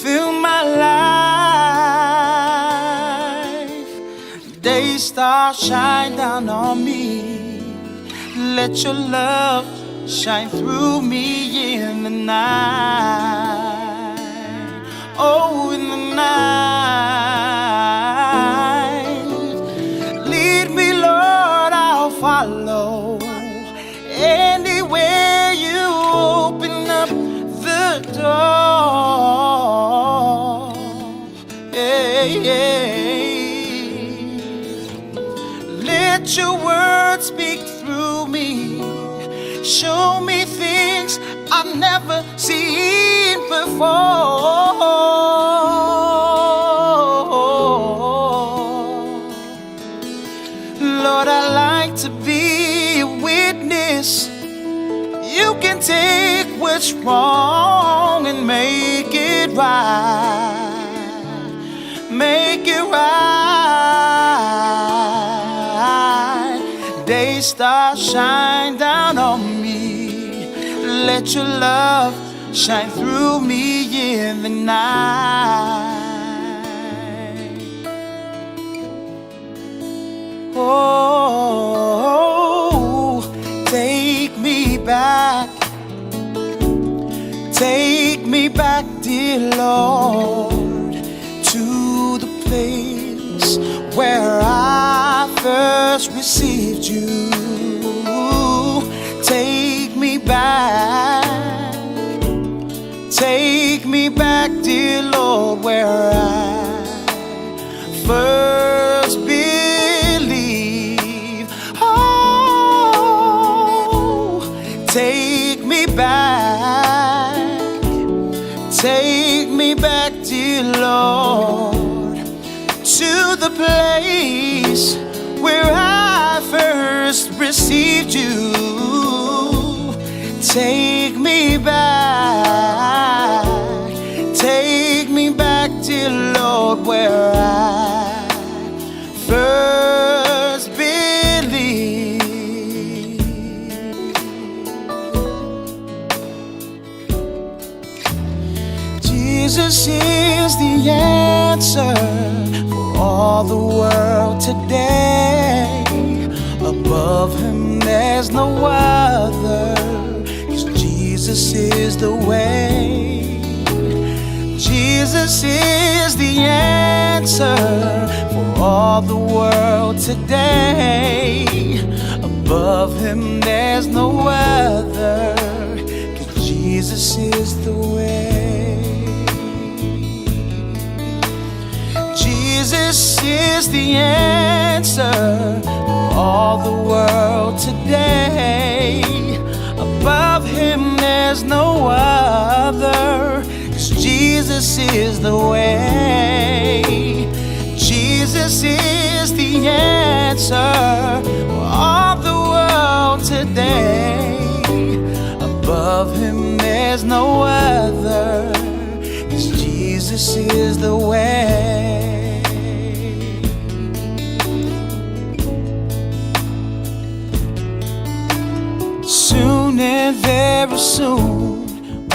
fill my life. Day star shine down on me. Let your love shine through me in the night. Oh, in the night. Lead me, Lord, I'll follow. Anywhere you open up the door. Hey, hey. Let your word speak through me. Show me things I've never seen before. Lord, I like to be a witness. You can take what's wrong and make it right. Make it right. Day star shine down on me. Let your love shine through me in the night. Oh, take me back. Take me back, dear Lord, to the place where I first received you. Take me back. Take me back, dear Lord, where I first believed. Oh, take me back. Take me back, dear Lord, to the place where I first received you. Take me back. Take me back, dear Lord, where I first believed. Jesus is the answer for all the world today. Above him there's no other, 'cause Jesus is the way. Jesus is the answer for all the world today. Above him there's no other, 'cause Jesus is the way. Jesus is the answer for all the world today. Above him there's no other, 'cause Jesus is the way. Jesus is the answer for all the world today. Above him there's no other, 'cause Jesus is the way. Soon and very soon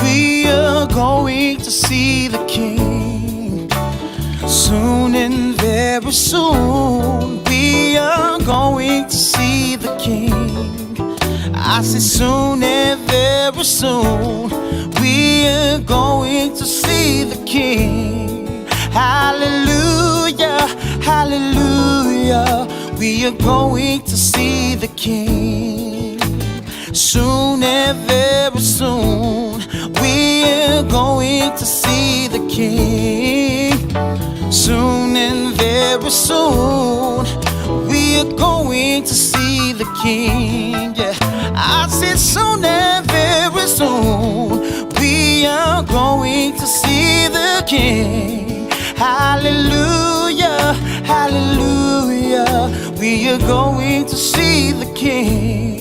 we are going to see the King. Soon and very soon we are going to see the King. I say soon and very soon we are going to see the King. Hallelujah, hallelujah, we are going to see the King. Soon and very soon we're going to see the King. Soon and very soon we're going to see the King. Yeah, I said soon and very soon we are going to see the King. Hallelujah, hallelujah, we are going to see the King.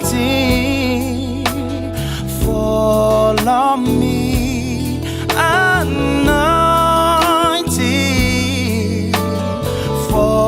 Anointing fall on me. Anointing fall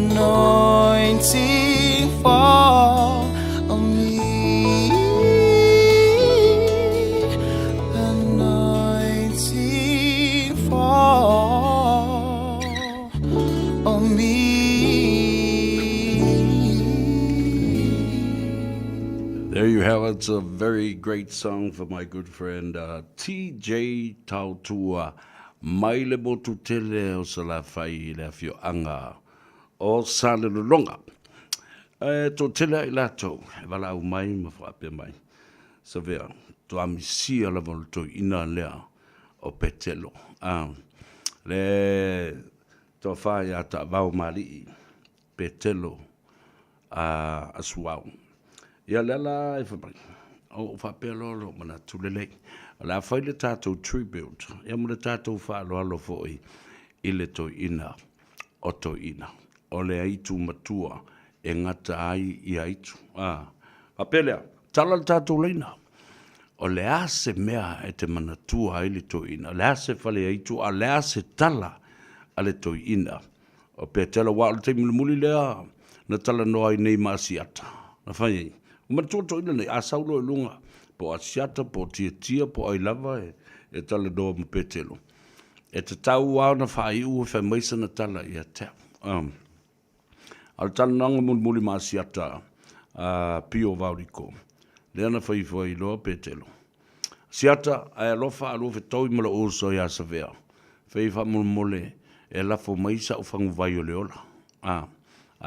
anointing fall on me. Anointing fall on me. There you have it. It's a very great song for my good friend TJ Tautua. Mai le motu tele o sa la fai le fio anga o sa le longa. To tele i lato, wala au mai ma whape mai. Sa vea, to amisia la volto ina lea o petelo. Le to whai ata vau mali petelo a suau. Ia lela e whapai. O whapelo lo mana tulelei. La whai le tātou tribute. Ia mo le tātou whaalo alo foi i le to ina o to ina. O le aitu matua e ngata ai i aitu. Whapelea, tala le tātou leina. O le ase mea e te manatua ai le to ina. Le ase whale aitu a le ase tala a le to ina. O pe tela wa le te muli lea na tala noa i nei maasiata. Na whai ei. Matua to ina nei a saulo e lunga. Po asiata, po tia, po ai lava e tala doa ma petelo. E te tau wau na whai ua whai maisa na tala i a tau. Al tala nanga muli ma asiata pio vauriko. Lea na whai whai loa petelo. Siata, ai alofa alofa tau mala oso i asa vea. Whai wha mole e lafo maisa o whangu vai o leola. A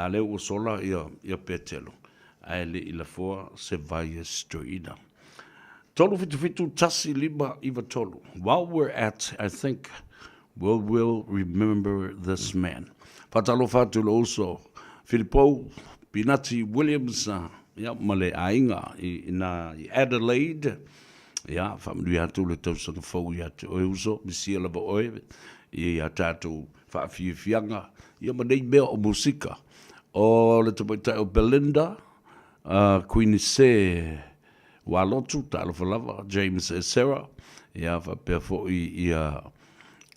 leo o sola i a petelo. Ai le i la foa se vai e stoina. Tolu fitu tasi lima iwa tolu. While we're at, I think, we'll remember this man. Fatalo fatu also, Filippo Pinati Williams, male ainga i Adelaide. Ya, family atu le tau sanga fau i atu oeuso, misia lava oe, i atatu fianga, ia manei mea o musika. O le tapoitai o Belinda, Queen Se, Walotu, talo falava, James e Sarah, ia whapea fo i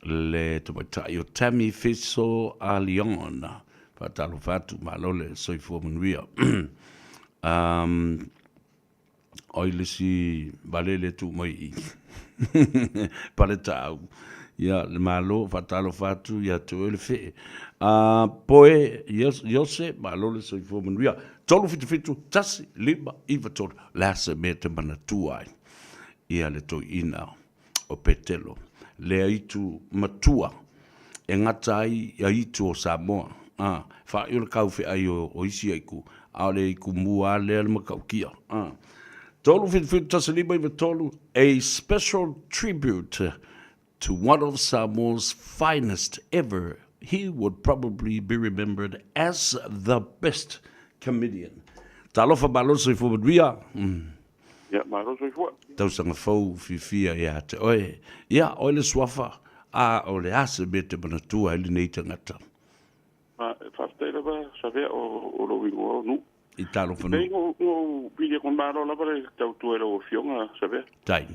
le tapoitai o Tammy Fiso a Leon, whatalo fatu, malole, soifua manuia. Oi lisi balele tu mai i. Pale tau. Ia le malo fatalo fatu ia tu ele fe. Poe Jose malo le soifua manuia. Tolu fitu tasi lima iwa tolu. Lasa me te manatuai. Ia le to ina o petelo. Le aitu matua. E ngata ai aitu o Samoa. Fa iul kau fe ai o isi aiku. Ale iku mua le al makaukia. Tolu fitu tasi lima iwa tolu. A special tribute to one of Samoa's finest ever. He would probably be remembered as the best comedian. Talofa baloso I fubadria. Ja, baloso I fua. Tau sanga fau fifia ia te oe. Ia, oe le swafa. O le ase bete manatua ili nei tangata. Whafteira ba, savea o lo wingo nu. I talofa nu. Nei ngo pili kon baro la bare tau tuera o fionga, savea. Tai.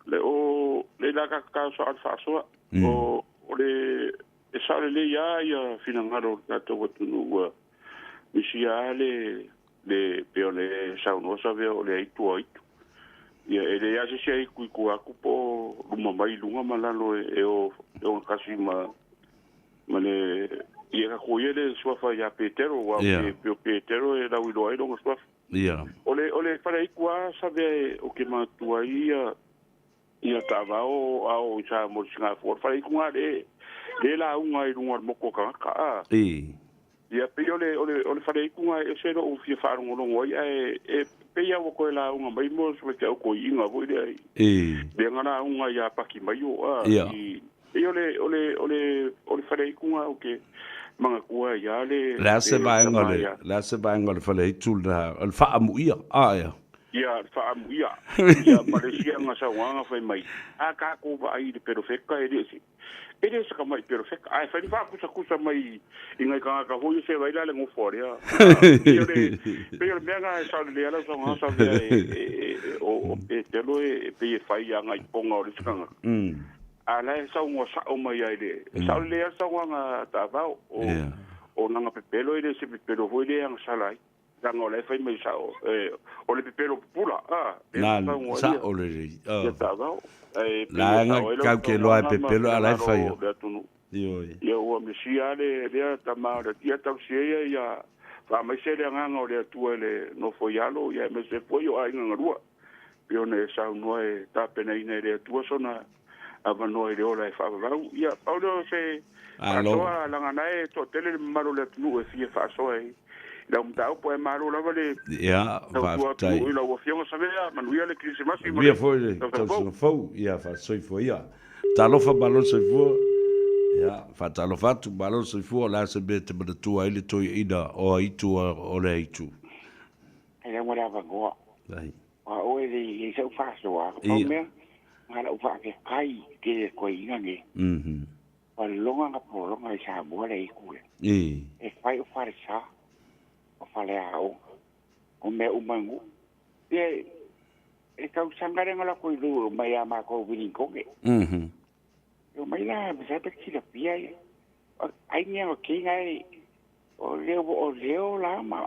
Le la ka so al faso o le e sale le ia fina ngaro ka to watu misia le peole sa no savea o le itu aitu. Ia ele ia se sei ku aku po luma mai lunga malalo e o kasi ma le ia ka koyele swafa ya petero wa petero e la wilo ai longa swafa. Ia. Ole para ikua sabe o que matua ia tava o sa mo singa for para ikua le la unga I lunga moko ka. Ia pe ole para ikua e se o fi fa ngolo e peia o ko la unga mai mo so ke o ko inga vo dei. De ngana unga ia paki mai o ole para ikua o que manga kua ia le la se va ngole fale tulda al fa muia ia ia fa muia ia parecia nga sa wanga foi mai ka ko va ai de perfecta ele se kamai perfecta ai fa va kusa mai inga ka ho se vai la ngo fore pero me nga sa le ala sa o telo e pe fa ia nga ponga o skanga ala sa ngo sa o mai ai de sa le sa wanga ta va o nanga pepelo ile se pepelo ho ile ang salai tanga o le fai mai sao o le pepelo pula na sa o le ya ta va la nga ka ke lo pepelo ala fai yo o me sia le ta ma le tia ta sia ya fa mai se le nga o le tu le no foialo ya me se foi o ai nga rua pio ne sa no e ta pena ine le tu sona ava no le ora fa va ya paulo se alo la nga nae to tele malo le tu e fie fa so e la un tau po e malo la vale ya va tai la o fiona savea manuia le krismas e via foi to fo ya fa so foi ya talo fa balon so foi ya fa talo fa tu balon so foi la se bete de tu ai le to ida o itu o le itu e mo la va go dai o e di se fa so a o me ngala u fa ke kai ke ko ina nge o longa nga po longa sa mo le ku e fai o fa sa o fa le ao o me o mangu e kau sangare ngala ko lu mai ama ko vini ko ke o mai la sa pe ki la pia ai ne o ki ngai o leo la ma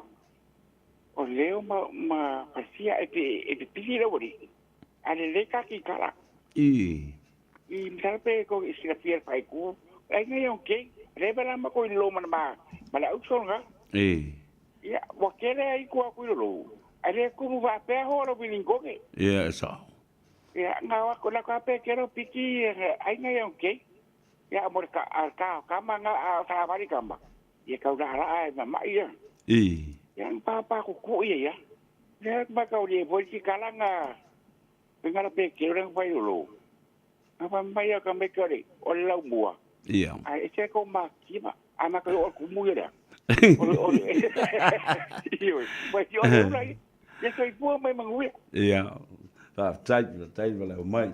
o leo ma pasia e pili lo ri ale le ka ki kala i msalpe ko isi la pia pai ku ai ngai o ke revela ma ko lo ma ma la usonga ya wa kere ai ku lo ale ku va pe ho lo vini ko ke so ya nga ko la ka pe kero piki ai ngai o ke ya mo ka ma nga sa bari kamba ya ka da ai ma ya yang papa ku ya ya ba ka ri bo ki kala nga ngala pe ke ren pai lo apa mai ka me kore o la mua ai se ko ma ki ma ama ka o ku mu ya yo pues yo no ya soy po mai mangu ya tai vale mai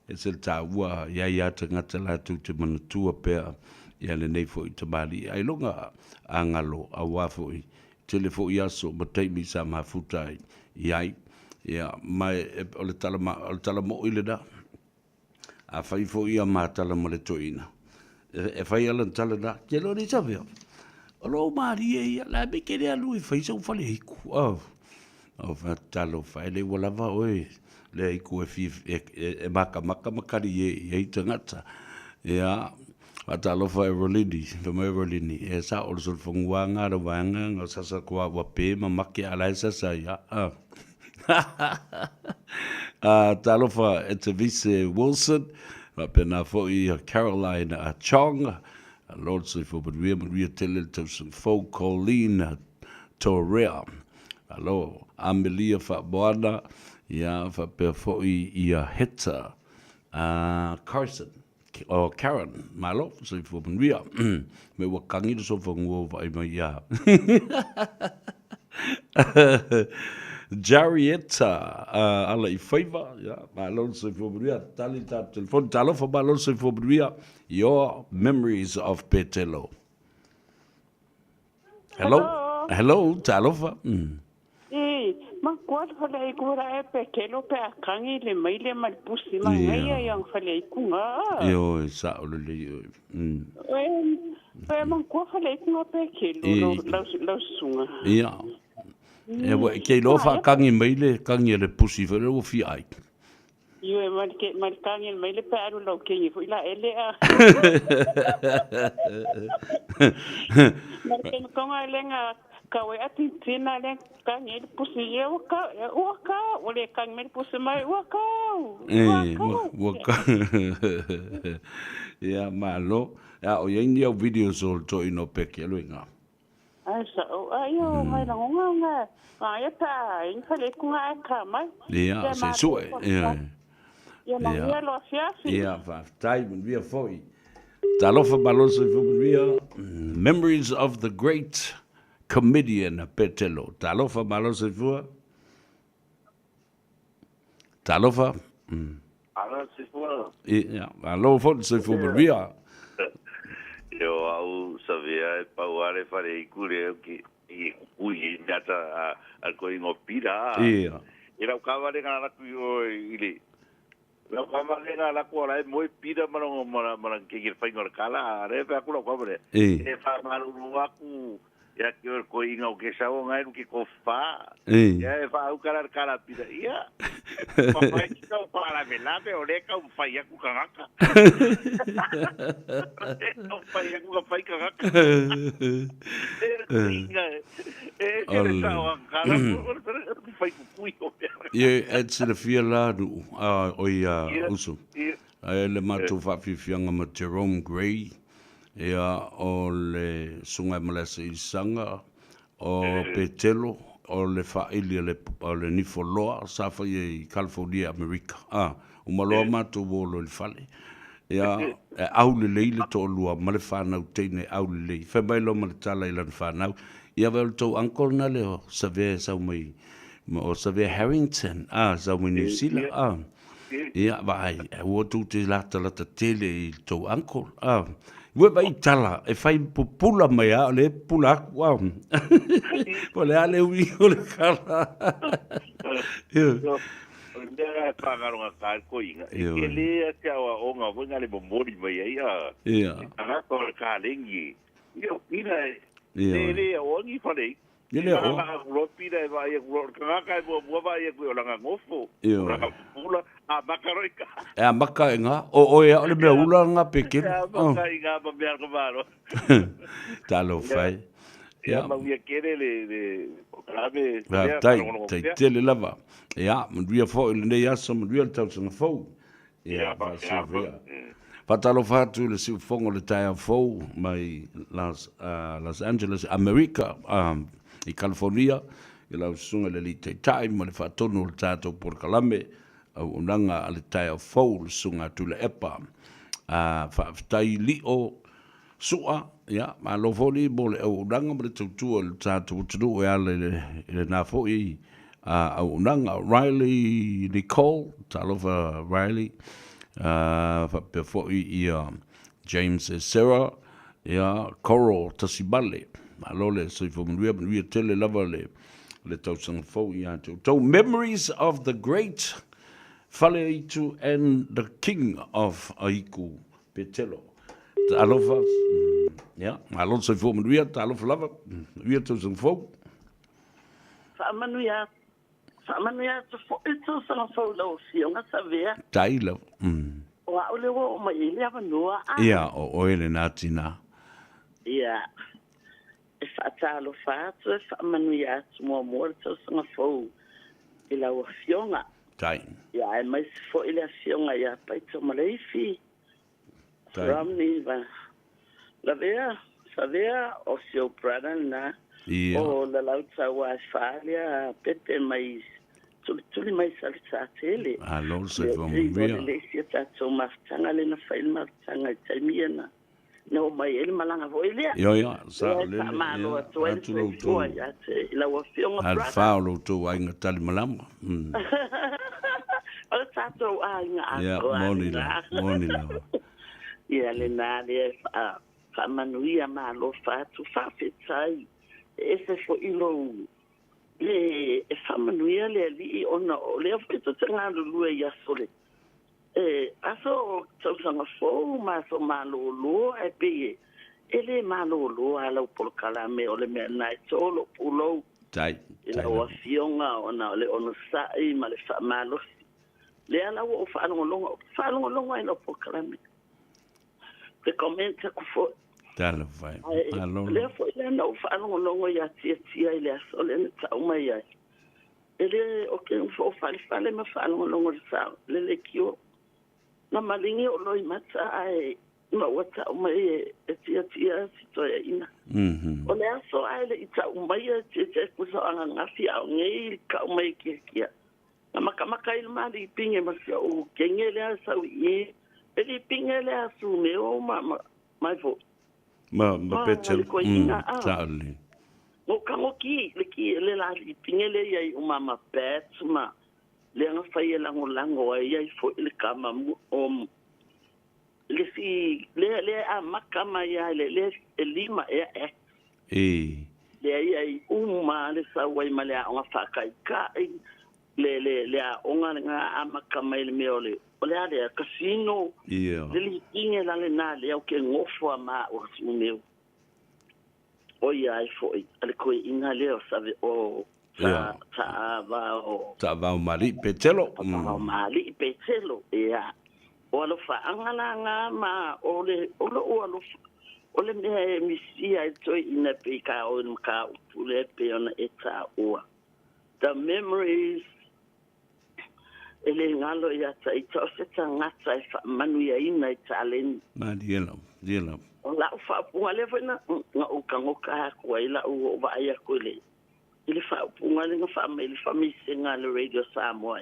es el taua ya tangata la tu te manatua pe ya le nei fo te mali ai longa angalo awafo telefo ia so matai mi sa mafuta iai ya mai o le tala mo ile da a fai fo ia mata la mo le toina e fai ala tala da ke lo ni sabe o lo mari ia la be ke le lui fai so fale iku o fa talo fai le wala va oi le iku e maka makari e tangata ya atalo fa rolidi do me rolini e sa o so fungwanga do wanga o sa kwa wa pe mamaki ala sa ya talo fa it's a vice Wilson va pena fo i Caroline Chong Lord so for but we tell to some folk Colleen Torrea allo Amelia fa bona ya fa pe fo i Heta Carson o Karen malo so for ria me wa kangi so for ngo vai mai ya Jarietta ala I favor ya malo so for ria talita telefon talo for malo so for ria your memories of Petelo. Hello talofa ma kwa fale kura e Petelo pe akangi le mai le mal pusi ma ngai yang fale kunga yo sa o le ma kwa fale kunga Petelo lo sunga ya e wa ke lo fa kangi mai le kangi le pusi fale o fi ai yo e mal kangi mai le pe aru lo ke fu la ele a ma ke konga lenga kawe ati tina le kangi le pusi ye waka o le kangi le pusi mai waka ya malo ya o yengi o videos o to ino peke lo inga asa ayo mai la ngonga ya ta in fale kunga ka mai ya se so ya yeah, time we are for Talofa Baloso Fubria, memories of the great comedian Petelo. Talofa Baloso Fua. Talofa. Yeah, Alofa Fubria. Eu au sabia pauare fare cure que cui data al coingo pira. Yeah. Era o cavale kana ku ile La mama lenga la ko la mo pida mara ke fai ngor kala re pa ku lo ko bre. E fa malu aku ya que ko inga o que sa o ngai ki ko fa. Ya fa u kala pida. Ya. Papai ka para velave o le ka fa ya ku kanga. O fa ya ku fa kanga. Ke sa o kala fa ku ku. Ye it's the feel la du uso. Le matu fa fianga ma Jerome Gray. Ia o le sunga malasa I sanga o Petelo o le whaili o le nifoloa sa whai I California, America. O maloa matu wolo le whale. Ia au le leile to lua ma le whanau teine au le lei. Whemai lo ma le tala ilan whanau. Ia wau tau ankol na le o Savea sau mai o Savea Harrington. Sau mai New Zealand. Ia vai o tu te lata tele I tau ankol. Ue vai tala, e fai pupula mai a, le pula wow. Po le ale ui o le kala. Nera pagaronga ka ko inga. E le te awa o nga wenga le momori mai ai a. Ana ko ka lengi. Yo pina le o ngi fale. Ele o. Ro pina vai ro ka bo vai ko langa ngofo. Pula a makaroika. E a maka nga o e ole me ula nga pekin. Maka inga ba me ko baro. Talo fai. Ya ma via kere le grave. Tai tele lava. Ja, men vi har fået en idé, som vi har taget sådan en få. Ja, bare så vi er. Patalo fatu le siu fongo le taia fo mai Los Angeles, America, I California, I lau sunga le li te tai, ma le fatonu le tato por kalame, au unanga le taia fo le sunga tu le epa. Whaftai li o sua, ja, ma lo foli mo le au unanga ma le tautua le tato utunu e ale le na fo I au unanga Riley Nicole, talofa Riley, before James Sarah, Coral Tasibale, malole so for we tell lava le tausan fo to memories of the great Faleitu and the king of Aiku Petelo. Talofa, malole so for we talofa lava, we tausan fo. Manuia to fo ito sa fo lo fiona sa vea. Tailo. Wa ole wo ma ile ava noa. Ia o ele natina. Ia. E fa talo fa to fa manuia mo to sa fo ila o fiona. Tai. Ia e mai fo ile fiona ia pa to maleifi. Ramni va. La vea, sa vea o seu brother na. O la lauta wa falia pepe mais tuli mai salsa tele. Allo se vom via. Le sieta to mastanga le na fail mastanga tamiana. No mai ele malanga voile. Yo sa le. Malo to ya te la wa fiona al faulo to ai ngatali malama. O tato ai nga. Ya monila. Ya le na le fa manuia malo fa tu fa fitai. Ese fo ilo le famanuia le ali ona le fito tanga lu ya sole aso tsanga fo ma so malolo e pe ele malolo ala por kala me ole me na solo pulo tai o fionga ona le ona sai ma le famalo le ala o fa longo no por kala me le commenta ku fo Talo vai. Allo. Le foi le no fa longo ya tia ile so le ta uma ya. Ele o que fo fa le ma fa longo sa le kio. Na malingi o loi mata ai ma wata uma e tia si to ya ina. O le so ai le ta uma ya tia ku so anga ngasi au ngai ka uma ki kia. Na makamaka il ma di pinge ma o kengele sa u ele pinge le asu me o ma fo. Ma petel. Tali. O kangoki le la pingele ia umama pet ma le nga fai lango ia fo le kama o le si le a makama ia le lima le ia uma le sa wai male a nga fa kai le a onga nga amaka mai le meole o le ale casino le inge la le na le o ke ngofo ma o sumeu o ia ai foi ale ko inga le o save o ta ava o ta va mali petelo mali petelo ia o lo fa angala nga ma o le o le me misia to ina pe ka o ka pule pe ona eta o the memories ele ngalo ya tai tose ngata fa manu ya ina talen ma dielo la fa punga fena nga o kangoka ko ila o va ya ko le ile fa punga le nga family singa le radio Samoa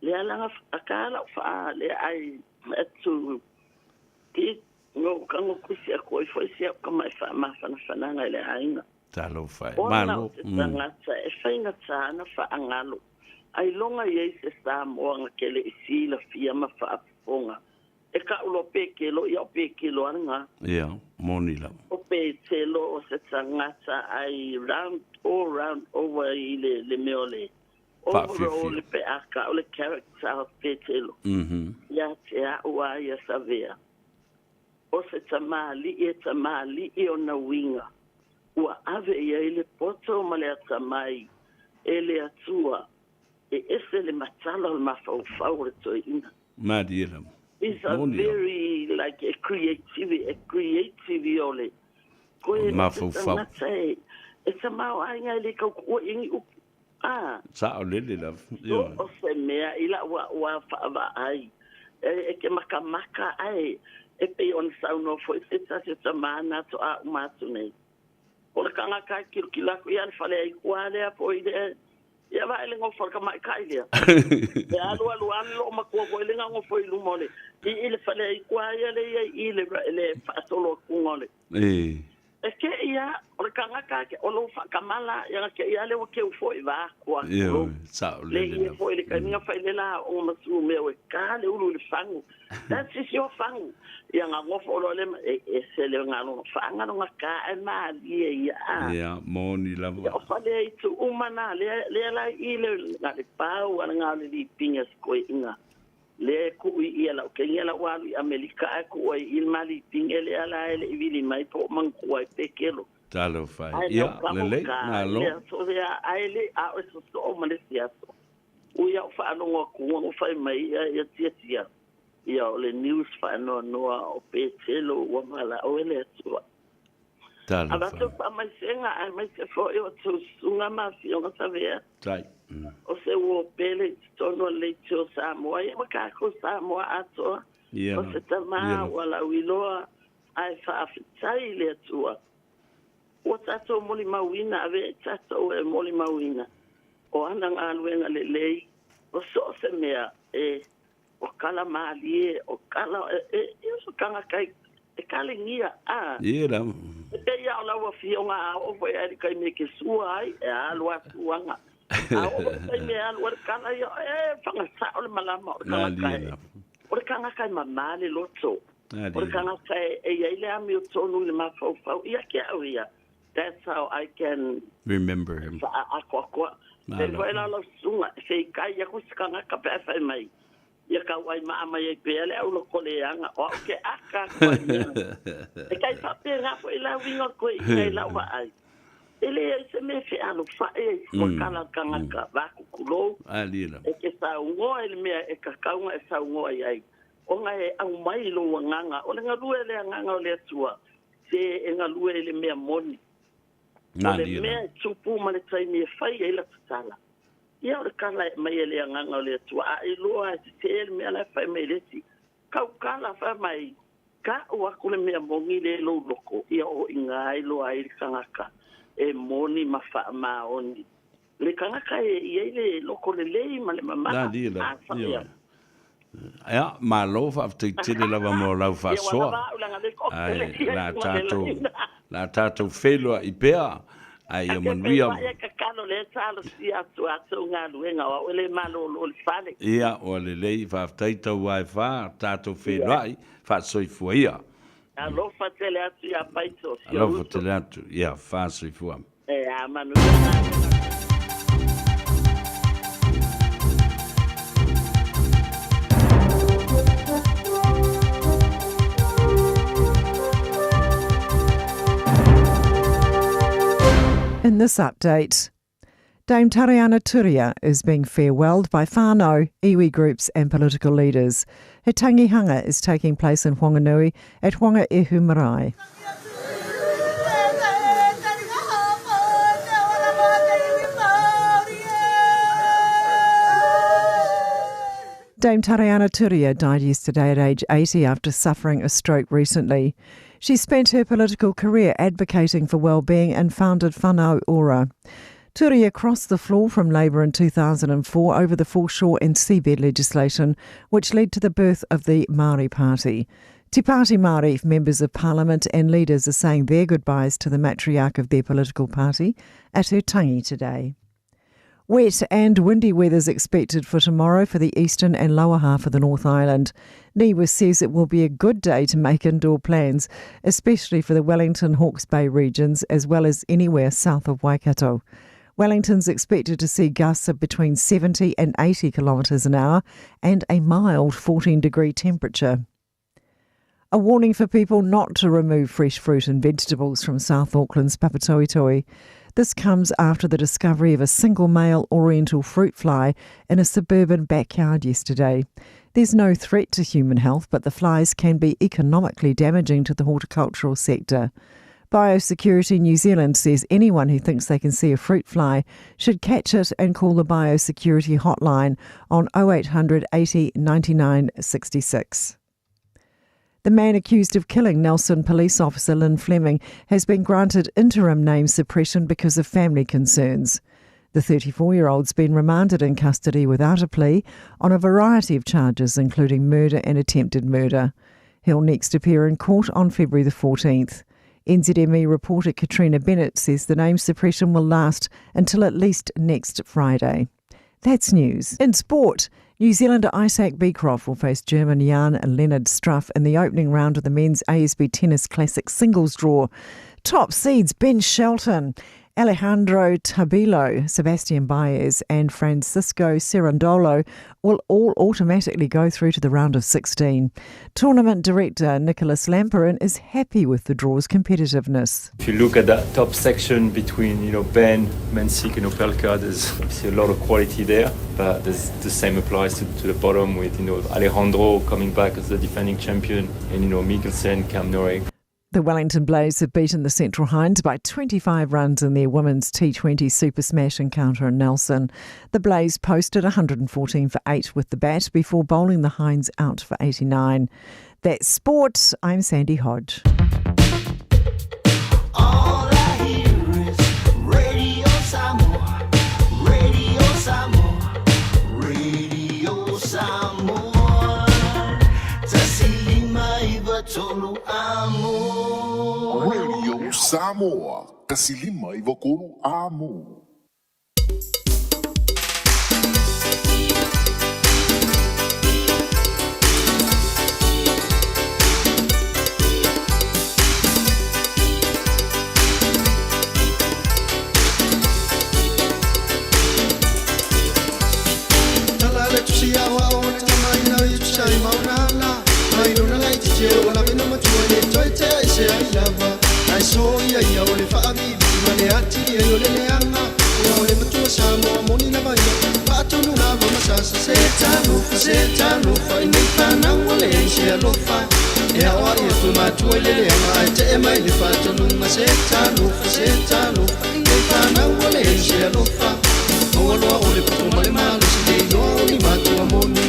le ala akala fa le ai etu ki no kangoku sia ko foi sia kama fa ma fa na le ainga talo fa malo ngata e fainga tsana fa angalo ai longa ye se Samoa ngakele isila fia ma fa fonga e ka ulo pekelo ya pekelo anga monila o petelo o se tsangata ai round over le meole overall pe aka o le character of petelo ya tia wa ya savea o se tamali e ona winga wa ave ya ile poto male tamai ele atua e ese le matala o mafau to ina madielam it's a very like a creativity ole ko mafau it's a mau anga le ko ingi sa o lele la o se mea ila wa fa va ai e ke makamaka ai e pe on sauno foi se mana to a matune o le kanga ka kila ko yan fale ai kwale a poide ya va ele ngo for ka mai kai dia ya alu an lo ma ko ele ngo foi lu mole ile fale ai kwale ile fa solo kungole e ke ia o le kanga ka ke o lo fa kamala ya ke ia le o ke foi va kwa sa le foi le kanga fa ile la o ma su me o ka le ulu le fangu that's is your fangu ya ngo fo lo le e se le ngalo fa ngalo ka e ma ya moni la o fa le tu umana le la ile na le pau nga le di pingas ko inga le ku ia la ke ia la wa amerika ko il mali pingele ala ele vili mai po man ko te kelo talo fa ya le na lo so ya ele a so malaysia so u ya fa no ko fa mai ya tia ia o le news fa no o petelo o mala o ele so talo aba to pa mai senga ai mai se fo yo to sunga ma fi o savea tai o se wo pele tono le cho Samoa ia ka ko Samoa ato o se tama wala wiloa ai fa fitai le tua o tato moli mawina ave tato e moli mawina o anda alwenga le o so se mea o kala mali o kala so kanga kai e kala ngia ia e ia la wa fionga o foi ai kai me ke suai e alwa suanga o sai me alwa kala yo fanga sa o malama o kanga kai mamale loto o kanga kai e ile ami o tonu le mafau ia ke ia that's how I can remember him akwa e foi la lo sunga se kai ya kuskanga ka pe fa mai ia ka wai ma ia pele au lo koleanga o ke aka ko e kai fa pe ra fo ila wingo ko i la wa ai ele se me fe alo fa o kala kanga ka va ku kulo alila e ke sa ngo ele me e ka ka ngo e sa ngo ai o nga e au mai lo nganga o le ngalu ele nganga o le tua se e ngalu ele me moni nalila me tupu ma le tai me fai ele tsala ia o kala mai ele nganga le tua ai loa se ele me la fa mai le si ka kala fa mai ka o akule me mongi le lo loko ia o ingai lo ai kangaka e moni ma fa ma oni le kangaka e ile loko le ma le mama nalila ya malo fa tele lava mo la fa so ai la tato felo ipea ai manuia ka kalo le talo sia tu nga luenga o le malo lo fale ia o le lei fa taita wifi tato felo ai fa soifuia alo fa tele atu ya paito alo fa tele atu ia fa soifua a manu In this update, Dame Tariana Turia is being farewelled by whānau, iwi groups and political leaders. Her tangihanga is taking place in Whanganui at Whangaehu Marae. Dame Tariana Turia died yesterday at age 80 after suffering a stroke recently. She spent her political career advocating for well-being and founded Whanau Ora. Turia crossed the floor from Labour in 2004 over the foreshore and seabed legislation, which led to the birth of the Māori Party. Te Pāti Māori members of Parliament and leaders are saying their goodbyes to the matriarch of their political party at her tangi today. Wet and windy weather is expected for tomorrow for the eastern and lower half of the North Island. NIWA says it will be a good day to make indoor plans, especially for the Wellington Hawke's Bay regions as well as anywhere south of Waikato. Wellington's expected to see gusts of between 70 and 80 kilometres an hour and a mild 14-degree temperature. A warning for people not to remove fresh fruit and vegetables from South Auckland's Papatoetoe. This comes after the discovery of a single male oriental fruit fly in a suburban backyard yesterday. There's no threat to human health, but the flies can be economically damaging to the horticultural sector. Biosecurity New Zealand says anyone who thinks they can see a fruit fly should catch it and call the Biosecurity hotline on 0800 80 99 66. The man accused of killing Nelson police officer Lynn Fleming has been granted interim name suppression because of family concerns. The 34-year-old's been remanded in custody without a plea on a variety of charges, including murder and attempted murder. He'll next appear in court on February the 14th. NZME reporter Katrina Bennett says the name suppression will last until at least next Friday. That's news. In sport, New Zealander Isaac Beecroft will face German Jan-Lennard Struff in the opening round of the men's ASB Tennis Classic singles draw. Top seeds Ben Shelton, Alejandro Tabilo, Sebastian Baez and Francisco Cerundolo will all automatically go through to the round of 16. Tournament director Nicholas Lamperin is happy with the draw's competitiveness. If you look at that top section between Ben, Mensik and Opelka, there's obviously a lot of quality there, but the same applies to the bottom with Alejandro coming back as the defending champion and Mikkelsen, Cam Norrie. The Wellington Blaze have beaten the Central Hinds by 25 runs in their women's T20 Super Smash encounter in Nelson. The Blaze posted 114 for 8 with the bat before bowling the Hinds out for 89. That's sport. I'm Sandy Hodge. All I hear is Radio Samoa, Radio Samoa, Radio Samoa. Tasilima iba tolu amo. Radio Samoa, Kasilima i Vokuru Amo. Talale tusia wa ona tamaina yuchai maunala. Mairuna lai tijeo wala vina matuane toite aise ailava. Aisoia ia ole faabibi mane ati e ole leanga. Ole matua samo moni na vai. Patunu na vama sasa setano fa inifana wale aise alofa. E awari e tu matua ile leanga aite e mai ni patunu ma setano fa inifana wale aise alofa. Olo ole patu male malu sile no ni matua moni.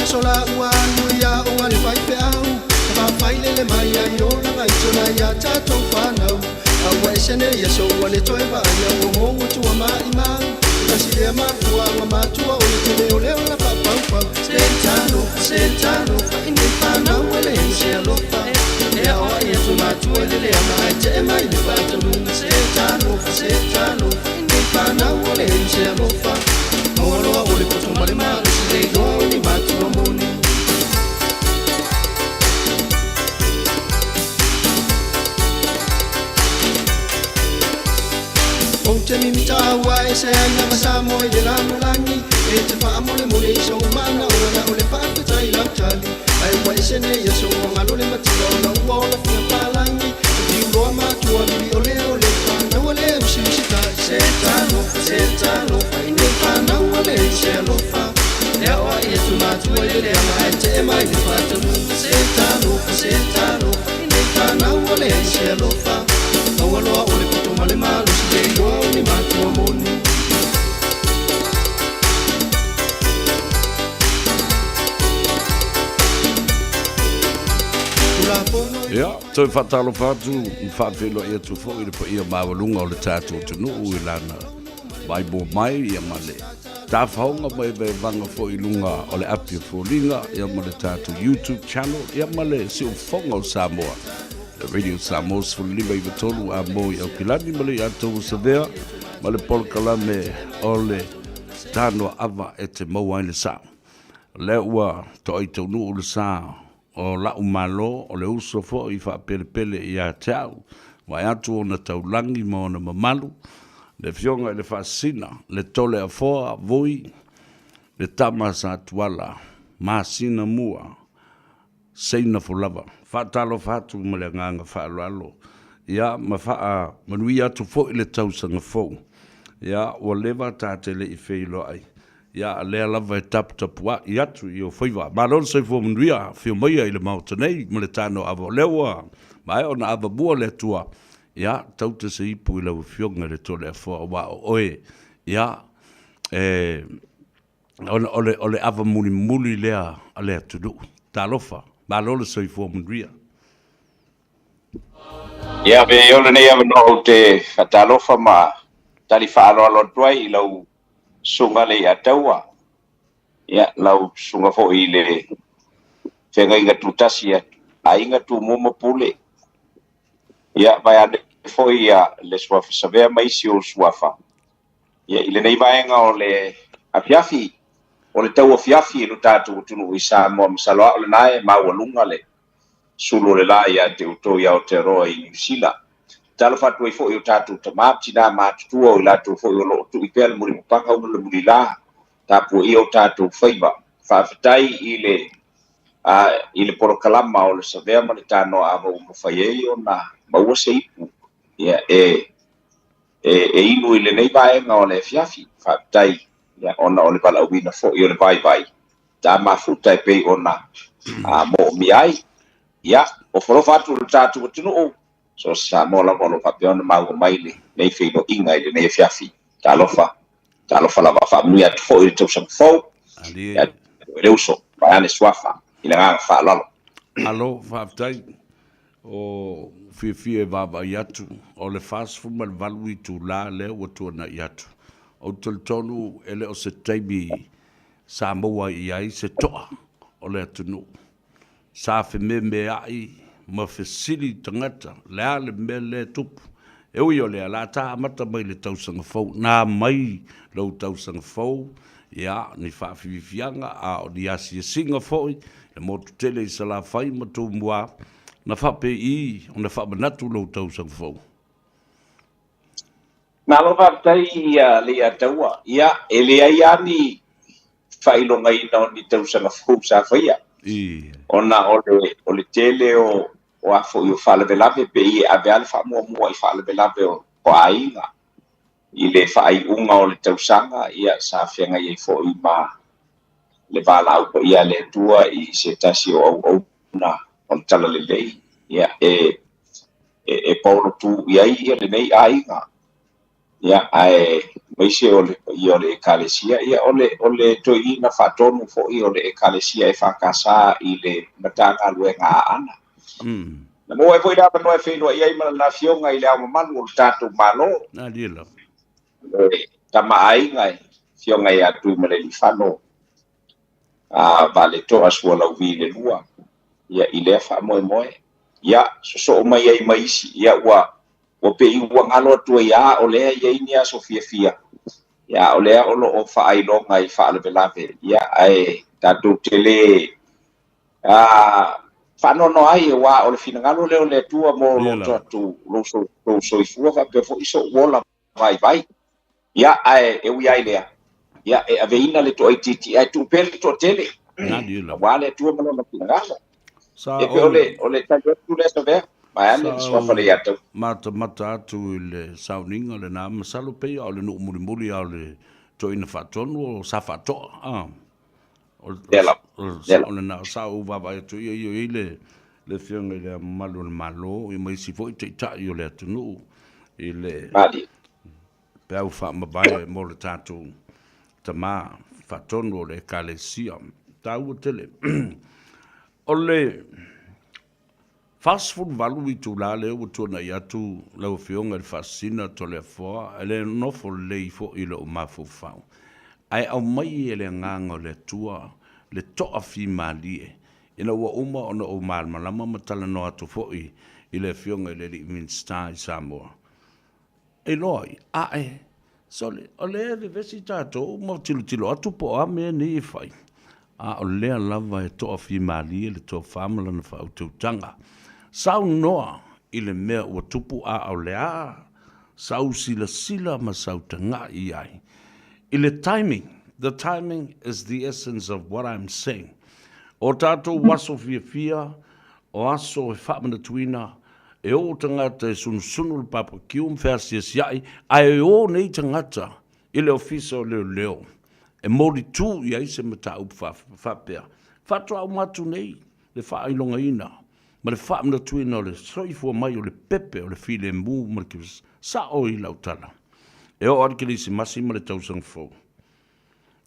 Sola uanu ya uani fai pe au Fa fai lele mai ya yola mai sola ya tato whanau Awa esene ya so wale toe ba ya umongu tua mai mau Nasi ea matua wa matua o le tele o leo la pa pau pau Setano fa ine whanau ele ense alofa Ea oa ia tu matua lele a mai te e mai le whatanunga Setano fa ine whanau ele ense alofa Moloa o le poto male malu si le doa ni matua moni O te mimita wa e se aina masamo i le rano langi e te wha mole mole i sau mana ora o le whaapetai lau tali ai wa isene ia so ngalo le matila o na ua o la fina palangi i uloa matua lili o le whanau a le usiusita se tano ai ne whanau a le se alofa lea oa i etu matua i le ama e te mai le whatanu se tano ai ne whanau a le se alofa awaloa o le poto male malo si le iloa o ni matua moni Ia, toi whatalo whatu, whawhelo ia tu fo, i po ia mawalunga o le tātou tunu i lana Bible mai ia male. Tā whaonga mai be vanga fo i lunga o le api o fōlinga, ia male tātou YouTube channel, ia male si o whonga o Samoa. Le Radio Samoa sfulima i watolu a mo i au kilani male i atou savea, male polkalame o le Tanoa Ava e te maua i le sao. Le ua to i tau nu o le sao, o la umalo o le uso fo i fa pele i a tau wa atu o na taulangi mo na mamalu le fionga le fasina le tole a foa voi le tama sa tuala masina mua seina fulava fa talo fatu mo le nganga fa lalo ya ma fa manui atu fo i le tausanga fo ya o leva tatele i feilo ai ya le lava e tap wa yatu yo foiva malon se fo mundia fio mai i le mautanei mo le tano avo lewa mai ona ava bua le tua ya tauta se ipu i le fionga le tole fo wa oe ya ole ava muli lea ale tudu talofa malon se fo mundia ya be ole ne ava no te talofa ma tali fa alo tuai i lau sunga le ataua ya lau sunga fo i le fenga inga tutasi ya a inga tu momo pule ya vai ade fo ia le swafa savea mai si o swafa ya ile nei vaenga o le afiafi o le tau afiafi no tatu tunu i Samoa masaloa o le nae mawalunga le sulu le la ya te uto ya o te roa i New Zealand talo fatu i fo i o tatu tamapti na matutua o latu fo i o lo tu i pele muri mpaka uno le muri la tapu i o tatu faiba whawhitai i le porokalama o le savea ma le Tanoa Ava o mawhaiei o na maua se ipu ia inu i le nei vaenga o le fiafi whawhitai ia ona o le pala uwina fo i o le vai ta mafutai pei ona mo miai ia o forofa atu le tatu o tunu o so Samoa la volo papiona mau mai le nei feino inga i le nei fiafi talofa lava fa mui atu fo i le tausanga fo ia le uso vai ane swafa i le nganga fa lalo alo whaftai o fie vava i atu o le fasfu ma le valu i tu la leo o tuana i atu o tonu ele o se taimi Samoa i ai se toa o le atunu sa fe me ai ma fesili tangata le me le tupu e ui o le ala ta amata mai le tausanga fau na mai lau tausanga fau ia ni whaafifianga a o ni asi singa fau e motu tele i sala fai ma tu mua na whape i o na whaamanatu lau tausanga fau na lo tai le ataua ia ele ai ani whailonga i na ni tausanga fau sa whaia ona o le tele o a fo yo fala belave pe i ave alfa mo i fala belave o ainga i le fai unga o le tausanga ia sa fenga i fo i ma le vala au ia le tua i se tasi o na on tala le lei ia e paulo tu ia i le nei ainga ia mai se o le ekalesia ia o le toina fatonu fo i o le ekalesia e fakasa i le matanga luenga ana na mo e foi da no e feino ia i mana na fionga i le au manu o tatu malo na dilo tama ainga fionga ia tu mele li fano vale to asua la vile lua ia i le fa mo ia so mai ai mai si ia wa pe i wa ngalo tu ia o le ia inia sofia ia o le o fa ai lo ngai fa le belave ia ai tatu tele no ai wa o le finangalo le tua mo lo tu lo so i fua fa pe fo iso wola vai ia ai e wi ai le ia e aveina le to titi ai tu pel to tele na dilo wale tu mo na pinanga sa e pe ole ta tu le so ve ma ane so fa le ya to mata atu le sauninga le na masalo pe o le no muri o le to ina fatonu o sa fato o le na sa u va tu yo le fianga le malo i mai si foi te ta yo le tunu i le pe au fa mabai mo le tatu tama fatonu le kalesia ta u tele o le fast food valu i tu la le o tu na ya tu le fianga le fascina to le fo ele no fo le fo i lo mafu fa ai au mai ele nganga le tua le to afi malie ina wa uma ona o mal malama matala no atu fo i le fianga le min star Samoa e loi sole ole le vesita to mo tilo atu po a me ni fai o le lava e to afi malie le to famala na fa tu tanga sau noa i le mea ua tupu a au lea, sau sila ma sau tanga i ai. I le the timing is the essence of what I'm saying. O tātou waso fia, o aso e whamana tuina, e o tangata e sunu le papa kium whērsias iai, ai o nei tangata i le ofisa o leo. E mori tū i ai se mata upu whapea. Whatua au matu nei, le whailonga ina. Ma le whaamna tuina o le soifua mai o le pepe o le file mu ma le sa o i lautala. E o arikili si masi ma le tausang fau.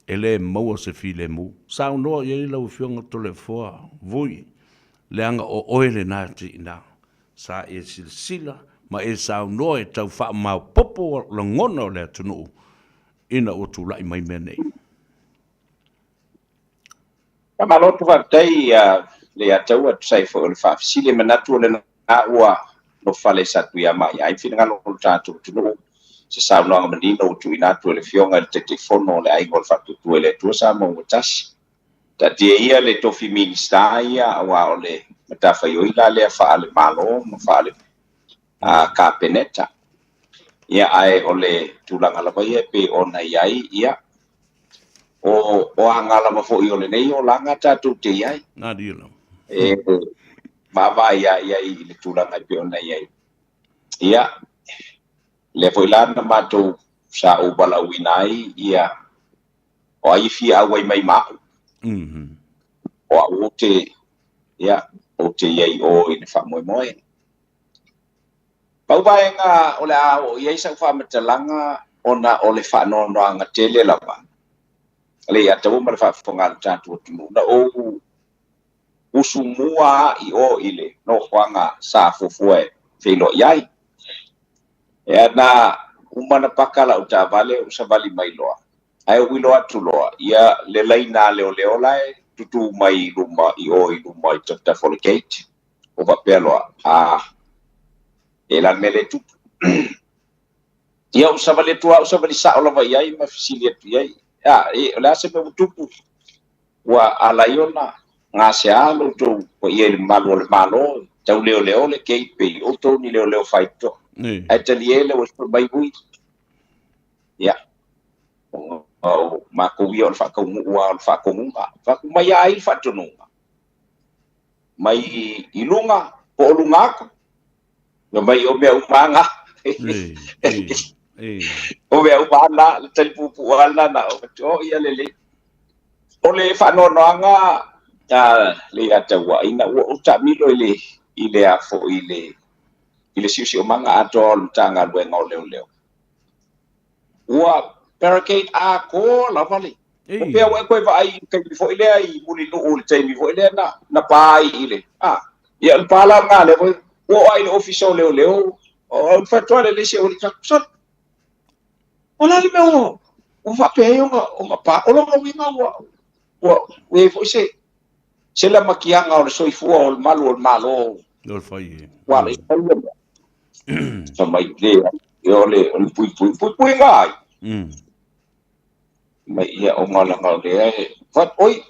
E le maua se file mu. Sa o noa i lau fionga to le fua vui. Le anga o oele na te ina. Sa e sila ma e sa o noa e tau wha mau popo la ngona o le atunu. Ina o tu lai mai menei. Malotu whatai le atau atu sai fo le whaafisile manatu le na ua no fale satu ia mai. Ai whina ngalo o tātou tunu se saunoanga manina o tu inatu le fionga le te fono le aingo le whatutu le tua sa mo o tasi. Ta tia ia le tofi minista ia awa o le matawhai o ila le wha ale malo ma wha ale ka peneta. Ia ai o le tulanga lawai e pe o na iai ia o angala ma fo i o le nei o langa tātou te iai. Na dilo. E baba ia i le tulanga i pe o na iai. Ia le foi lana matou sa o bala winai ia o ai fia awai mai mako. O te ia o te iai o i le whamoemoe. Pau baenga o le a o iai sa whamatalanga ona o le whanoanoanga tele lawa. Le ya tau ma fa fonga tatu tunu na o usumua i o ile no kwanga sa fufue filo yai ya na umana pakala uta vale usavali mailoa ai wilo atuloa ya le laina le lai tutu mai luma i o i luma i tata fornicate o papeloa ela mele tu ya usavali tua usavali sa olava yai ma fisilia tu yai la se me tupu wa alayona nga se alo to o ye malo tau leo le keipe o to ni leo faito ateliele was por bai bui ya o ma ko wi on fa ko mai ai fa tonu mai ilunga po lunga ko no mai o me umanga o vea ubana le telipupu ala na o ia lele o le whanoanoanga le ataua ina o tamilo ile afo ile siusi o manga ato tanga luenga o leo ua barricade a ko la vale o pea wa koe vai kai fo ile ai muli no o taimi fo ile na pai ile ia le pala nga le o ai official leo o fatwa le se o takso ola le meu o va peio o pa o lo winga o we foi se la makianga o soifua o malo lo fai wala so mai le pui ngai mai ia o mala ngale fa oi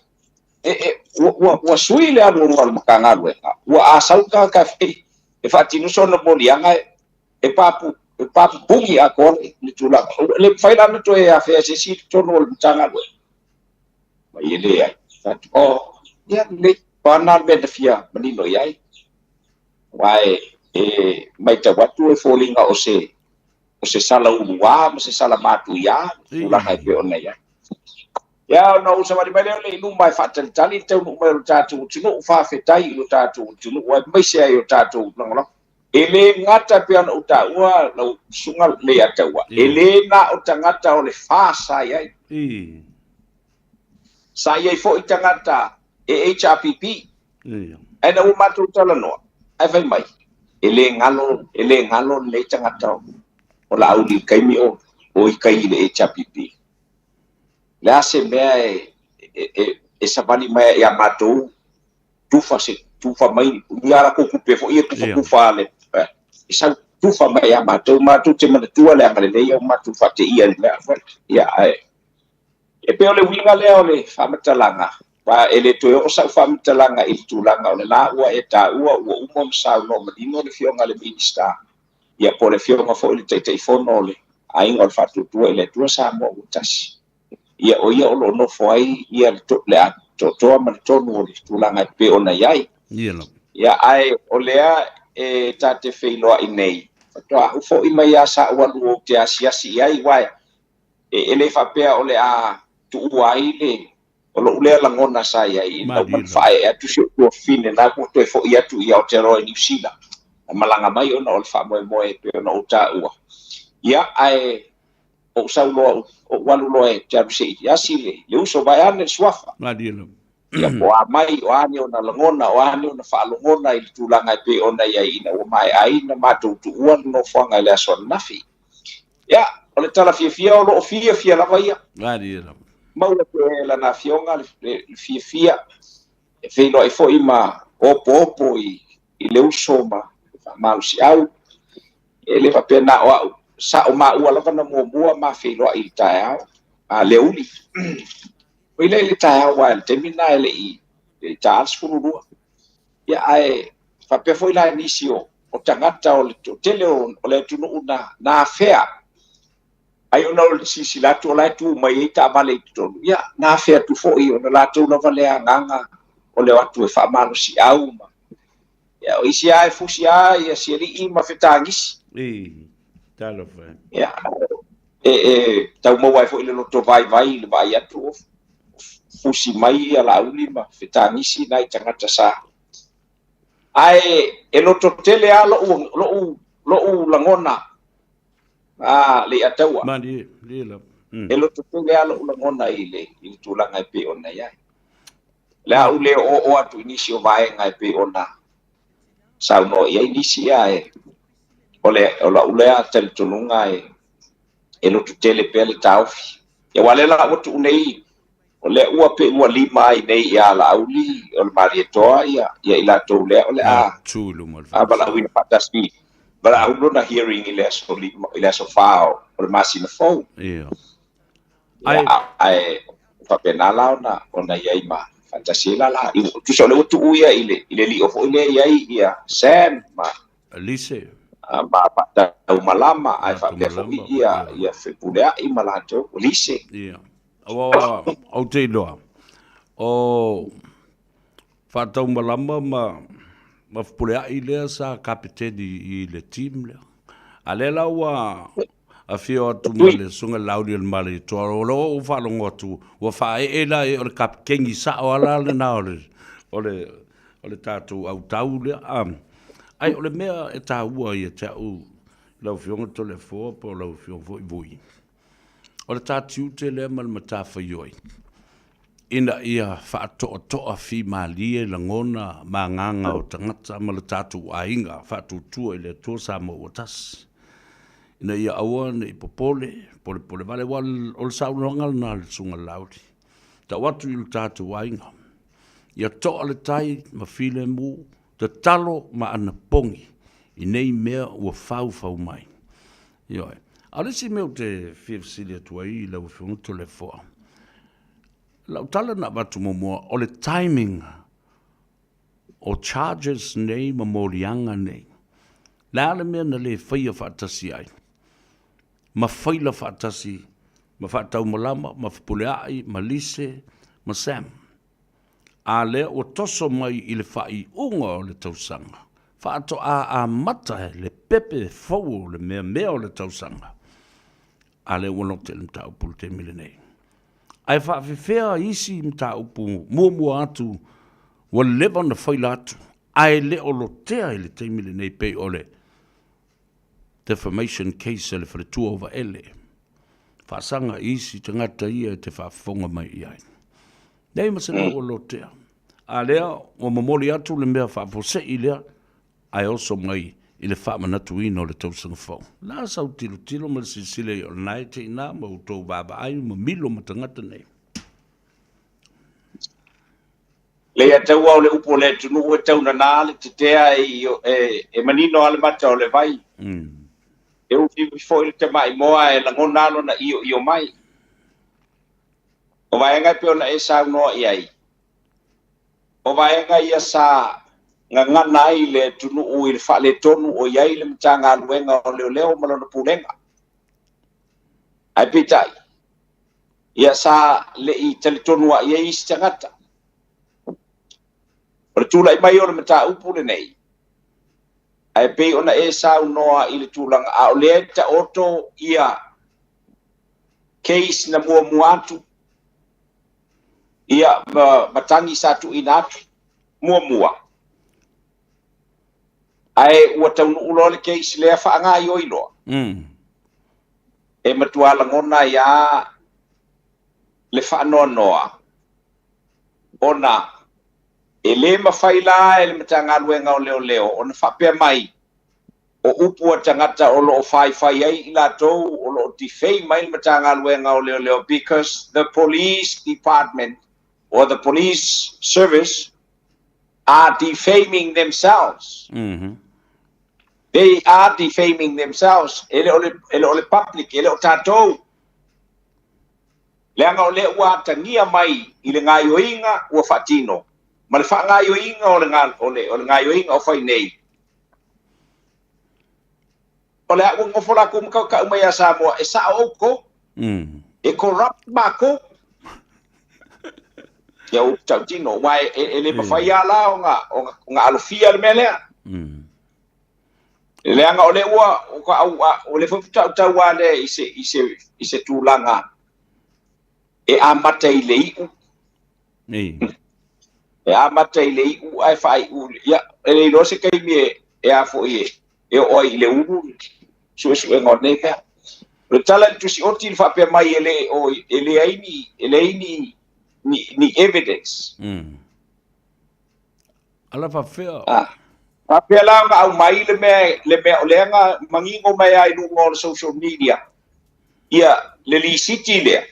wa sui le anu mal makanga wa asal ka fe e fa tinu so no bolianga e papu papungi a kore ni tula le faila na to ya fe si to no tanga lo ma ile ya o ya le pana be de fia mani no yai wai mai ta watu falling o se sala uwa ma se sala matu ya ula kai pe ona ya no usa mari mai le nu mai fatal tali te nu mai tatu tunu fa fe tai lu tatu tunu wa mai se ayo tatu no ele ngata pia na uta ua na sunga le ata ua ele na uta ngata o le fa sa ia sa ia fo ita ngata HRPP ai na umatu tala no ai vai mai ele ngalo le ngata o la audi kaimi o i kai le HRPP la se mea e savali mai ya matou tufa mai niara ko kupe fo ia kufa le isa tufa mai ya matou te mana tua le angale le ia matufa te ia le ia e pe ole winga le ole famatalanga pa ele to o sa famatalanga i tulanga ole la ua e ta ua umom sa no madino le fionga le minister ia po le fionga fo le te fono le ai ngol fatu tua ele tua sa mo utasi ia o no foi ia to le to ma to no le tulanga pe ona yai ia ai o lea e tate feilo i nei to a fo i mai asa wa lu te asia si ai wai ele fa pe o le a tu wai le o lo le la ngona sa ai no fai a tu so fine na ko to fo ia tu ia o te ro ni sila malanga mai ona o fa mo pe ona uta ua ia ai o saulo o walulo e jamsi ya sile le uso vai ane swafa madilo ya po mai o ane ona longona o ane ona fa longona i tulanga pe ona ya ina o mai ai na matu tu uan no fanga le son nafi ya o le tala fia o lo fia la vai madilo mau le la na fionga le fia e feilo e fo ima opo i le uso ma mal si au ele va pena o sa o ma ua lava na mua ma feilo i tae a leuli o ile le tae wa te mina ele i Charles fururua ia ai fa pe foi la inicio o tangata o le tele o le tunu una na fea ai ona o si la tu la tu mai ta vale tu ia na fea tu foi ona la tu na vale nganga o le watu e fa malo si au ma ia o isi ai fusi ai ia si ri ma fetangis talo fa ya tau mo wai foi le loto vai le vai atu fusi mai ala uli ma fetangisi nai tangata sa ai e loto tele a lo langona le atawa mani la e loto tele a lo langona i tulanga i pe ona ia la ule o atu inisio vai ngai pe ona sa no ia inisia ole ule a tel tununga e lo tutele pele taufi ya wale la watu nei ole ua pe ua lima ai nei ya la uli ole marietoa ya ila to le ole a tulu mo bala wina patasi bala uno na hearing ile so fao ole masina fo ai fa penala ona ya ima fantasi la tu so le watu uya ile li of ile ya sam ma lise ma pata malama ai fa pe fo ia fe pulea i malato lise o te loa o fatau malama ma pulea i lea sa kapiteni i le team lea a le laua a fio atu ma le sunga laudi al mali toa o lo o whalongo atu ua whae e la e o le kapkengi sa o ala le na o le tātou au tau lea ai o le mea e tā ua i e te au lau fionga to le fua po lau fionga fo i vui o le tātiu te lea ma le matawhaioi ina ia whaatoa fi maalie la ngona ma nganga o tangata ma le tātou ainga whaatutua i le tō Samoa tas ina ia aua na i pole vale wal o le sauronga na le sunga lauri ta watu i le tātou ainga ia toa le tai ma file mu te talo ma ana pongi i nei mea ua fau mai ioi alesi meu te fiefsili atua i lau whiunguto le foa lau tala na watu momoa o le timing o charges nei ma morianga nei la ale mea na le whaia whaatasi ai ma faila whaatasi, ma whaatau malama, ma whapuleai, ma lise, ma Sam. A lea o toso mai i le whai unga o le tausanga. Whaato a mata le pepe fau le mea o le tausanga. A lea wana te le mta upu le te mile nei. Ai whaafewhea isi mta upu mua atu wa lewa na whaila atu. Ai le o lotea i le te mile nei pei ole defamation case le whare over ele. Whaasanga isi te ngata ia te whaafonga mai iai. Nei masana o lotea. A lea, o mamoli atu le mea whaapose i lea, ai oso mai i le whaamanatu ino le tausanga whau. La sau tilo ma le sisile i o nai te ina ma utou baba ai ma milo ma tangata nei. Le tau au le upo le tunu e tau na nale te tea e manino ale mata o le vai. E upi fo i te mai moa e langonalo na iyo mai. O vaenga pe ona e sa no iai. O vaenga ia sa nga nai le tunu u il fa le tonu o iai le mtanga luenga o leo malona pulenga. Ai pitai. Ia sa le i tele tonu a iai istangata. O le tula i mai o le mta upu le nei. Ai pe ona e sa noa i le tulanga a o le ta oto ia case na muatu. Ia matangi satu inatu mua. Ai ua taunu ulo le case lea whaanga i oiloa. E matuala ngona ia le whaanoa noa. Ona e le mawhaila e le matanga luenga o leo. Ona whapea mai o upu a tangata o lo o whai ai i la tau o lo o defame mai le matanga luenga o leo. Because the police department or the police service are defaming themselves. They are defaming themselves. Ele ole public, ele o tātou. Leanga o le ua tangia mai i le ngaioinga ua whatino. Ma le wha ngaioinga o le ngaioinga o whai nei. O le aku ngofo la kumkau ka umai a Samoa, e sa o ko. E corrupt ma ko. Ia o tau tino, wai e le mawhai ala o ngā alofia le melea. Leanga o le ua, o le whaputau wale i se tūlanga. E amata i le iu. E amata i le iu, ai whai u. Ia, e le ilo se kaimi e a fo i e oi i le uru. Sue e ngone pia. Le tala tusi oti il whapea mai e le aini ni evidence. Ala whawhea. Whapea launga au mai le mea o leanga mangingo mai ai nungo o social media. Ia, le li siti lea.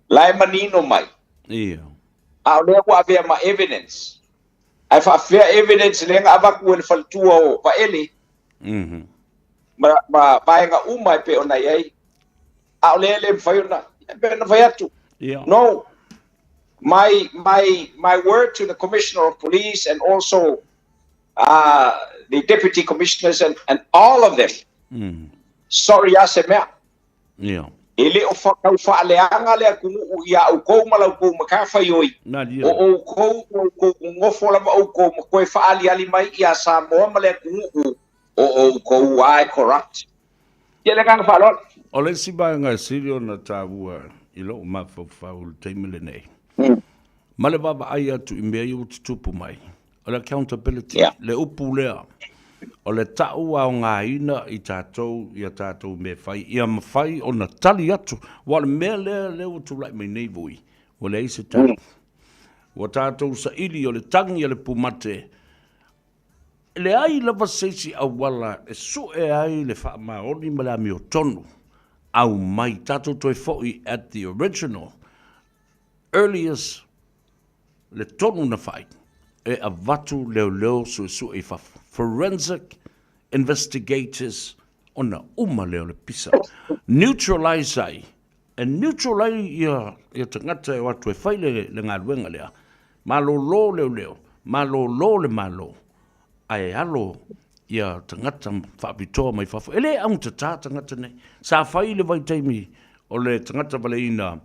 Lai manino mai. Ia. A o lea kua avea ma evidence. Ai whawhea evidence leanga avaku ele whalitua o paele. Ma paenga umai pe ona iai. A o lea le mwhaiona. Pe ona whaiatu. No. My word to the Commissioner of Police and also the Deputy Commissioners and all of them. Sorry, asemea. Yeah. Ele o whakau whaaleanga lea kungu u ia au kou malau kou makawhai oi. O kou ngofo lama au kou makoe whaali ali mai ia Samoa ma lea kungu o kou ai corrupt. Ia le kanga whalon. O le si bai ngai sirio na tāua i lo mawhawhau le teimile nei. Ma le baba ai atu i mea iu tutupu mai. O le accountability. Le upu lea. O le tau au ngā ina i tātou me whai. Ia mawhai o na tali atu. Wa le mea lea leo tu lai mai nei vui. O le eise tali. Wa tātou sa ili o le tangi o le pumate. Le ai lava seisi au wala e su e ai le wha maoni ma le ami o tonu. Au mai tātou toi foi at the original. Earliest le tonu na whai. E a watu leo su e wha forensic investigators ona uma leo le pisa. Neutralize ai. E neutralize ia tangata e watu e whai le ngā ruenga lea. Malo lo leo. Malo lo le malo. Ai alo ia tangata whaapitoa mai whafo. Ele au ta tangata nei. Sa whai le vai taimi o le tangata waleina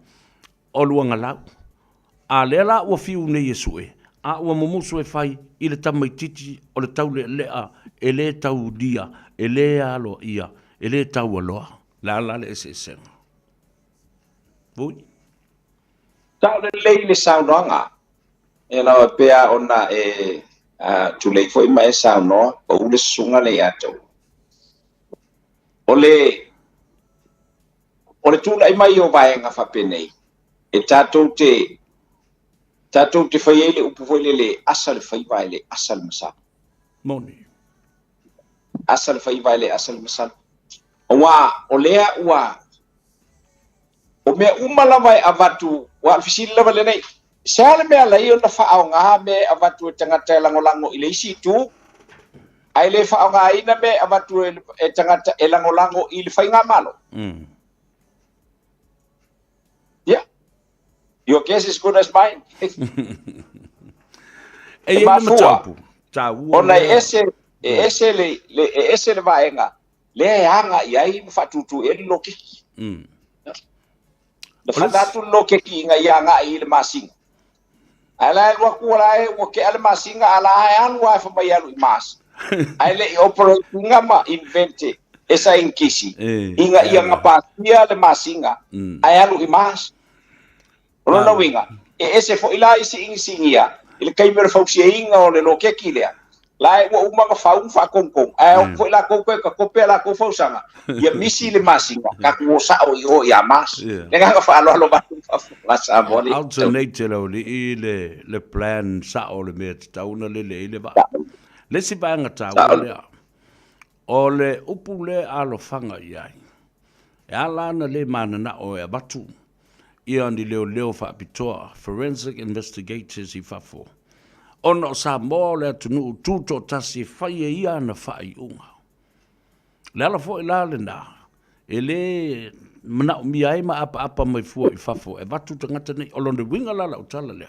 o luanga lau. A lea la ua fiu nei Yesu e. A ua momusu e whai i le tamaititi o le tau lea e le tau dia, e le alo ia, e le tau aloa. La le ese senga. Vui? Tau le lei le saunoanga. E na pea ona e tu lei foi mai saunoa o ule sunga le ato. Ole tula i mai o vaenga whapenei. E tātou te whai ele upu foi le asal whai vai le asal masal. Moni. Asal whai vai le asal masal. O lea ua o mea umalawa e avatu wa alfisili lava le nei. Sale mea lai o na whaao ngā me avatu e tangata e langolango i le isi tu. Ai le whaao ngā ina me avatu e tangata e langolango i le whai ngā malo. Yeah. Your guess is good as mine. E ia matapu. Ona ese le vaenga. Le anga i ai mwhatutu e lo kiki. Le whanatu lo kiki inga ianga i le masinga. Ala e waku ala e wake ale masinga ala e anu a whamai alu i mas. Aile i operate inga ma invente esa inkisi. Inga ianga pasia le masinga. Ai alu i mas. Rona winga. E ese fo ila isi insingia. Ile kaimere fausia inga o le lo keki lea. Lai wa umanga faung fa kongkong. Ai fo ila kongkong ka kope la ko fausanga. Ia misi le masinga. Ka ku sa o i a mas. Lenga fa alo batu fa sa boli. Alternate lo li le plan sa o le me tauna le ba. Le si banga ta le. O le upu le alo fanga iai. E ala na le mana na o e batu. Ia ni leo fa pitoa forensic investigators I fafo. Ono Samoa le tunu tuto tasi fai ia na fai unga. Le ala fo ila le na. Ele mana miai ma apa mai fu I fafo e batu tangata nei olonde winga la utala le.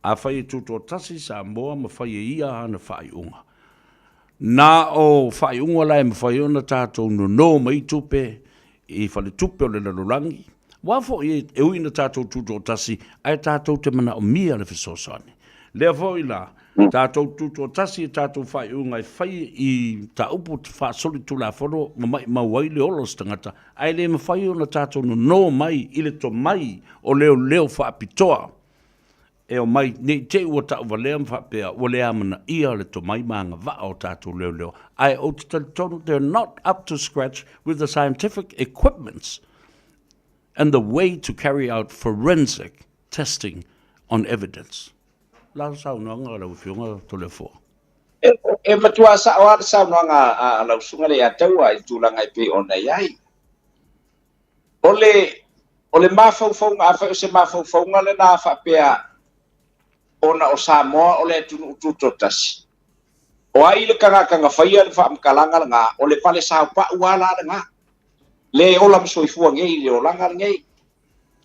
A fai tuto tasi Samoa ma fai ia na fai unga. Na o fai unga la ma fai ona tato no mai tupe I fale tupe o le lalurangi. Wafo e uina tato tuto tasi ai tato te mana o mia le fesosani. Lea fo ila tato tuto tasi tato fai unga I fai I ta upu fa soli tula fono ma waile olos tangata ai le mawhai ona tato no mai I le to mai o leo fa pitoa e o mai ne te ua ta uwa lea mwa pia ua lea mana ia le to mai maanga va o tato leo ai o te tonu they're not up to scratch with the scientific equipments and the way to carry out forensic testing on evidence. La sao no nga la ufiunga to le fo. E matua sa o sa no nga la usunga le atau ai tulanga I pe ona yai. Ole mafau nga fa se mafau nga le na fa pe ona o Samoa ole tunu tutotas. O ai le kanga faia le fa mkalanga nga ole pale sa pa wala nga. Le ola msoifua ngei le olanga ngei.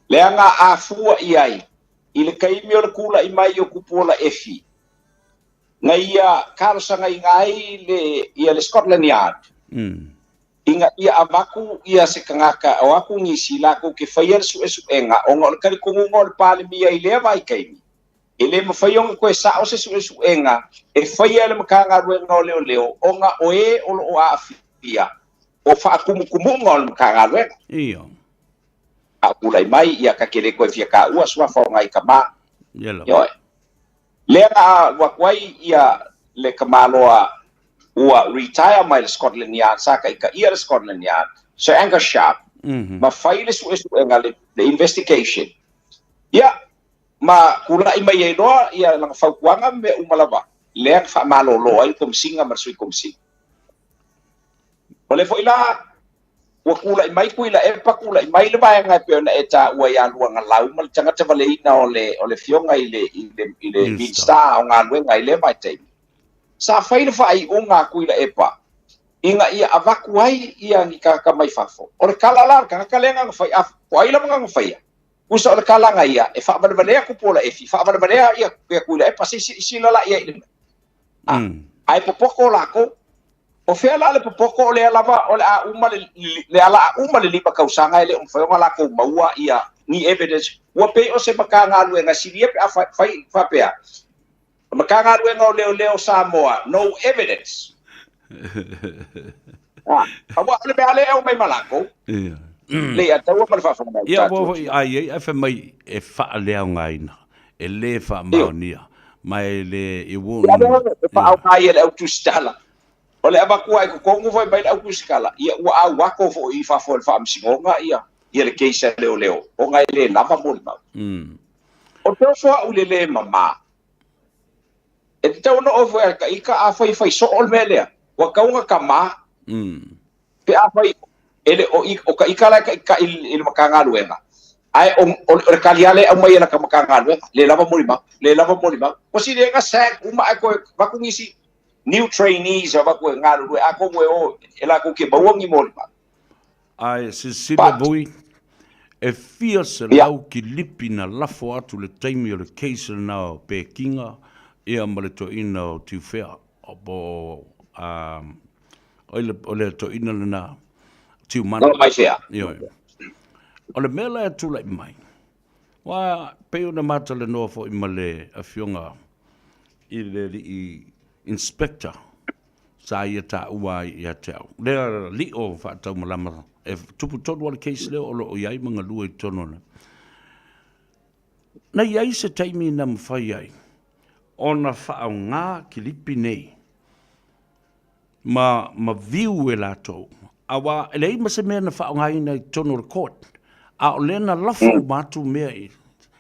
Le anga afua iai. I le kaimi o le kula I mai o kupola efi. Nga ia karosanga I ngai ia le Scotland Yard. Inga ia avaku ia se kangaka o aku ngisi lako ke whaia su enga o ngā le karikongunga o le pāle mia I lea vai kaimi. I le mawhaionga koe sa o se su enga e whaia le makanga ruenga o leo o ngā oe o lo o aafia. O whaakumukumunga o le makanga ruenga. Iyo. A ulai mai ia ka kere koe fia ka ua sua whaonga I kama. Yoe. Lea ngā wakwai ia le kamaloa ua retire mai le Scotland Yard saka I ka ia le Scotland Yard. Sir Angus Sharp. Ma whaile su enga le investigation. Ia. Ma kula I mai e noa ia langa whaukuanga me umalawa. Lea ka whaamalo ai komsinga marsui komsinga. O le fo ila ua kula I mai kuila e pa kula I mai le vai ngai pe ona eta ua ia luanga lau mal tanga te vale ina o le fionga I le Midstar o ngā luenga I le vai te. Sa whaile whai o ngā kuila e pa. Inga ia avaku ai ia ni ka mai fafo. O le kalala ka kalenga ngwhai a po ai lama ngwhai. Usa o le kalanga ia e whaamanea kupola e fi whaamanea ia kuila e pa si lala ia I le. Ai popoko lako o fea la le popoko o le alava o le a uma le ala uma le lipa kausanga ele o fea la ko maua ia ni evidence wa pe o se makanga luenga siria pe fa pea makanga luenga o leo Samoa no evidence awa le bale e o mai malako le ata wa pa fa ia bo ai fa mai e fa le ngaina e le fa maunia mai le e wo fa au ai le tu stala ole aba kuai ko kongo foi bai au kuskala ia wa au wako fo I fa fo fa msingonga ia le keisa leo o ngai le lava mo ma o to so u le mama e tau no o foi ka ika a foi so ol mele wa kaunga kama pe a foi ele o ka ika la ka il makanga luenga ai o kaliale au mai na ka makanga luenga le lava mo ma o si le ka sa uma ai ko va kungisi new trainees aba ko ngalu a ko mo ela ko ke bawangi mo ai se boi e fia se lau ki lipi na lafo atu le taimi o le case na pe kinga ia ma le to ina o tiu fea o bo o le to ina na tiu mana no mai fea o le mela e tu lai mai wa pe una mata le no fo I male a fionga I le inspector sa ia ta ua ia tau. Lea li o whaatau malama. E tupu tonu wale case leo olo o iai mga lua I tono na. Na iai se taimi na mwhai ai. Ona whaau ngā ki lipi nei. Ma viu e lato. Awa, ele ima se mea na whaau ngā ina I tono court. A o lena lafo matu mea I.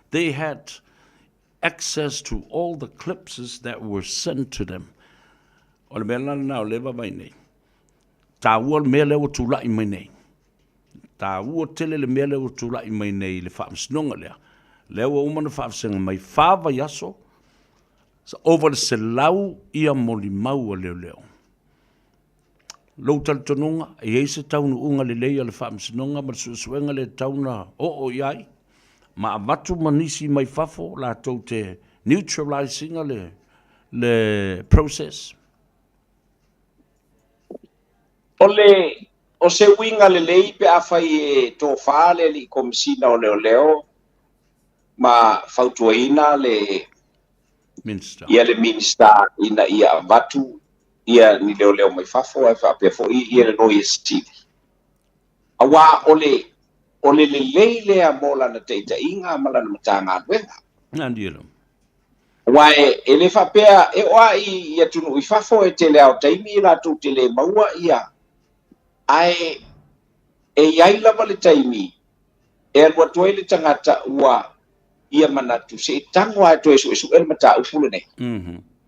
They had access to all the clips that were sent to them. O le mea lana o lewa mai nei. Tā ua le mea leo tūlai mai nei. Tā ua tele le mea leo tūlai mai nei le whaamsinonga lea. Leo umana whaamsinga mai whaava yaso. Over le se lau ia moli maua leo. Lou tali tonunga, e eise taunu unga le leia le whaamsinonga, ma suenga le tauna o iai. Ma amatu manisi mai fafo la tau te neutralizing le process. O se winga le lei pe a fai e tō whāle li komisina o leo ma fautuaina le minister. Ia le minister ina ia vatu ia ni leo mai fafo e whapea fo ia le noi estili. Awa o le lei lea mola na teita inga mala na matanga wenga. Nandielo. Wae e le whapea e oa ia tunu I fafo e te leo taimi la tu te le maua ia ai e iai lava le taimi e alua toe le tangata ua ia manatu se tango ai toe su el mata upule ne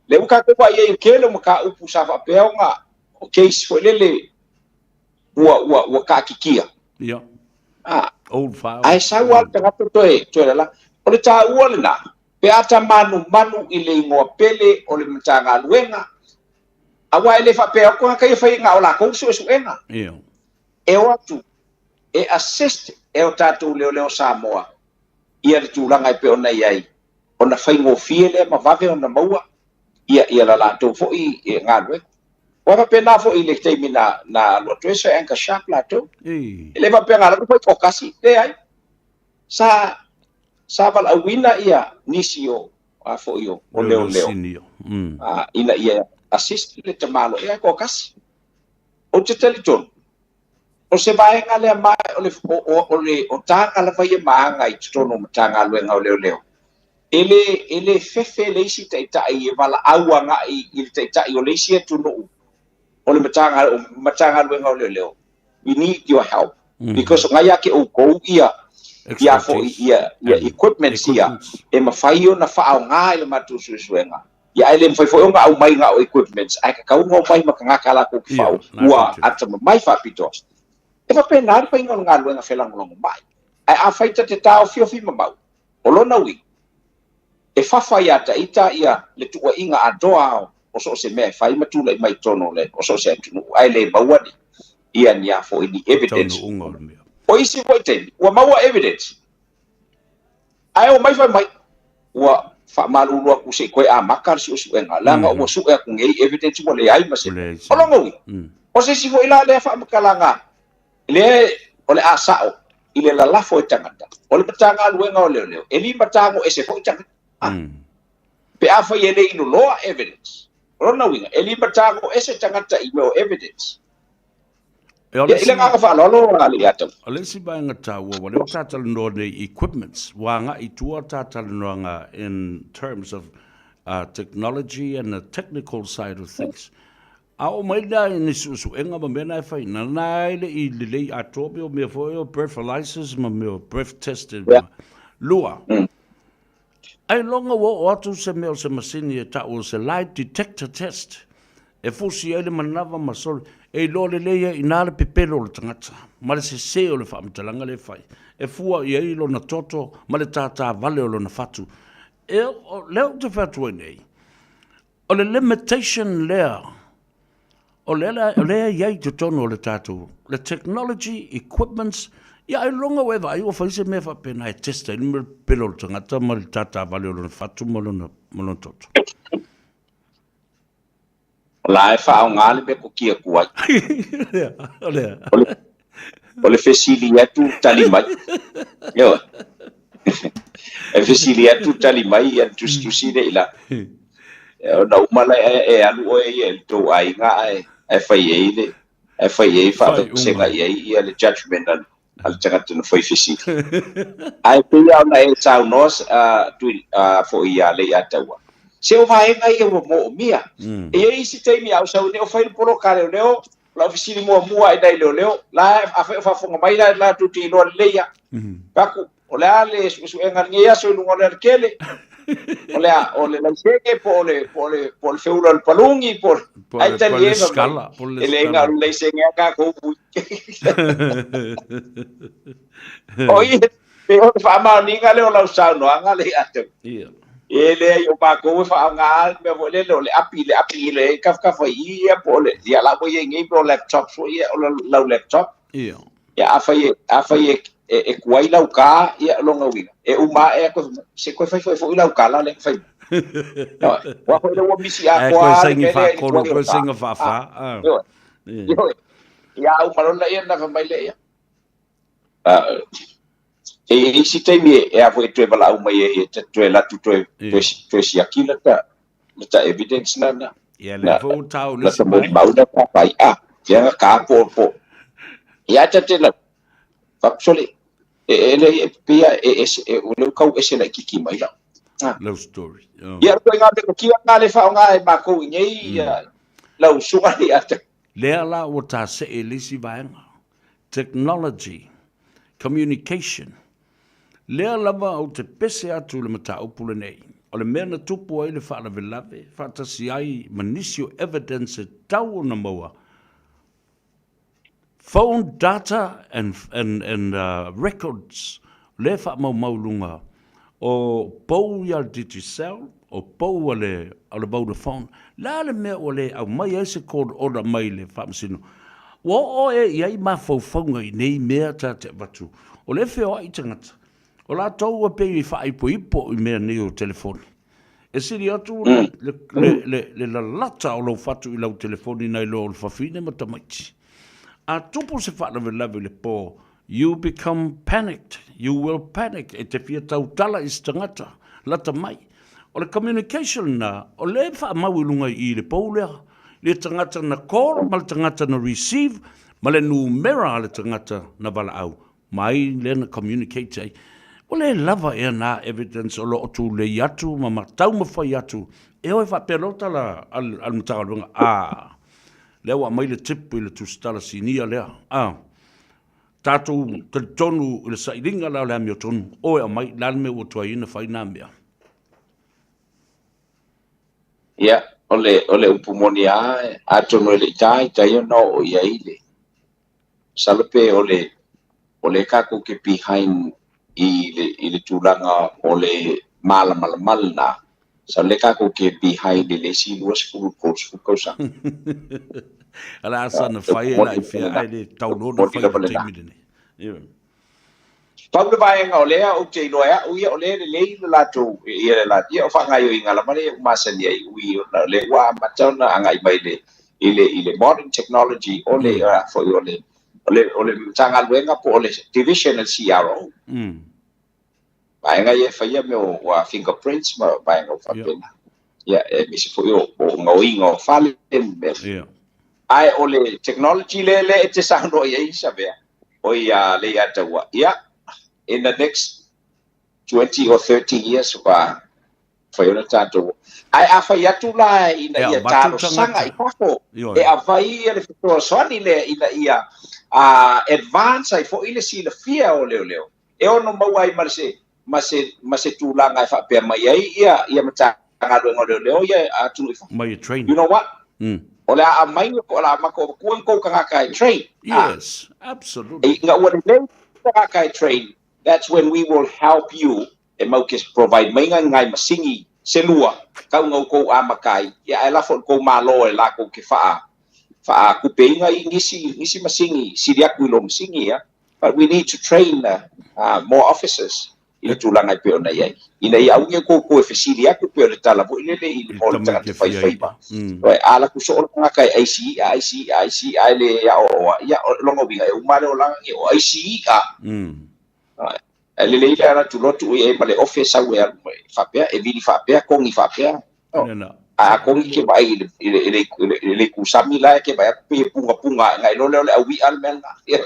le uka ko wa ia kele mo ka upu sa fa peonga o case fo lele ua ka kikia yeah old file ai sa wa tangata toe la o le ta ua le na pe ata manu I le ngoa pele o le matanga luenga awa ele fa pe ko ka fa inga ola ko su enga e watu e assist e o tatu leo Samoa ia le tulanga pe ona iai ona fa ingo fiele ma vave ona maua ia la to fo I ngalwe wa pe na fo I le temi na lo to so enka sharp la to ele va pe ngala ko ko kasi te ai sa val awina ia nisio a fo io o leo ina ia assist le tamalo ia ko kasi o te teleton o se vai ngale mai o tanga la vai manga I tono matanga luenga o leo ele fefe le si taita I vala awanga I taita I o le si tunu o le matanga luenga o leo we need your help because ngaya ke o go ia fo ia equipment ia e mafai ona fa nga ile matu suenga ia ele mfai fo nga au mai nga o equipments ai ka kau ngo mai makanga kala ko fa ua ata mai fa pitos e fa penar pa ingon nga luenga felang long mai ai a faita te tao fi mamau o lona wi e fa ia ta ita ia le tua inga adoa o so se me fai matula mai tono le o so se tunu ai le bawani ia nia fo ini evidence o isi waiten wa maua evidence ai o mai fa mai wa whamalulu aku se koe a makar si usuenga. Langa o su e kungei evidence mo le ai mase. Olongo o se si voila le whamakalanga. Le ole a sao. Ile la lafo e tangata. Ole patanga luenga o leo. Eli matango e se fo tangata. Pe a whai ele ino loa evidence. Rona winga. Eli matango e se tangata ino evidence. Ile ngaka whalolo ali ato. Ole si bainga tawa, wale o tātala no ne equipments, wanga I tua tātala noanga in terms of technology and the technical side of things. Ao mai da ni su enga ma mena fai na nai le I le atopio me foi o breathalysis ma me breath tested lua. Ai longa wo atu se me o se masini ta o se light detector test. E fusi ele manava masol e lo le leia inale pepelo le tangata. Ma le se o le whaamtalanga le fai. E fua I ei lo na toto ma le tata vale o lo na fatu. E leo te fatu nei. O le limitation lea. O lea iei te tono o le tatu. Le technology, equipments, ia e longa wewa ai o whaise me wha pena e testa i me pelo le tangata ma le tata vale o lo na fatu ma lo na toto. La e wha o ngāle me ko kia kuai. Ole fesili atu tali mai. Yo. E fesili atu tali mai ya tustusi de ila. Na umala e alu o e to ai nga e fai e fa se ga e le judgment al tangata no foi fesili. Ai pe ya na e tau nos tu fo ia le atawa. Se o vai ngai o mo mia e ei si te mi au sau ne o fai polo kare leo la oficina mo mua e dai leo la a fa fonga mai la tu ti no leia kaku o le ale su engarnia so no le kele o le la sege po le feulo al palungi por ai tali scala le nga le senga ka ko oi pe o fa ma ninga le o la usau no anga le ate ele o ba ko fa nga me vo le api le ka fa ia po le dia la bo ye ngi pro laptop so ia o la laptop ya afa ye e kuai la ka ia lo nga wi e uma e ko se ko fa fo la ka la le fa wa ko le wo misi a ko a singi fa ko ko singa fa ya o malo la ia na fa mai le e si te mi e a foi tre bala uma e tre la tu tre si akila ta evidence na ya le vo tau le bai mau da pai ya ka po ya te la actually ele pia o le kau ese la kiki mai la love story ya ko nga ko ki nga le fa nga e ba ko ngai la usuga le ata le ala o ta se elisi vaenga technology communication lea lava au te pese atu le mata upule nei. O le mea na tupu ai le whaalawe lawe, whaatasi ai manisio evidence e tau na maua. Phone data and records le wha maulunga o pou ia digicel, o pou ale Vodafone. La le mea o le au mai eise kod ora mai le whaamsino. O iai mawhauwhaunga I nei mea ta te watu. O le wheo ai tangata. O la tau a pei wha ipo I mea nei o telefoni. E siri atu le la lata o lau fatu I lau telefoni nei lo o whawhine ma tamaiti. A tupu se whaalawe le po, you become panicked. You will panic. E te fia tau tala I stangata. Lata mai. O le communication na, o le wha mawilunga I le po lea. Le tangata na call, ma le tangata na receive, ma le numera le tangata na wala au. Mai le na communicate ai. O le lava e na evidence o lo tu le yatu ma matau ma fai yatu. E oi fa pelota la al mutagalunga. Le wa mai le tipu le tu stala sinia lea. Tatu te tonu le sailinga la le mio tonu. O e mai la me o tua ina fai na mea. Ya, ole upumoni a tonu le tai no o ia ile. Salope ole kako ke behind I le tulanga o le mal na sa le kako ke behind le si was full coach ko sa ala sana fai la fia ai le tau no fai te midene Pau le vai nga ole o te loa o ia ole le la to ia la ia o fa nga yo inga la mare ma se ni ai ui le wa ma tona anga i mai le ile modern technology ole for ole tanga luenga po ole division al CRO vai nga ia fa ia me o wa fingerprints ma vai nga fa pena ia mi se foi o ngo fale ai ole technology le te sa no ia isa be o ia le ia tawa ia in the next 20 or 30 years wa foi ona tato ai afa ia tu la ina ia talo sanga i pako e avai le fito soni le ina ia advance ai fo ile si le fia o leo e ono mau ai mase tu la ngai fa pe mai ai ia mata ngalo leo ia atu mai train you know what ole a mai ko la mako kuan ko kanga kai train yes absolutely nga o le kanga kai train. That's when we will help you and provide mainga ngai masingi selua kau ngau ko amakai ya ela fo ko malo la ko ke fa ku peinga ngisi masingi siria ku lo masingi ya but we need to train more officers ile tulanga pe ona ia ina ia unge ko efisiria ku pe le tala bo ile le mo ta fai ba ala ku so ona kai IC le ya longo binga e umale ola o IC le le era tu lotu e male office au e fa pe e vini fa pe con i fa pe a con ke vai le ku samila ke vai pe punga ngai lo le au wi al men ya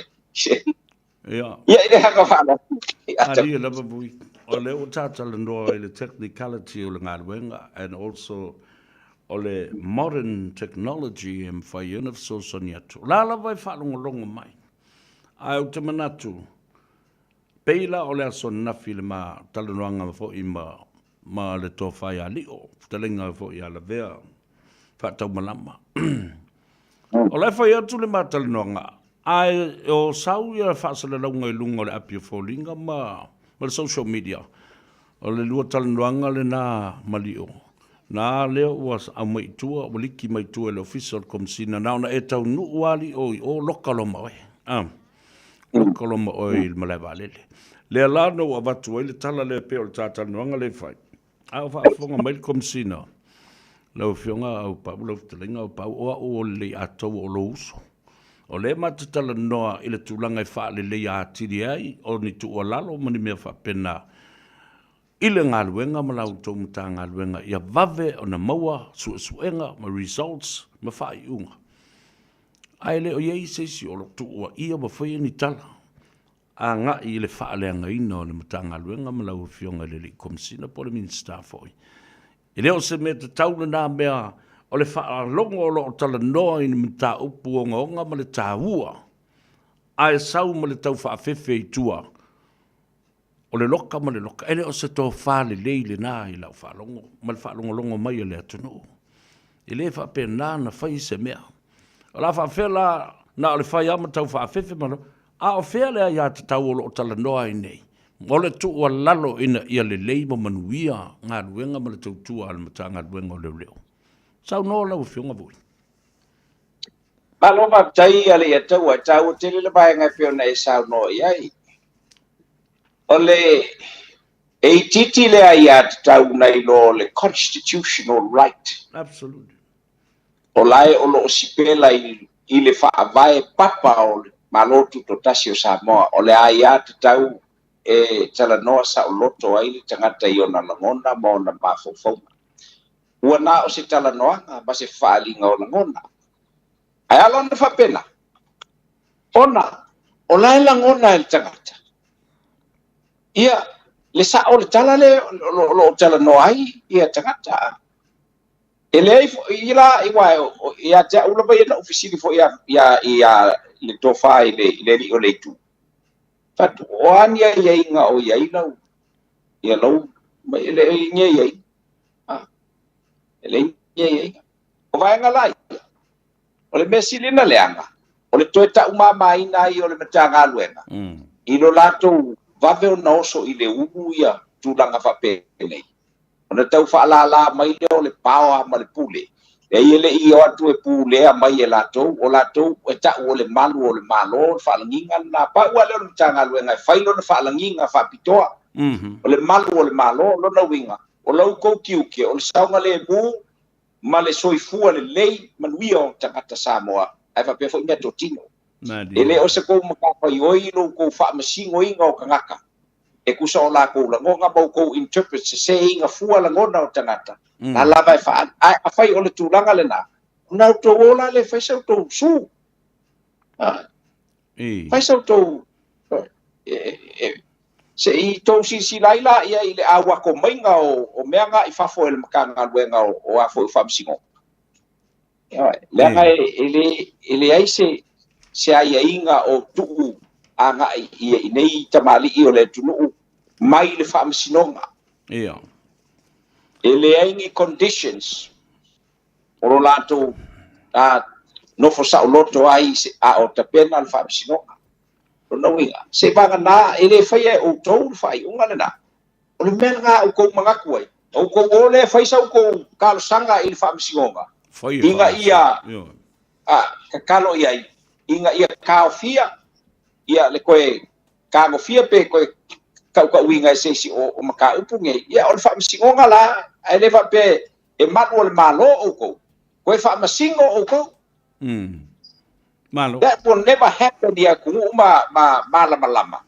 ile ha fa na ali la bui o le o tata le no le technicality o le ngalwenga and also ole modern technology and fa unif so soniatu la vai fa longo mai ai o te manatu peila o le aso nafi le ma talanoanga fo i ma le tō whai a li o talenga fo i ala vea whatau malama. O le whai atu le ma talanoanga ai o sau i a whaasala launga i lunga le apia fōlinga ma le social media o le lua talanoanga le nā mali o. Nā leo was a maitua, o liki maitua le official komsina nauna e tau nuuali o lokaloma oe. Lokaloma oe il malaiwa lele. Le alano wa watu le tala le pe o le tata noanga le fai. Au whaafonga mai komsina. Lau fionga au pau, lau talinga au pau, o le atou o lo uso. O le matatala noa i le tūlanga i wha le a tiri ai, o ni tu o lalo mani mea wha pena. I le ngā luenga ma lau tau mta ngā luenga, ia vave o na maua, suenga, ma results, ma wha i unga. Ai le o iei seisi o lo tu ua ia ma whai ni tala. A ngā i le wha leanga ina o le mta ngā luenga ma lau fionga le li komsina po le minsta foi. I leo se me te tauna nā mea o le wha longo o lo tala noa i ni mta upu o ngonga ma le tā ua. Ai sau ma le tau wha fefe i tua. O le loka ma le loka. Ele o se tō wha le leile nā i lau wha longo. Ma le wha longo mai le atunu. I le wha pe nā na whai se mea. O la wha whela nā o le whai ama tau wha fefe ma lo. A o whea lea ia te tau o lo tala noa i nei. O le tu ua lalo ina ia le leima manuia ngā ruenga ma le tau tua ala mata ngā ruenga o leo leo. Sau no lau whionga vui. Malo ma tai ale ia tau a tau te le bai ngai whiona e sau no iai. O le e titi le ai a tau nei lo le constitutional right. Absolutely. O lai o lo sipela i le whaavae papa o le malotu to tasi o Samoa. O le ai a tau e tala noa sa o loto ai le tangata i ona langona ma ona mafofonga. Ua na o se tala noanga ma se whaalinga o langona. Ai alon na whapena. Ona, o lai langona e tangata. Ia, le sa o le tala le o tala noa ai, ia tangata. E le i la i wai, ia te ula bai na ofisiri fo ia le tofa i le ri o le tu. Fatu oan ia inga o ia ilau. Ia lau, ele inga ia inga. Ele inga ia inga. O vai ngalai. O le mesi lina leanga. O le toe ta umama ina i o le matanga luenga. I lo lato vave o na oso i le umu ia tūlanga whape nei. O na tau whaalala mai leo le paoa ma le pule. ele I o atu e pu lea mai e latou o latou e ta'u o le malo fa'alagiga na pa ua le ona tagaluega e fai lona fa'alagiga fa'apitoa o le malo lona uiga o lau kou kiuke o le sauga lemu ma le soifua lelei manuia o tagata Samoa ae fa'apea fo'i mea totino e lē o se kou makapaioi lou kou fa'amasigoiga o kagaka e kusa o lakou lagoga mau kou interpret se seiga fua lagona o tagata na lava e afai o le tulaga lenā ona outou ola le fai sautou su fai sautou se I tou silsilai la ia I le auakomaiga o mea ga'i fafo e le makagaluega o a fo'i fa'amasigo leaga e leai se aiaiga o tu'u aga'i ia I nei tamali'i o le tunu'u mai le fa'amasinoga e leai gi conditions o lo latou nofo sa'oloto ai a o tapena le fa'amasinoga lona uiga se vaganā e lē fai e outou le fa'ai'uga lenā o le mea laga ou kou magaku ai ou kou o le fai sau kou kalosaga I le fa'amasinoga inga ia kakalo ia inga ia kaofia ia le koe kagofia pe koe kau'uiga e seisi o makaupu ngai ia o le fa'amasinoga la ae le fa'ape e manu o le malo ou kou koe fa'amasigo ou kou malo that will never happen ia ku'u ma lama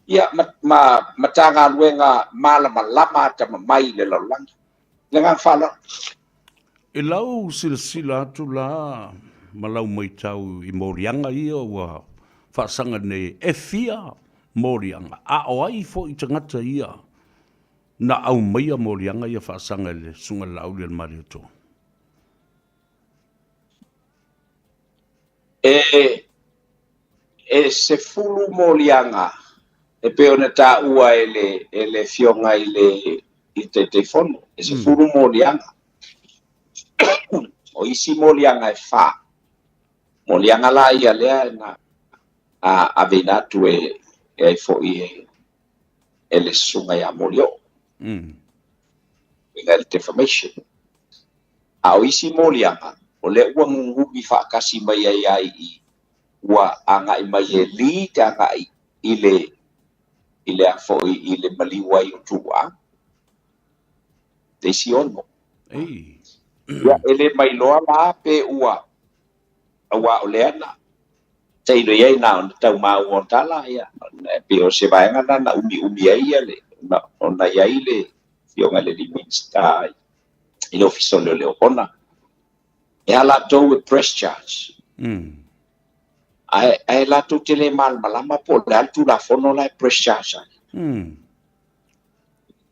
ia ma tagaluega malamalama tamamai le laulagi le gafala e lau silasila atu la ma lau maitau I morianga ia ua whaasaga nei e fia morianga a o ai fo'i tangata ia na au maia morianga ia whaasaga le sunga lau le marioto e se fulu molianga e pe ona ta'ua e le fionga I te fono e se fulu molianga o isi molianga e fa molianga la ia lea na a venatu e fo'i e le sunga ia molio inga le defamation a o isi molianga o le ua ngugi whaakasi mai ai ua angai mai e li te angai I le a fo'i I le maliwa I utua te si ono ia ele mai loa la pe ua o le ana teino iai na ona tau mau o tala ia pe o se vaenga na umi ai ia le ona iai le fionga le limista I le ofisole o le opona e ala tou e press charge ai la tou tele malama po le altu la fono la press charge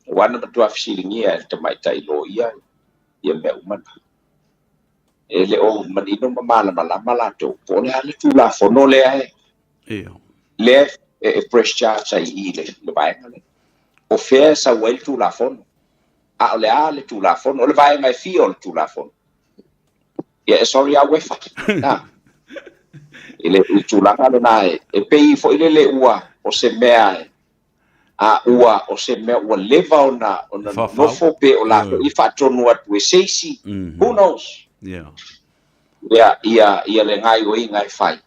wana matua fisilingia e te maitai lo ia mea umana e le o manino malama la tou po le ale tu la fono le ai le e press charge ai le vaenga le o fea sa wel tu la fono a le ale tu la fono le vaenga e fio le tu la fono ia sorry a wefa ile tulanga le nai e pei fo ile le ua o se mea a ua o se mea ua leva ona nofo pe o la I fatonu atu e seisi who knows ia le ngai o ingai fai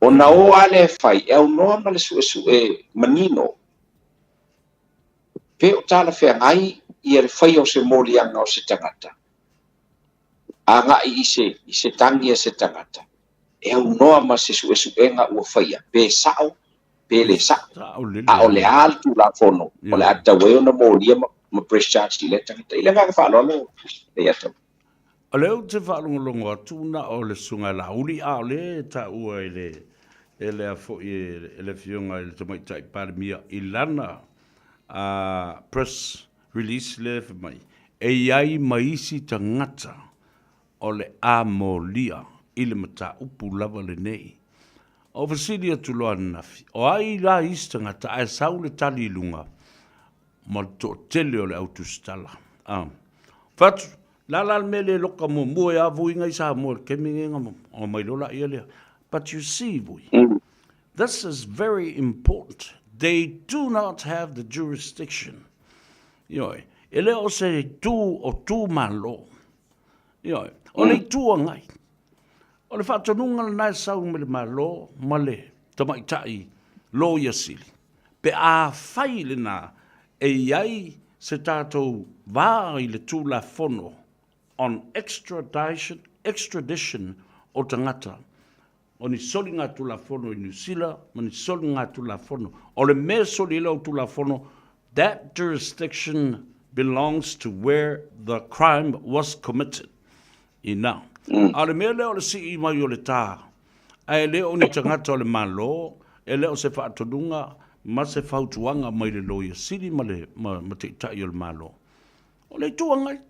ona o ale fai e o noa ma le su e manino pe o tala fea ngai ia le fai o se molianga o se tangata a ngai I se tangi e se tangata e au noa ma se suenga ua faia pe sao pe le sao a o le altu la fono o le ata weo na molia ma press charge le tangata ile nga fa lo le ata o leo te whaalongolongo atu na o le sunga la uli a o le ta ua ele a fo ele fionga ele tamaitai parimia I lana press release le mai e iai maisi tangata o le a molia I le mata upu lava le nei. O fasili atu loa nafi. O ai la istanga ta ai sau le tali lunga. Ma to tele o le autostala. Fatu, la mele loka mo mua ya vui ngai sa mo ke minga mo o mai lola ia lea. But you see, vui, this is very important. They do not have the jurisdiction. Ele o se tu o tu malo. O le tua ngai. O le whātonunga le nai sau me le malo, male, tamaitai, lo yasili. Pe a whai le nā, e iai se tātou vā i le tūla fono on extradition o tangata. O ni soli ngā tūla fono i New Zealand, o ni soli ngā tūla fono. O le me soli lau tūla fono, that jurisdiction belongs to where the crime was committed. Ina. A le mea leo le si i mai o le tā. A e leo ni tangata o le malo, e leo se whaatonunga, ma se whautuanga mai le loia siri ma te itai o le malo. O le tuangai,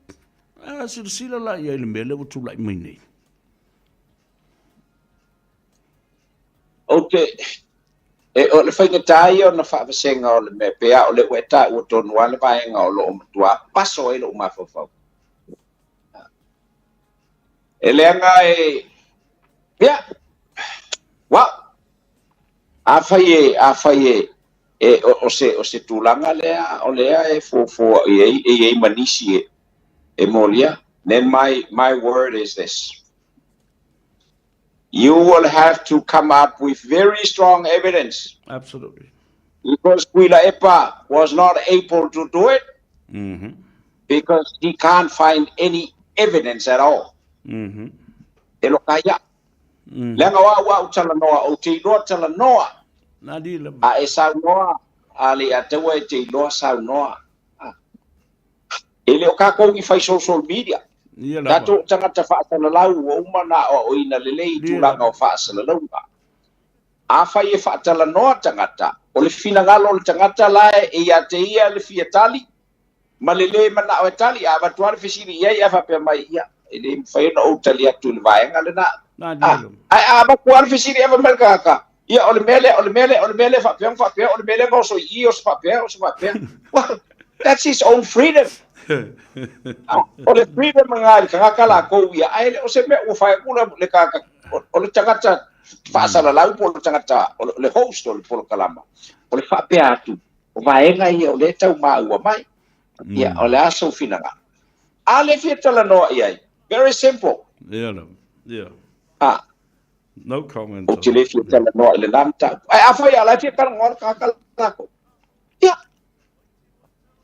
sila la ia i le mea leo tu lai mai nei. Ok. O le whaingatai o na whaawasenga o le mea pea o le weta ua tonu ale vaenga o lo o matua paso e lo umawhawhau. E leanga pea, wow, a whai o se tūlanga lea, o lea e fō e manisi e molia. Then my word is this. You will have to come up with very strong evidence. Absolutely. Because Quila Epa was not able to do it because he can't find any evidence at all. Elo kaya. Lenga wa utala noa o te iloa tala noa. A e sau noa ali a te wa te iloa sau noa. Ele o kako i fai social media. Dato tangata whaasala lau o umana o ina lelei tūlanga o whaasala lau. A whai e whaatala noa tangata. O le finangalo le tangata lae e a te ia le fiatali. Ma lele mana o e tali a watuare fisiri ia ia whapea mai ia. Ele whai na o tali atu le vaenga le na. A watuare fisiri eva melkaka. Ia o le mele whapea o le mele ngoso i o se whapea. Well, that's his own freedom. O le freedom ngāi kangaka la kou ia aile o se mea ua whae kula le kaka o le tangata whaasala lau po le tangata o le host o le polo kalama o le whapea atu o vaenga ia o le tau maa ua mai ia o le aso finanga a le fiatala noa iai very simple no comment o te le fiatala noa le namta a whai a la fiatala ngor kaka lako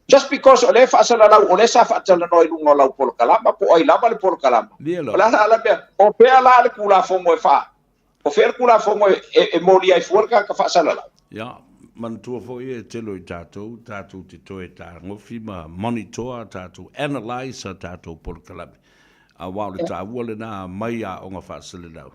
just because ole whaasala lau, ole sa whaatala noi lunga lau polo kalama, po ai lama le polo kalama. O la ala mea, o pea la le kula fongo e wha. O pea kula fongo e mori ai fuarka ka whaasala lau. Ja, man tua fo e telo i tātou te toe tā ngofi ma monitor tātou, analyze tātou polo kalama. A wau le tā uale nā mai a onga whaasala lau.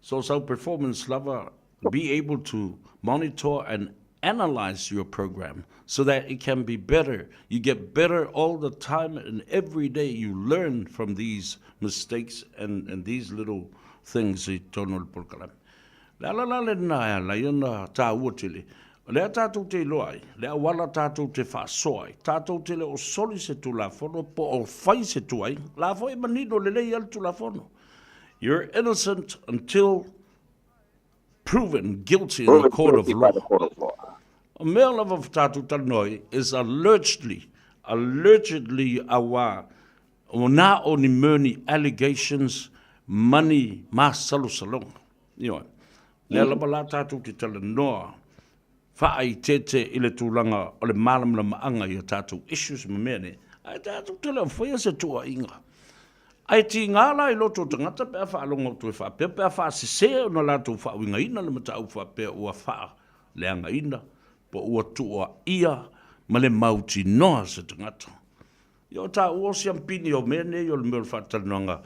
So performance lover, be able to monitor and analyze your program so that it can be better. You get better all the time, and every day you learn from these mistakes and these little things. La le na la yona ta wotili. Le tātou te loai, le wala tātou te whasoai, tātou te le o soli se tu la fono, po o whai se tuai, la foi manino le lei al tu la fono. You're innocent until proven guilty in the court of law. A male of Tatu Tanoi is allegedly awa ona oni murni allegations money masalu salong. You know, le la Tatu te tala noa whaai tete ile tūlanga o le malam la maanga i a Tatu issues mamene. Ai Tatu tala whaia se tua inga. Ai ti ngala I loto tangata pe wha alonga tu e wha pe wha se se no la tu wha winga ina le mata au wha pe ua wha le anga ina. Po ua tua ia ma le mauti noa se tangata. Yo ta ua siampini o mene yo le mea whatanonga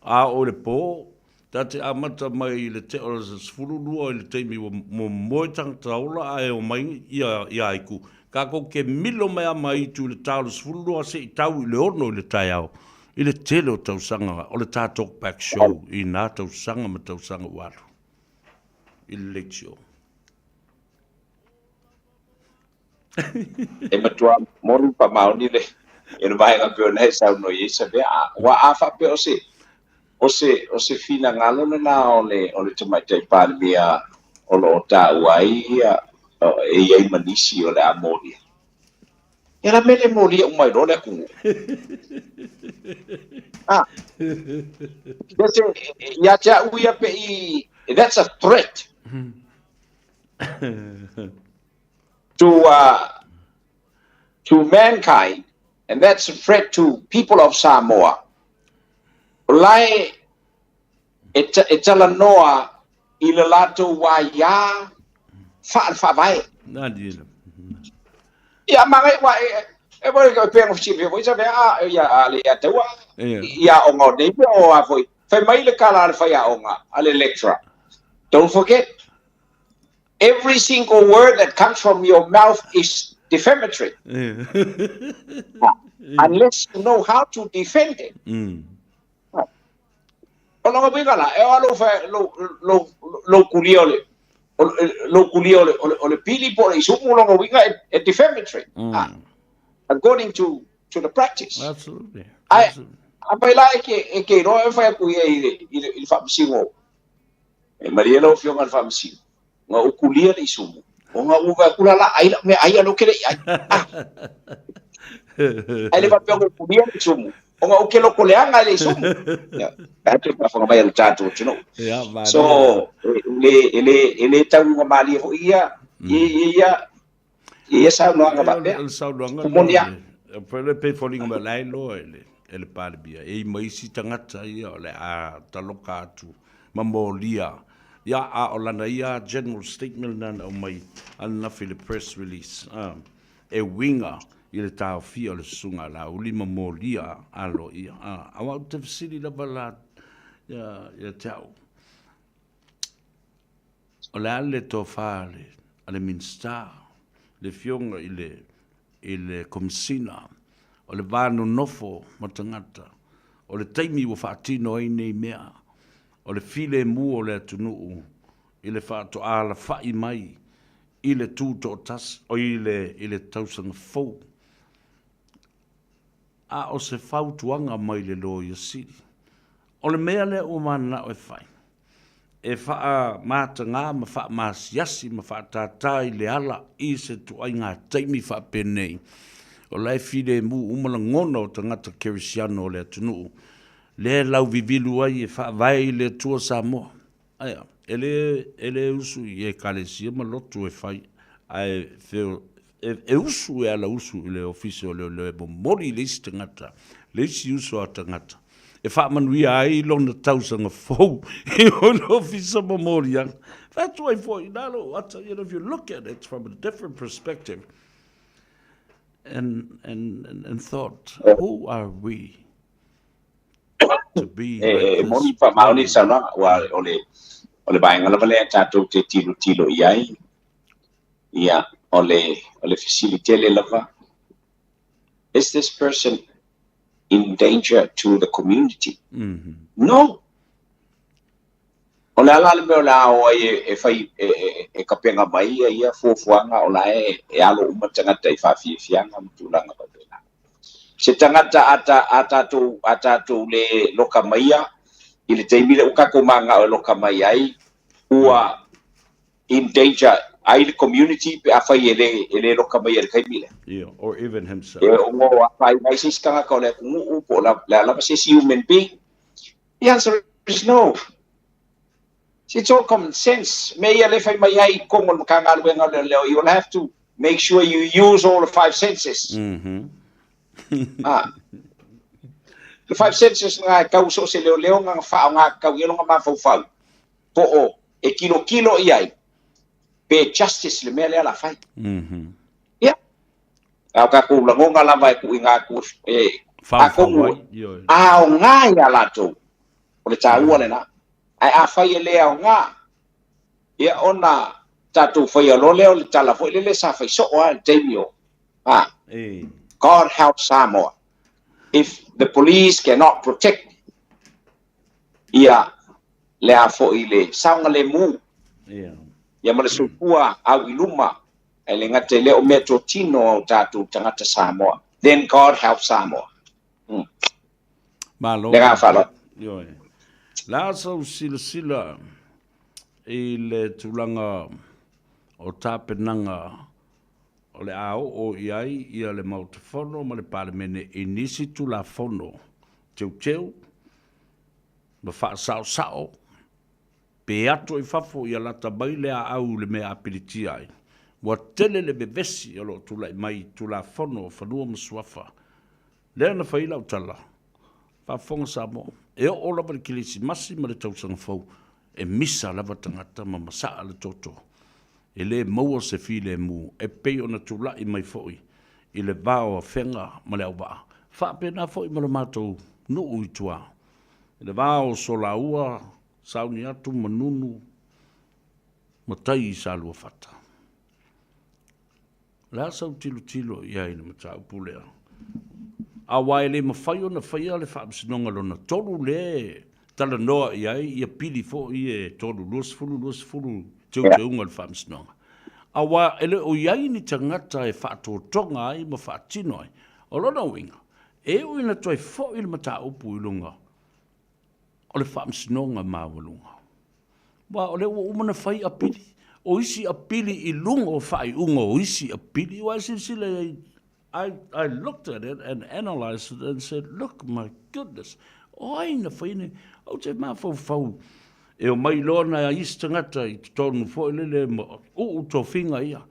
a o le po ta te amata mai le te o le sfurulua i le teimi mo moe tangata ola a e o mai ia aiku. Ka ko ke milo mea mai tu le tau le sfurulua se I tau I le ono I le tai au. I le tele o tausanga o le tā talk back show I nā tausanga ma tausanga waru. I le late show. E matua moru pa maoni le e no vai ka nei sa no I se be wa afa pe o se fina ngalo na o le te mai te pa mia o lo ta wai e ai manisi o le amori era mele mori o mai ro le ku That's a threat to mankind, and that's a threat to people of Samoa. Lai Talanoa ilalato wa ya fa vai. Ya mangai wa e voi ko pe ngofchi pe voi sa ya ale ya te wa ya ongo de pe o a voi fa mai le kala fa ya onga ale lecture. Don't forget, every single word that comes from your mouth is defamatory. Unless you know how to defend it. Ono ko la e alo fa lo kuliole o le pili po i supu lo winga e defamatory. According to the practice. Absolutely. I like ke no e fa ku i fa singo. E marielo fio ngal fa singo. Nga ukulia le sumu. O nga uva kula la ai me ai alo kere ai. Ai le fa pio ukulia le sumu. O nga ukelo koleanga le sumu. Ya. Ate pa fa mai tato you know. So ele tau mali ho ia sa no nga ba. El sa no nga. Pele pe foling ba lai lo ele palbia. E mai si tangata ia le a taloka atu. Mamolia. Ya a olana ia general statement nan o mai ana file press release. E winga ile tau fia le sunga la ulima molia alo ia. Awa te fisili la bala ya tau. Ole ale to fale ale minsta le fionga ile komsina o le vanu nofo matangata o le taimi wa fatino ai nei mea o le file mu o le atunu ile fato ala fai mai ile tuto tas o ile tausanga fou a o se fautuanga mai le lo yasiri o le mea le o mana o e fai e faa matanga ma faa masiasi ma faa tatai le ala i se tuai ngā taimi faa penei o lai fide mu umala ngona o tangata kerisiano o le atunu le lau vivilu ai e faa vai le tua Samoa aia ele usu i e kalesia ma lotu e fai ai feo e usu e ala usu i le ofisio le mori le isi tangata le isi usu a tangata e fa manuia ai lona tausanga fou I ono ofisa memoriang. That's why for if you look at it from a different perspective and thought, who are we to be like moni pa mauni sana wa ole bainga la vale tato te tilo iai ia ole facility le lava. Is this person in danger to the community? No. Ona la me la o e fai e kapenga mai ia fofuanga ola e alo umatanga tai fa fianga mtulanga babela. Se tangata ata to le loka maia ile taimile ukako manga o loka mai ai ua in danger ai the community pe afai ele loka mai ele kaimile. Yeah, or even himself. E o mo afai mai sis kanga ko le ku po la se human being. The answer is no. It's all common sense. You will have to make sure you use all the five senses. The five senses nga kau so se leo nga fa nga kau yelo nga mafau po o e kilo iai pe justice le mele la fai. Yeah. Ka ku la ngonga la vai ku inga ku ako nga ya la to. O le taua le na. Ai a fai ele au nga ia ona tatu fai lo leo le tala foi le sa fai so o temio God help Samoa. If the police cannot protect ia le a foi le saunga le mu ia male supua au iluma ele ngate le o metro tino tatu tangata Samoa, then God help Samoa. Malo le fala yo la so sila le tulanga o tapenanga o le ao o iai ia le mautofono ma le palemene inisi tu la fono teu, ma sao, pe atu I fafo I alata mai le au le mea apiriti ai. Wa tele le bevesi alo tula mai tula fono fanua msuafa. Lea na faila utala. Fafonga Samoa. E o lava le kilisi masi ma le tausanga fau. E misa lava tangata ma masaa le toto. E le maua se file mu. E peo na tula I mai foi. I le vao a whenga ma le au waa. Fa pena foi ma le matou no uitua. I le vao sola ua sauni atu manunu matai I salua fata. La sau tilo ia ina matau pulea. A wai le mawhaio na whaia le whaamsinonga lona tolu le tala noa ia pili fo I tolu luas fulu teunga le whaamsinonga. A wai ele o iai ni tangata whaatotonga ai ma whaatino ai. O lona winga, e uina toi fo I le matau upu ilunga. O le whaamsinonga mawalunga. Wa o le umana whai a pili. O isi a pili I lunga o whai unga o isi a pili. Wa sile I looked at it and analyzed it and said, look, my goodness, oina whaine, au te mawhau. E o mai lona istangata I tonu fōile uu tō whinga ia.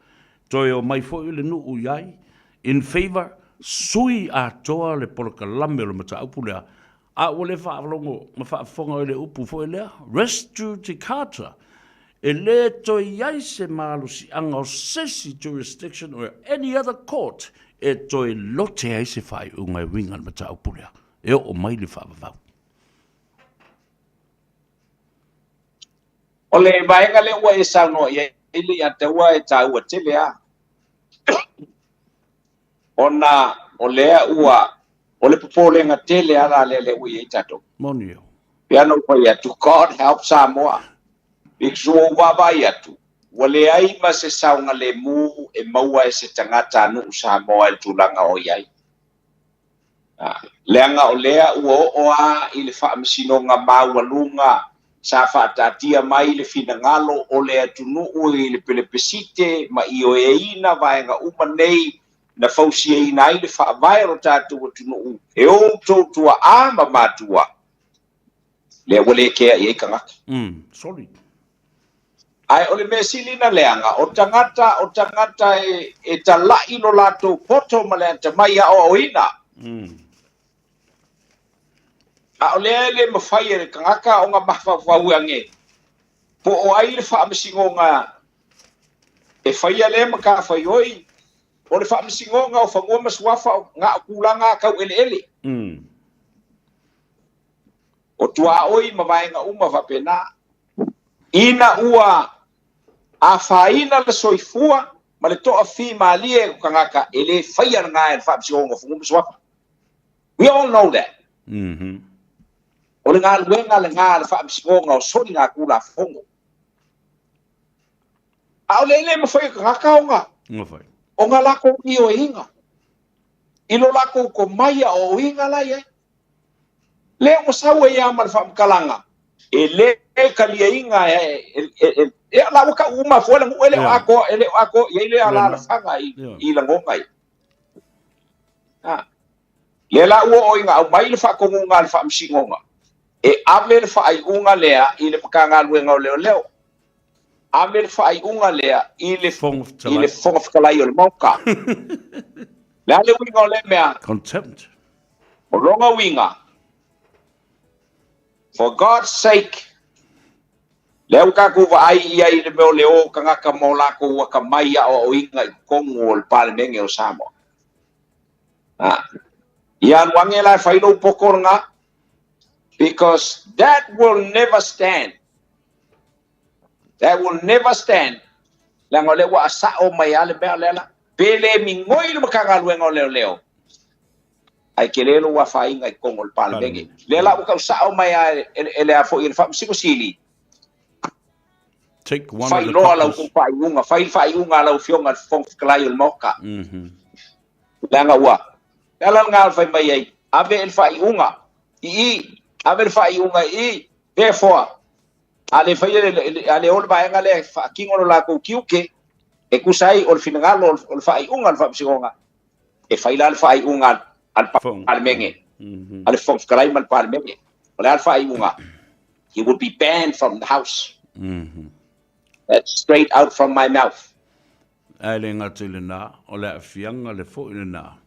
Toi o mai fōile nu iai. In favor, sui a toa le poloka lame o le mata upulea. A o le whaarongo, ma whaafonga o le upu fōilea. Restu te kata. E le toi iai se malu si anga o sesi jurisdiction or any other court. E toi lote ai se whai unga I winga ma ta upulea. E o mai le whaavavau. O le vaenga le ua e sauno ia ili a te ua e ta ua tele a. O lea ua, o le popolenga tele a la le ua i tato. Monio. Piano pa ia, to God help Samoa. Iksuo waba ia tu. Wale ai ma se saunga le mu e maua e se tangata anu Samoa e tulanga o iai. Leanga o lea ua o a I le whaamisinonga mawalunga sa whaatatia mai le finangalo o le atunu I le pelepesite ma I o e ina vaenga uma nei na fausi e ina I le whaavaero tātu atunu e o tōtua a ma mātua. Le wale kea I kangaka. Sorry. Ai ole me silina leanga o tangata e talai no lato poto male te mai o oina. A ole le mafai le kangaka o nga mafawauange. Po o ai le whaamisingonga e whaia le maka whaioi. O le whaamisingonga o whangoa masuafa ngā kulanga kau ele. O tua oi mawaenga uma whapena. Ina ua a whaina le soifua ma le toa fi maalie ko kangaka e le whaia ngā e whaamisingonga whangoa masuafa. We all know that. O le ngā luenga le ngā le whaamisingonga o sori ngā kula whongo. A o le mawhai kangaka o ngā. O ngā lako I o inga. Ilo lako ko maia o inga lai e. Le o sawa ia ma le whaamkalanga. E le kalia inga e la waka uma fuela mu ele ako e le ala la fanga I la ngonga le la o inga au mai le fa ko ngonga le fa msingonga e ave le fa ai unga lea I le pakanga luenga o leo ave le fa ai unga lea I le fonga fkalai o le mauka le winga o le mea contempt o longa winga. For God's sake, leo kaku wa ai ia I le meo leo kangaka mo lako ua ka maia o inga I kongo o le palemenge o Samoa. Ia wange lai whaino poko nga, because that will never stand. That will never stand. Lango le wa asa o mai ale mea lela, pele mingoi le makanga luenga o leo. Ai ke lelo wa whainga I kongo le palemenge. Lela uka usao mai ele a fo I le whamsiko sili. Take one of the couples. Fai unga lau fionga fong kalai o moka. Langa ua. Ela ngal fai mai ai. Ave el fai unga. Ave el fai unga I. Therefore, ale fai ale ol baenga le kingo la ko kiuke. E kusai ol finangalo ol fai unga al whamsikonga. E fai la al fai unga al menge. Ale fo kalai man parliament. Ole alfa imunga. He would be banned from the house. That's straight out from my mouth. Ale ngatile na ole afianga le fo ina.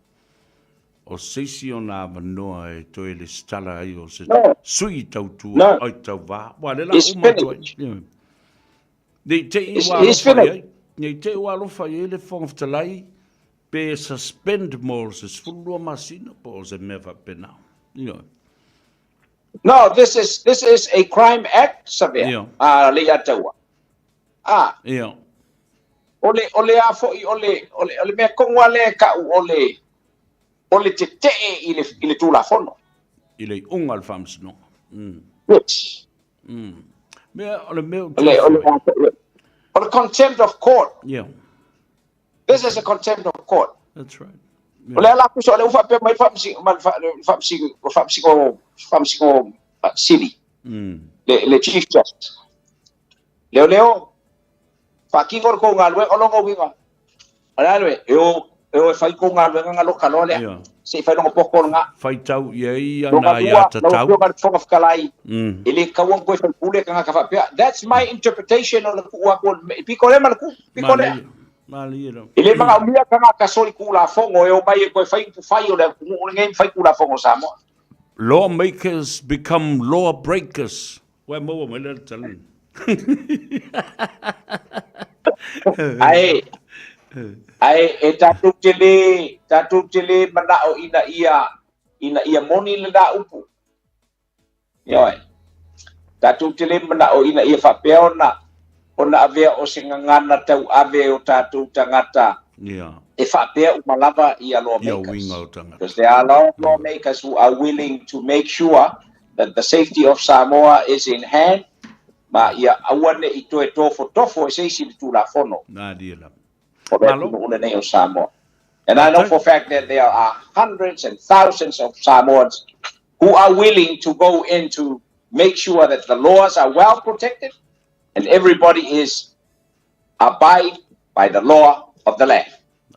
O sesi o nā manoa e toi le stala ai o se sui tautua ai tau wā. Wa le la uma toi. Nei te i wā lofa iai. Nei te i wā lofa iai le whangaftalai pe suspend mo se sfulua masina po o se mewa pena. No, this is a crime act, Sabia. Le ataua. Ole a fo I ole mea kongwa le ka ole te i le tula fono. I le unga al whamsino. Which? Mea ole mea ole contempt of court. Yeah. This is a contempt of court. That's right. Ole ala kuso ole ufa pe mai whamsingo city. Le chief justice. Leo fakingo ko ngalwe olongo winga. Alwe eu fai ko ngalwe ngalo kalole. Se fai no poko nga. Fai tau ye ana ya tau. No fo kalai. Ele kawon ko fai pule kanga ka fa. That's my interpretation on ku ko pikole man ku pikole. Ele mga umia kanga ka soli kula fongo eu mai ko fai o le ngem fai kula fongo Samoa. Lawmakers become law breakers. Where more me le talen. Ai tatu tele manao ina ia moni le da upu. Yoi. Tatu tele manao ina ia fapeo ona avea o singangana tau ave o tatu tangata. Yeah. E fapea umalava ia lawmakers. Because there are lawmakers who are willing to make sure that the safety of Samoa is in hand. Ma ia awane I tofo e seisi le tula fono. Na diela. Samoa. And I know for a fact that there are hundreds and thousands of Samoans who are willing to go in to make sure that the laws are well protected and everybody is abide by the law of the land.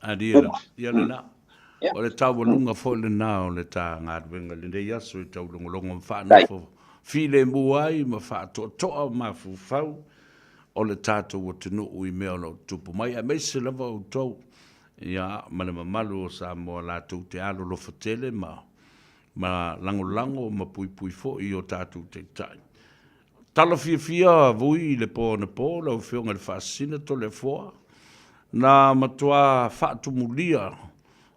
Adiela. Diela na. O le tau lunga fo le na o le ta ngā wenga le nei aso I tau longo whāna fo. File muai ma whātoa ma fufau o le tātou o tunu ui mea no tupu mai a meise lava o tau ia ma le mamalu o Samoa lātou te alo lo fatele ma lango ma pui fo I o tātou te tai tala fia vui le pō na pō lau whionga le whaasina to le fōa na matua whaatumulia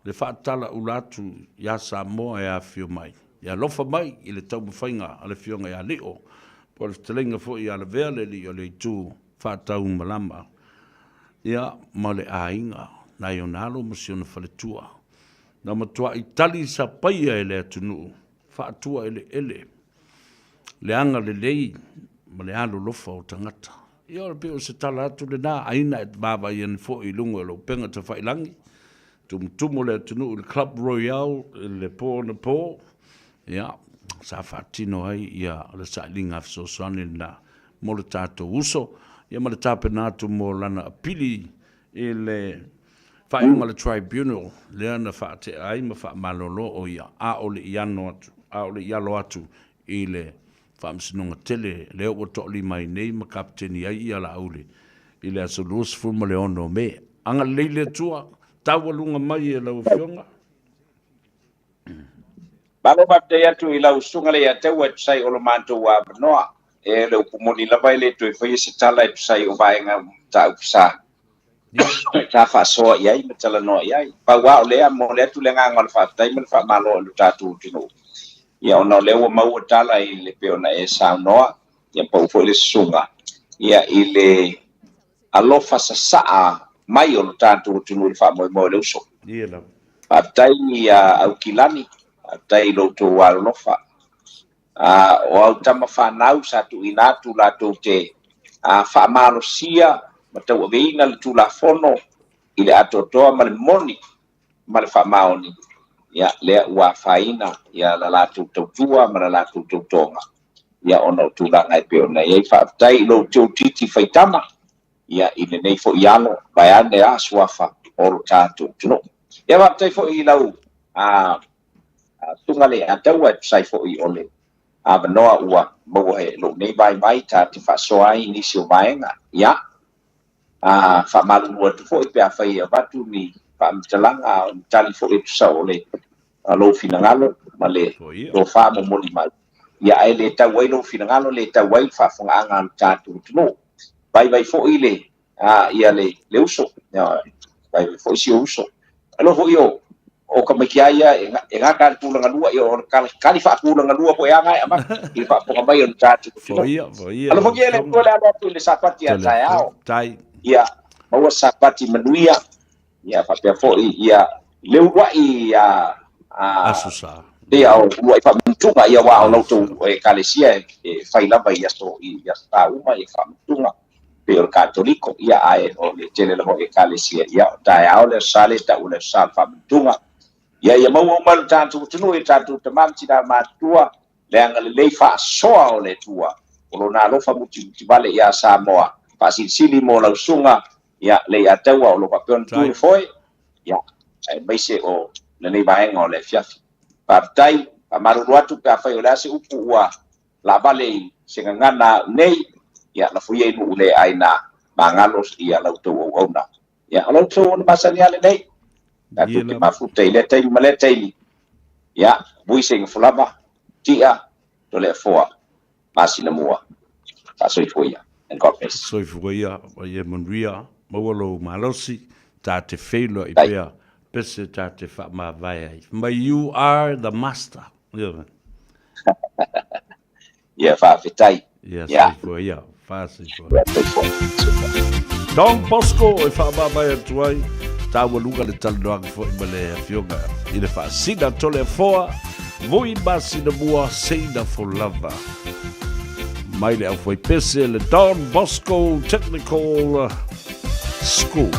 le whaatala ulatu ia Samoa e a whio mai ia lofa mai I le tau mawhainga a le whionga ia leo po le telenga fo I ale vea le li o le tū whaatau malama ia ma le ainga na I o nalo masiona whaletua na matua I tali sa paia e le atunu whaatua ele le anga le lei ma le alo lofa o tangata ia o le peo se tala atu le nā aina et baba ian fo I lungo e lo penga ta whailangi tumu le atunu le Club Royale le pō na pō ia sa fatino ai ia le sailinga so sone na mo le tato uso ia ma le tape natu mo lana apili e le whainga le tribunal le ana whaate ai ma wha malolo o ia a o le iano atu I le whaamsinonga tele leo o to'li mai nei ma kapteni ai ia la aule I le aso luos fulma le ono me anga leile tua tawalunga mai e lau whionga Balo bapte atu I lau sunga le atau atu sai o lo manto wa noa e le upumoni lava I le tu whai se tala atu sai o vaenga ta upisa. Ta whasoa iai ma tala noa iai. Pa wa o lea mo le atu le nganga le whaatai ma le wha malo o le tatu tino. Ia ona lewa mau tala I le peona e sao noa ia pa ufo le sunga. Ia I le alofa sa saa mai o le tatu tino le wha mo le uso. Ia lau. Patai ia au kilani. Tai lo to walofa o au tama whanau sa tu inatu la to te wha malosia ma tau aveina le tula fono I le atotoa ma le moni ma le wha maoni ia lea ua whaina ia la lātou tautua ma la lātou tautonga ia ono tula ngai peo nei ei whaatai lo teo titi whaitama ia I le nei fo iano vai ane a suafa o lo tātou tuno ia whaatai fo I lau Tunga le atau sai fo I ole. Manoa ua mau he lo nei mai ta te whasoai ni si o maenga. Ia. Whamalu lua tu fo I pia whai a watu ni whaamtalanga tali fo I tu sa ole. Lo finangalo ma le lo wha mo moli mai. Ia e le tau wai lo finangalo le tau wai whafonga anga am tātu tunu. Vai fo I le. Ia le uso. Vai fo I si o uso. Alo fo I o ka mai kia ia e ngā kāri pūlanga lua I o kāri wha pūlanga lua po e anga ama I wha ponga mai o tātu. Alo fo kia le tole alo atu le sapati a tai ao. Ia maua sapati manuia. Ia whapea fo I ia leu wai Asusa. Ia o lua I whamutunga ia wā o lautou e kalesia e whailava ia so I ia tāuma e whamutunga. Pe o katoliko ia ae o le tele ho e kalesia ia o tai ao le sale ta o le sal whamutunga. Ia mau malu tātou tunu e tātou tamam tina mātua le anga le lei wha soa o le tua. O lo nā lofa muti vale ia Samoa. Whasilisili mo lau sunga ia le ataua o lo papeon tūre foi. Ia, maise o le nei maenga o le fiafi. Partai, a maruru atu pe a whai o le ase upu ua la vale se ngana nei. Ia, la fuia inu ule aina mangalos ia lautou o auna. Ia, lautou o le masani ale nei. Natu te mafuta I le taimi ma le taimi. Ia, buise inga fulama, tia, to le foa, masina mua. Ka soifuia, and God bless. Soifuia, ia monria, mawalo malosi, ta te wheilo I pia, pese ta te wha ma vai ai. But you are the master. Ia, whawhetai. Ia, soifuia, whawhetai. Don Bosco, e wha ma vai atuai. Tawa luga le talanoaga fo'i ma le afioga I le fa'asina tole foa voi masina mua seina for lava mai le aufai pese le Don Bosco Technical School.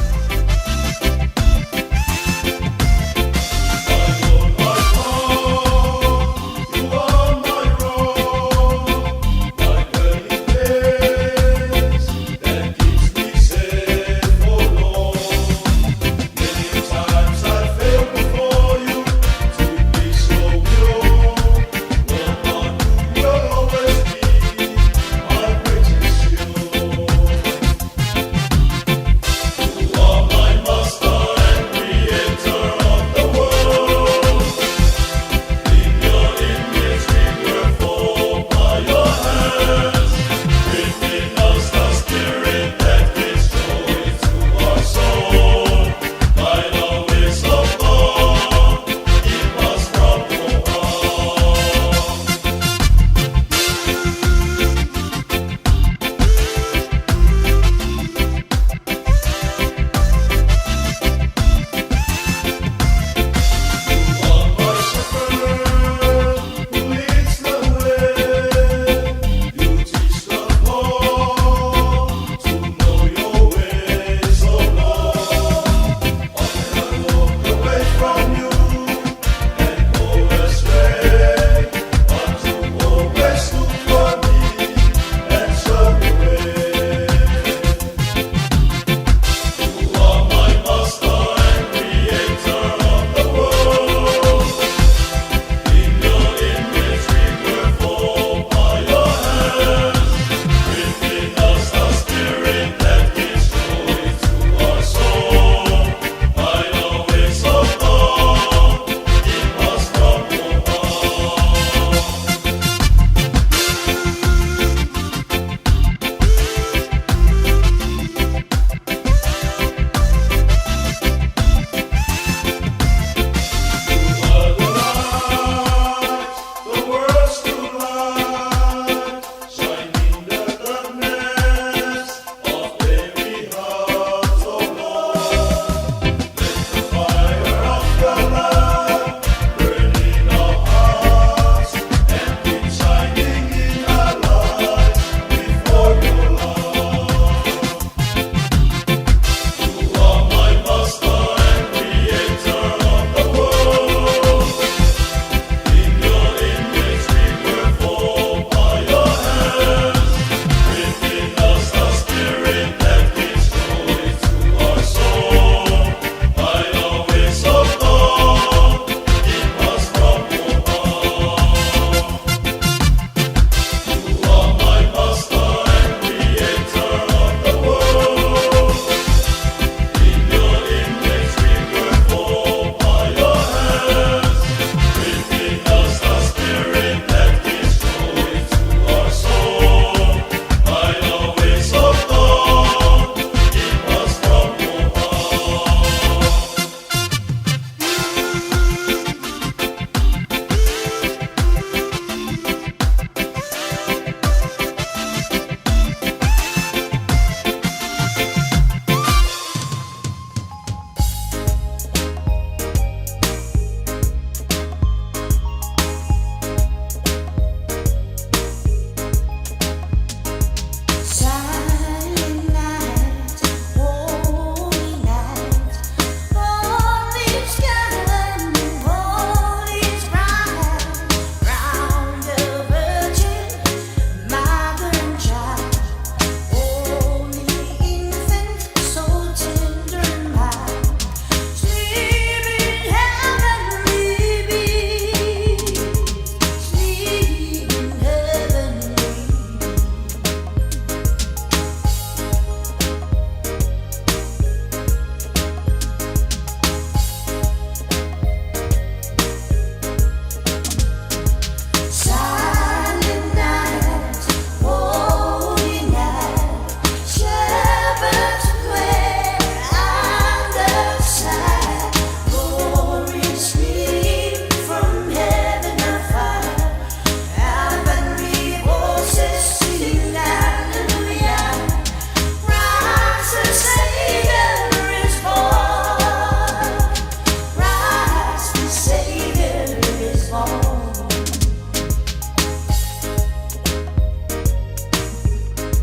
Oh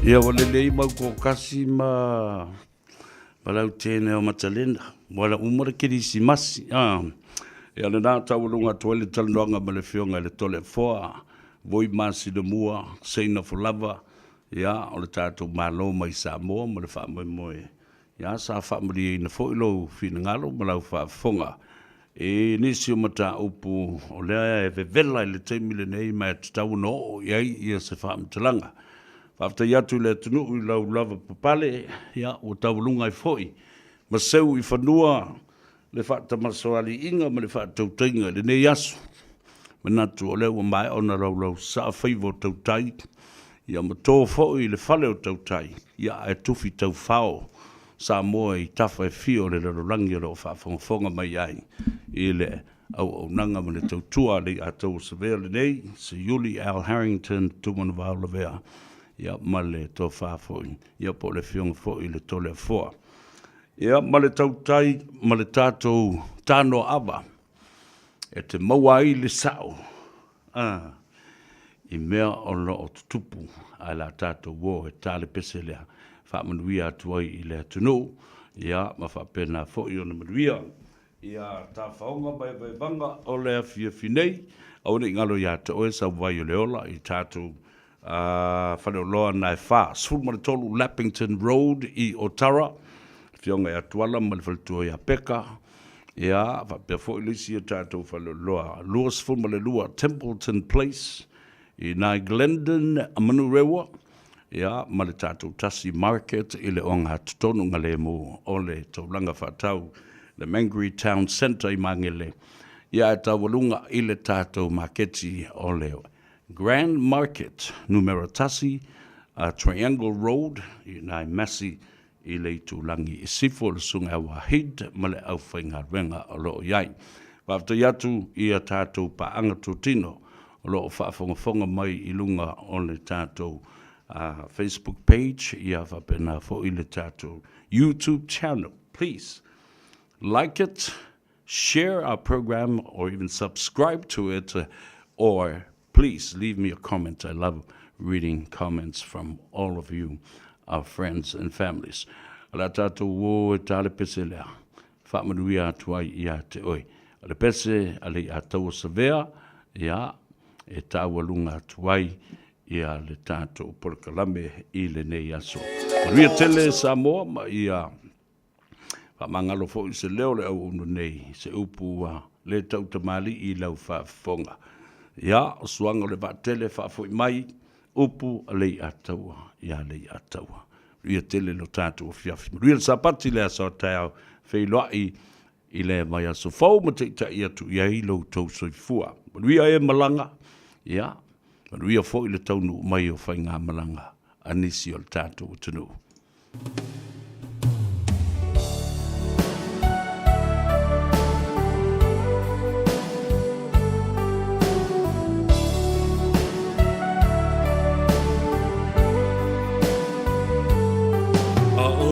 Ia wale lei mau ko kasi ma walau tēne o matalena. Wala umara kirisi masi. Ia le nā taurunga tuale talanoanga ma le whionga le tole foa. Voi masi le mua, seina fulava. Ia o le tātou malo mai Samoa ma le wha moe moe. Ia sa wha mori na foilo whina ngalo ma lau wha fonga. E nisi o mata upu o lea e vevela i le teimile nei mai tatau no iai ia se wha mtalanga. Whafta iatu le tunu i lau lava papale, ia, o taulunga i foi. Ma seu i whanua, le whata masoali inga, ma le whata tautainga, le nei asu. Ma natu o leo mai o na lau saa whaivo tautai, ia ma tō foi le whale o tautai, ia e tufi tau whao, sa moa i tawha e fio le rangi o lo whaafonga mai ai, i le au nanga ma le tautua le a tau sevea le nei, se Yuli Al Harrington, tumana vau la vea. Ia male to whāwhoi, ia po le whionga whoi le tole a whoa. Ia male tautai, male tātou Tanoa Ava, e te maua i le sao. I mea o lo o tutupu, ai la tātou wō e tāle pese lea, whamanuia atuai i le atunu, ia ma whapena whoi o na manuia. Ia tā whaonga bai vanga o le a fia finei, au ne ngalo ia te oe sa vai o le ola i tātou whanau loa nai wha. Sfulmane tolu Lappington Road i Otara. Whionga e atuala ma le whalitua i a peka. Ia, whapea fo ilisi a tātou whanau loa. Lua sfulmane lua Templeton Place i nai Glendon a Manurewa. Ia, ma le tātou Tasi Market i le onga tutonu ngale mo o le taulanga whatau. Le Mangere Town Centre i Mangele. Ia e tawalunga i le tātou marketi o leo. Grand Market, numero tasi, Triangle Road, i nai masi i le tūlangi i sifo le sunga wahid, ma le au whainga renga o loo iai. Wafta yatu i a tātou pa anga tūtino, o loo whaafonga mai i lunga o le tātou Facebook page, i a whapena fo i le tātou YouTube channel. Please, like it, share our program, or even subscribe to it, or please leave me a comment. I love reading comments from all of you, our friends and families. Ala tātou wō e tāle pese lea. Whamanuia atuai i a te oi. Ale pese, ale a tau savea, ia, e tāwalunga atuai i a le tātou porkalame i le nei aso. Manuia tele Samoa, ma i a whamangalo fo i se leo le au unu nei, se upu le tau tamali i lau whaafonga. Ia, o suanga le vatele whaafoi mai, upu a lei ataua, ia lei ataua. Ria tele lo tātou o fiafi. Ria sapati le aso tau, whei loai i le mai aso fau, ma te i atu ia i lo tau soifua. Ria e malanga, ia, ria fo i le taunu mai o whai ngā malanga, anisi o le tātou o tanu.